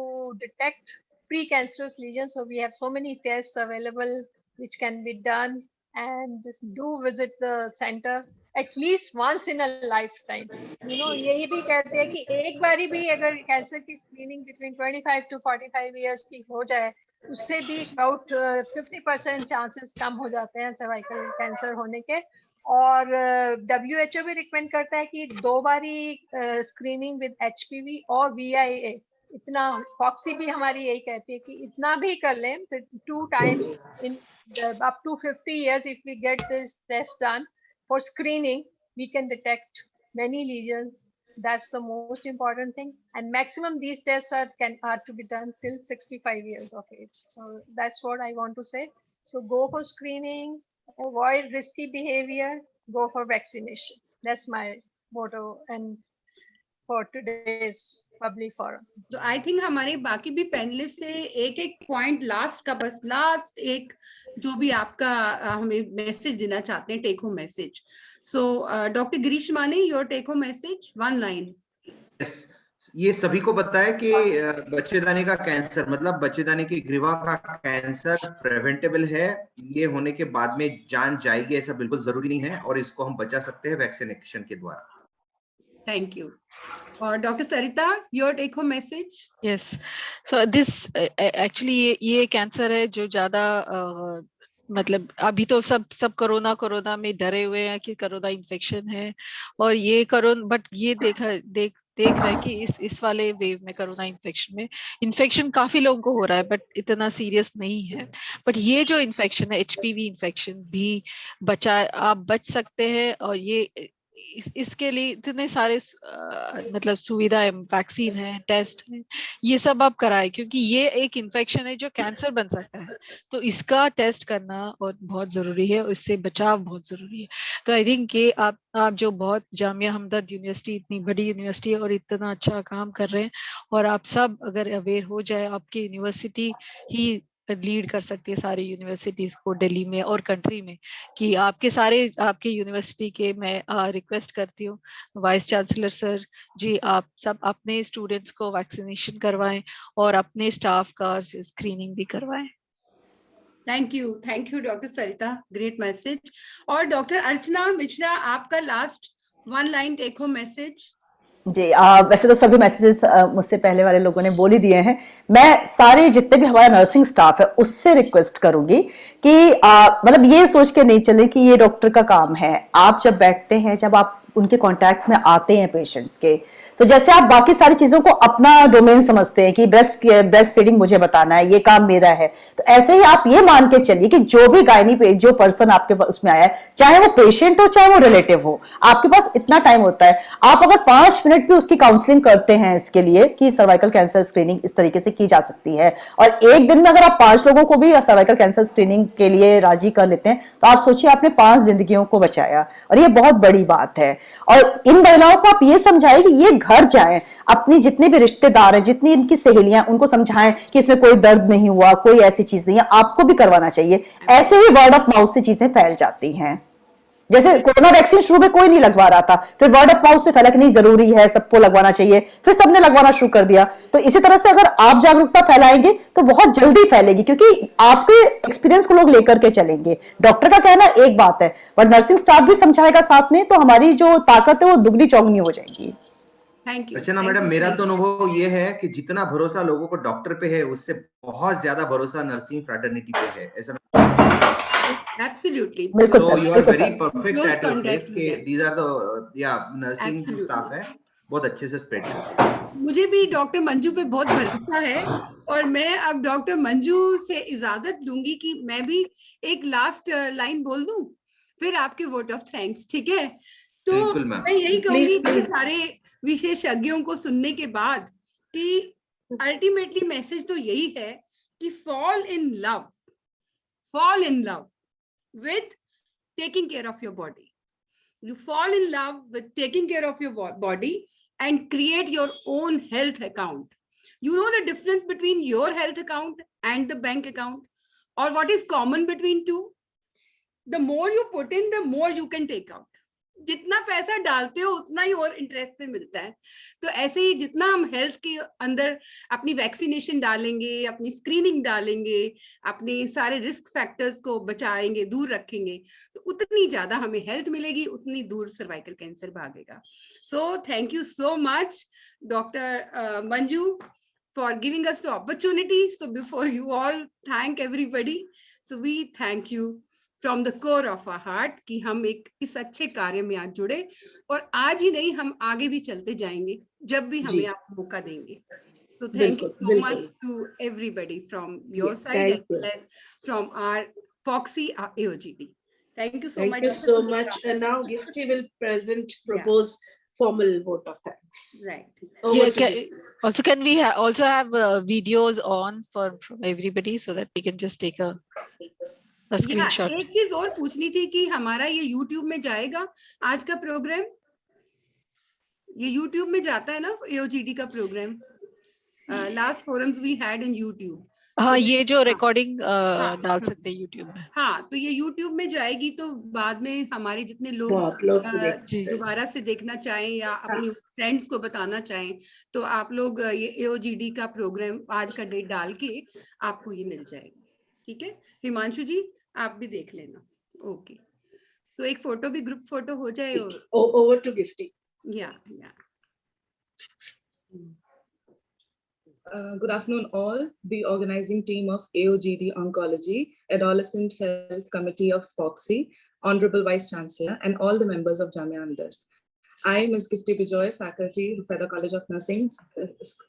detect precancerous lesions. So we have so many tests available which can be done. And do visit the center at least once in a lifetime. You know, यही भी कहते हैं कि एक बारी भी अगर cancer की स्क्रीनिंग बिटवीन 25 to 45 years की हो जाए, उससे भी अबाउट 50% चांसेस कम हो जाते हैं सर्वाइकल कैंसर होने के. और WHO भी रिकमेंड करता है कि 2 बारी स्क्रीनिंग विद HPV और VIA. इतना फॉक्सी भी हमारी यही कहती है कि इतना भी कर लें, 2 times in up to 50 years. If we get this test done for screening, we can detect many lesions. That's the most important thing. And maximum these tests are to be done till 65 years of age. So that's what I want to say. So go for screening, avoid risky behavior, go for vaccination. That's my motto and for today's public forum. तो I think हमारे बाकी भी panelist से एक point last का, बस last एक जो भी आपका हमें मैसेज देना चाहते हैं, take home message. So doctor Girish Mane, your take home message, 1 line. Yes. ये सभी को पता है कि बच्चेदानी का कैंसर मतलब बच्चेदानी की ग्रीवा का कैंसर प्रिवेंटेबल है। ये होने के बाद में जान जाएगी ऐसा बिल्कुल जरूरी नहीं है, और इसको हम बचा सकते हैं वैक्सीनेशन के द्वारा। Thank you. और doctor Sarita, your take home message. Yes, so this actually ये कैंसर है जो ज्यादा मतलब अभी तो सब कोरोना में डरे हुए हैं कि कोरोना इन्फेक्शन है, और ये बट ये देख रहा है कि इस वाले वेव में कोरोना इन्फेक्शन काफी लोगों को हो रहा है, बट इतना सीरियस नहीं है। बट ये जो इन्फेक्शन है, HPV इन्फेक्शन भी आप बच सकते हैं, और ये इसके लिए इतने सारे मतलब सुविधा है, वैक्सीन है, टेस्ट है, ये सब आप कराएं, क्योंकि ये एक इन्फेक्शन है जो कैंसर बन सकता है। तो इसका टेस्ट करना और बहुत जरूरी है, और इससे बचाव बहुत जरूरी है। तो आई थिंक कि आप जो बहुत जामिया हमदर्द यूनिवर्सिटी इतनी बड़ी यूनिवर्सिटी है और इतना अच्छा काम कर रहे हैं, और आप सब अगर अवेयर हो जाए, आपकी यूनिवर्सिटी ही लीड कर सकती है सारी यूनिवर्सिटीज को दिल्ली में और कंट्री में, कि आपके यूनिवर्सिटी के मैं रिक्वेस्ट करती हूँ वाइस चांसलर सर जी, आप सब अपने स्टूडेंट्स को वैक्सीनेशन करवाएं और अपने स्टाफ का स्क्रीनिंग भी करवाएं। Thank you doctor Sarita, great message. और डॉक्टर अर्चना मिश्रा, आपका last one line take home message. जी, वैसे तो सभी मैसेजेस मुझसे पहले वाले लोगों ने बोल ही दिए हैं। मैं सारे जितने भी हमारा नर्सिंग स्टाफ है उससे रिक्वेस्ट करूंगी कि मतलब ये सोच के नहीं चले कि ये डॉक्टर का काम है। आप जब बैठते हैं, जब आप उनके कांटेक्ट में आते हैं पेशेंट्स के, तो जैसे आप बाकी सारी चीजों को अपना डोमेन समझते हैं कि ब्रेस्ट फीडिंग मुझे बताना है, ये काम मेरा है, तो ऐसे ही आप ये मान के चलिए कि जो भी गायनी पे जो पर्सन आपके उसमें आया है, चाहे वो पेशेंट हो चाहे वो रिलेटिव हो, आपके पास इतना टाइम होता है। आप अगर 5 मिनट भी उसकी काउंसलिंग करते हैं इसके लिए कि सर्वाइकल कैंसर स्क्रीनिंग इस तरीके से की जा सकती है, और एक दिन में अगर आप 5 लोगों को भी सर्वाइकल कैंसर स्क्रीनिंग के लिए राजी कर लेते हैं, तो आप सोचिए आपने 5 जिंदगियों को बचाया, और ये बहुत बड़ी बात है। और इन महिलाओं को आप ये समझाएं कि ये घर जाएं, अपनी जितने भी रिश्तेदार हैं, जितनी इनकी सहेलियां, उनको समझाएं कि इसमें कोई दर्द नहीं हुआ, कोई ऐसी चीज नहीं है, आपको भी करवाना चाहिए। ऐसे ही वर्ड ऑफ माउथ से चीजें फैल जाती हैं। जैसे कोरोना वैक्सीन शुरू में कोई नहीं लगवा रहा था, फिर वर्ड ऑफ माउथ से फैला कि नहीं जरूरी है, सबको लगवाना चाहिए, फिर सबने लगवाना शुरू कर दिया। तो इसी तरह से अगर आप जागरूकता फैलाएंगे तो बहुत जल्दी फैलेगी, क्योंकि आपके एक्सपीरियंस को लोग लेकर के चलेंगे। डॉक्टर का कहना एक बात है, पर नर्सिंग स्टाफ भी समझाएगा साथ में, तो हमारी जो ताकत है वो दुगनी चौगनी हो जाएगी। Thank you. अच्छा ना मैडम, मेरा तो अनुभव ये है कि जितना भरोसा लोगों को डॉक्टर पे है, उससे बहुत ज्यादा भरोसा नर्सिंग फ्रेटर्निटी पे है। ऐसा Absolutely. बिल्कुल So सर, you are बिल्कुल very sir. perfect Close at your place contact कि with them. these are the nursing जो staff है बहुत अच्छे से स्प्रेड कर सकते हैं। मुझे भी डॉक्टर मंजू पे बहुत भरोसा है, और मैं अब डॉक्टर मंजू से इजाजत लूंगी कि मैं भी एक लास्ट लाइन बोल दूं, फिर आपके वोट ऑफ थैंक्स, ठीक है? तो बिल्कुल मैम। मैं यही कहूंगी कि please. सारे विशेषज्ञों को सुनने के बाद कि अल्टीमेटली मैसेज तो यही है कि fall in love with taking care of your body. You fall in love with taking care of your body and create your own health account. You know the difference between your health account and the bank account, or what is common between two? The more you put in, the more you can take out. जितना पैसा डालते हो उतना ही और interest से मिलता है। तो ऐसे ही जितना हम हेल्थ के अंदर अपनी वैक्सीनेशन डालेंगे, अपनी स्क्रीनिंग डालेंगे, अपने सारे रिस्क फैक्टर्स को बचाएंगे, दूर रखेंगे, तो उतनी ज्यादा हमें हेल्थ मिलेगी, उतनी दूर सर्वाइकल कैंसर भागेगा। सो thank you so much doctor Manju for giving us the opportunity. So before you all thank everybody, so we thank you from the core of our heart कि हम एक इस अच्छे कार्य में आज जुड़े, और आज ही नहीं, हम आगे भी चलते जाएंगे जब भी हमें आप मौका देंगे। So thank you so much to everybody from your side as well as from our Foxy AOGD. Thank you so much. Thank you so much. And now Gifty will propose formal vote of thanks. Right. Also, can we also have videos on from everybody so that we can just take a screenshot? एक चीज और पूछनी थी कि हमारा ये YouTube में जाएगा आज का प्रोग्राम? ये YouTube में जाता है ना AOGD का programme? Last forums we had in YouTube. हाँ, ये जो हाँ, रिकॉर्डिंग हाँ, डाल सकते हैं यूट्यूब में। हाँ, तो ये YouTube में जाएगी, तो बाद में हमारे जितने लोग बहुत लोग तो देख सकते हैं। दोबारा से देखना चाहें या अपनी फ्रेंड्स को बताना चाहें, तो आप लोग ये AOGD का प्रोग्राम आज का डेट डाल के आपको ये मिल जाएगा। ठीक है हिमांशु जी, आप भी देख लेना। ओके, तो एक फोटो भी ग्रुप फोटो हो जाए। Over to Gifty. या Good afternoon, all. The organizing team of AOGD Oncology, Adolescent Health Committee of FOXY, Honorable Vice Chancellor, and all the members of Jamia Hamdard. I, Ms. Gifty Bijoy, faculty, Rufaidah College of Nursing,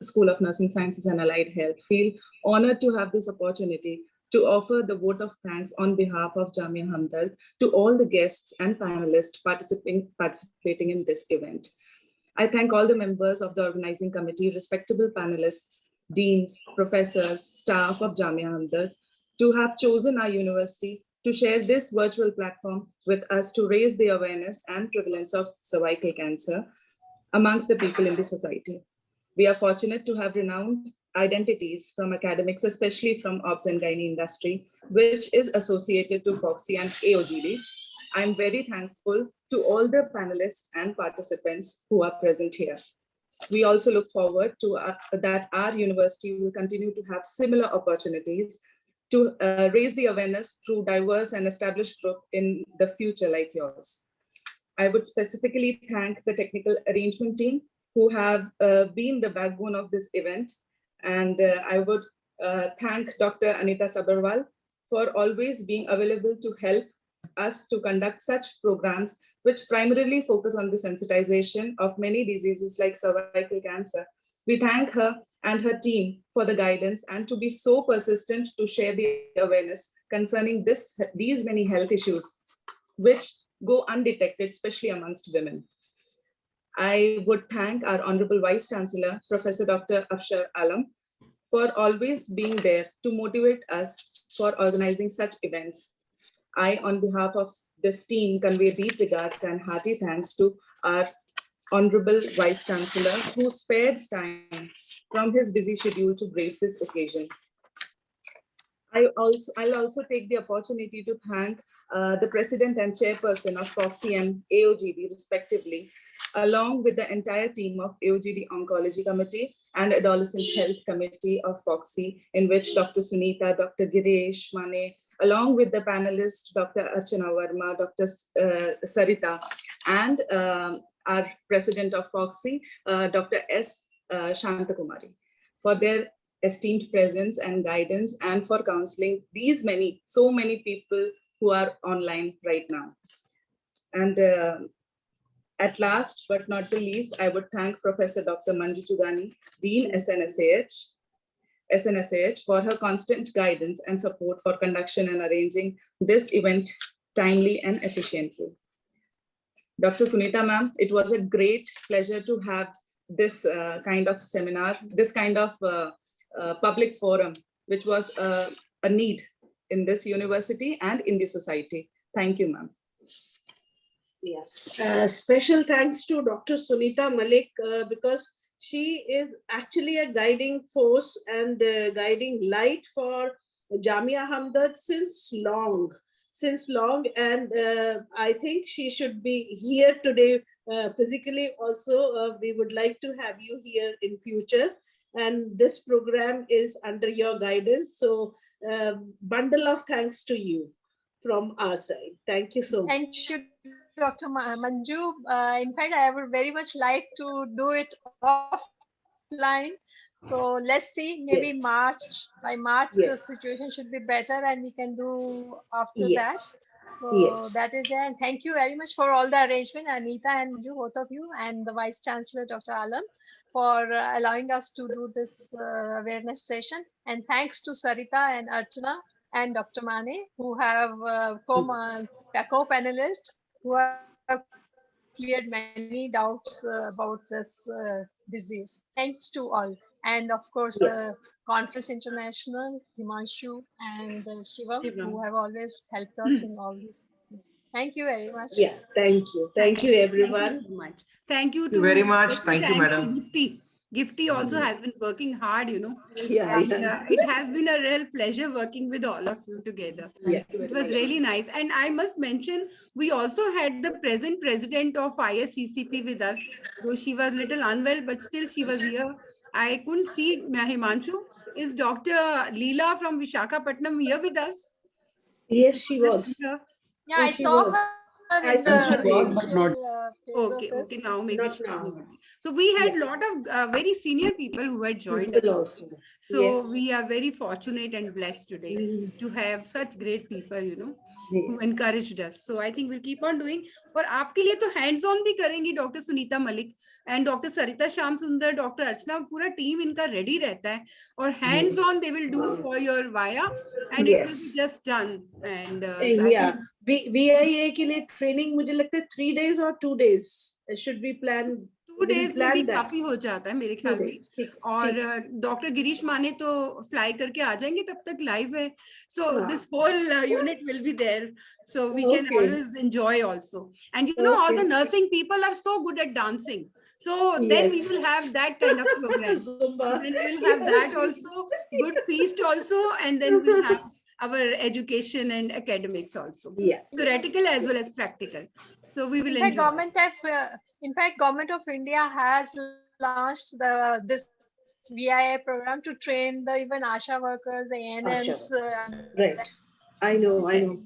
School of Nursing Sciences and Allied Health, feel honored to have this opportunity to offer the vote of thanks on behalf of Jamia Hamdard to all the guests and panelists participating in this event. I thank all the members of the organizing committee, respectable panelists, deans, professors, staff of Jamia Hamdard to have chosen our university to share this virtual platform with us to raise the awareness and prevalence of cervical cancer amongst the people in the society. We are fortunate to have renowned identities from academics, especially from obs and gynae industry, which is associated to FOXY and AOGD. I'm very thankful to all the panelists and participants who are present here. We also look forward to that our university will continue to have similar opportunities to raise the awareness through diverse and established group in the future like yours. I would specifically thank the technical arrangement team who have been the backbone of this event. And I would thank Dr. Anita Sabharwal for always being available to help us to conduct such programs which primarily focus on the sensitization of many diseases like cervical cancer. We thank her and her team for the guidance and to be so persistent to share the awareness concerning these many health issues which go undetected, especially amongst women. I would thank our Honorable Vice Chancellor, Professor Dr. Afshar Alam, for always being there to motivate us for organizing such events. I, on behalf of this team, convey deep regards and hearty thanks to our Honorable Vice Chancellor, who spared time from his busy schedule to grace this occasion. I'll also take the opportunity to thank the President and Chairperson of FOXY and AOGD, respectively, along with the entire team of AOGD Oncology Committee and Adolescent Health Committee of FOXY, in which Dr. Sunita, Dr. Girish Mane, along with the panelists, Dr. Archana Verma, Dr. Sarita, and our President of FOXY, Dr. S. Shantakumari, for their esteemed presence and guidance and for counseling these so many people who are online right now. And at last, but not the least, I would thank Professor Dr. Manju Chugani, Dean SNSAH, for her constant guidance and support for conduction and arranging this event timely and efficiently. Dr. Sunita ma'am, it was a great pleasure to have this kind of seminar, this kind of public forum, which was a need in this university and in the society. Thank you, ma'am. Yes. Special thanks to Dr. Sunita Malik because she is actually a guiding force and guiding light for Jamia Hamdard since long. And I think she should be here today physically also. We would like to have you here in future. And this program is under your guidance. So bundle of thanks to you from our side. Thank you so much. Thank you, Dr. Manju. In fact, I would very much like to do it offline. So let's see, maybe Yes. by March, Yes. the situation should be better and we can do after that. Yes. So Yes. that is there. And thank you very much for all the arrangement, Anita and you, both of you, and the Vice Chancellor, Dr. Alam, for allowing us to do this awareness session. And thanks to Sarita and Archana and Dr. Mane, who have co-panelists who have cleared many doubts about this disease. Thanks to all. And of course, Conference International, Himanshu and Shivam, who have always helped us in all these. Thank you very much. Yeah, thank you. Thank you, everyone. Thank you so much. Thank you Thank you very much. Thank you, thanks madam. to Gifty Gifty also has been working hard, you know. Yeah, And, yeah. it has been a real pleasure working with all of you together. Yeah. It was really nice. And I must mention, we also had the present president of ISCCP with us, though she was little unwell, but still she was here. I couldn't see Himanshu. Is Dr. Leela from Visakhapatnam here with us? Yes, she was. Here? Yeah, Oh, I she saw was. her I in saw the her name, but not- initial phase Okay, of this. okay, now maybe Not she's now. not. So we had Yeah. lot of very senior people who had joined People us. also. So Yes. we are very fortunate and blessed today Mm. to have such great people, you know, Yeah. who encouraged us. So I think we'll keep on doing. और आपके लिए तो hands on भी करेंगी doctor Sunita Malik and doctor Sarita Shyam Sundar, doctor अर्चना, पूरा team इनका ready रहता है और hands on they will do for your VIA and it will be Yes. just done. And so I Yeah. think VIA के लिए training मुझे लगता है 3 days or 2 days should be planned. 2 We'll days में plan भी that. काफी हो जाता है मेरे 2 ख्याल में. days. ठीक, और ठीक. डॉक्टर गिरीश माने तो फ्लाई करके आ जाएंगे, तब तक लाइव है. सो हाँ. This whole unit will be there, so we can Okay. Always enjoy also. And you know all the Okay. Nursing people are so good at dancing, so then we will have Yes. that kind of program. Zumba. Then we'll have that also, good feast also, and then we'll have our education and academics also, Yeah. theoretical as well as practical. So we will In fact, enjoy. Government of India has launched this VIA program to train the even ASHA workers, ANMs. Right. I know.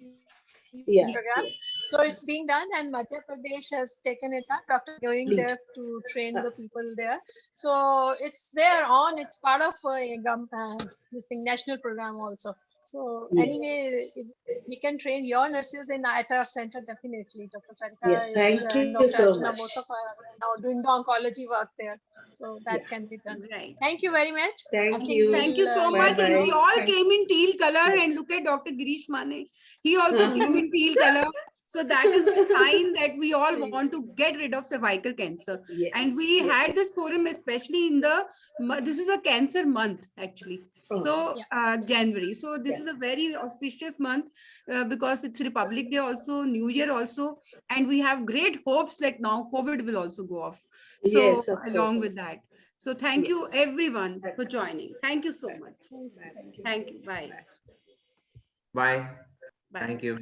Yeah. Program. So it's being done, and Madhya Pradesh has taken it up. Doctor going Lead. there to train the people there. So it's there on. It's part of this thing, national program also. So Yes. anyway, if we can train your nurses at our center, definitely. Dr. Sarika Yeah, thank is, you and Dr. so Archana, much. both of are now doing the oncology work there. So that Yeah. can be done. Right. Thank you very much. I Thank think you. Thank you so we'll, much. And we Bye-bye. all came in teal color, and look at Dr. Girish Mane. He also came in teal color. So that is a sign that we all want to get rid of cervical cancer. Yes. And we had this forum, especially in this is a cancer month actually. Oh. So January. So this is a very auspicious month because it's Republic Day also, New Year also. And we have great hopes that now COVID will also go off. So Yes, of along course. with that. So thank you everyone for joining. Thank you so much. Thank you. Bye. Bye. Bye. Thank you.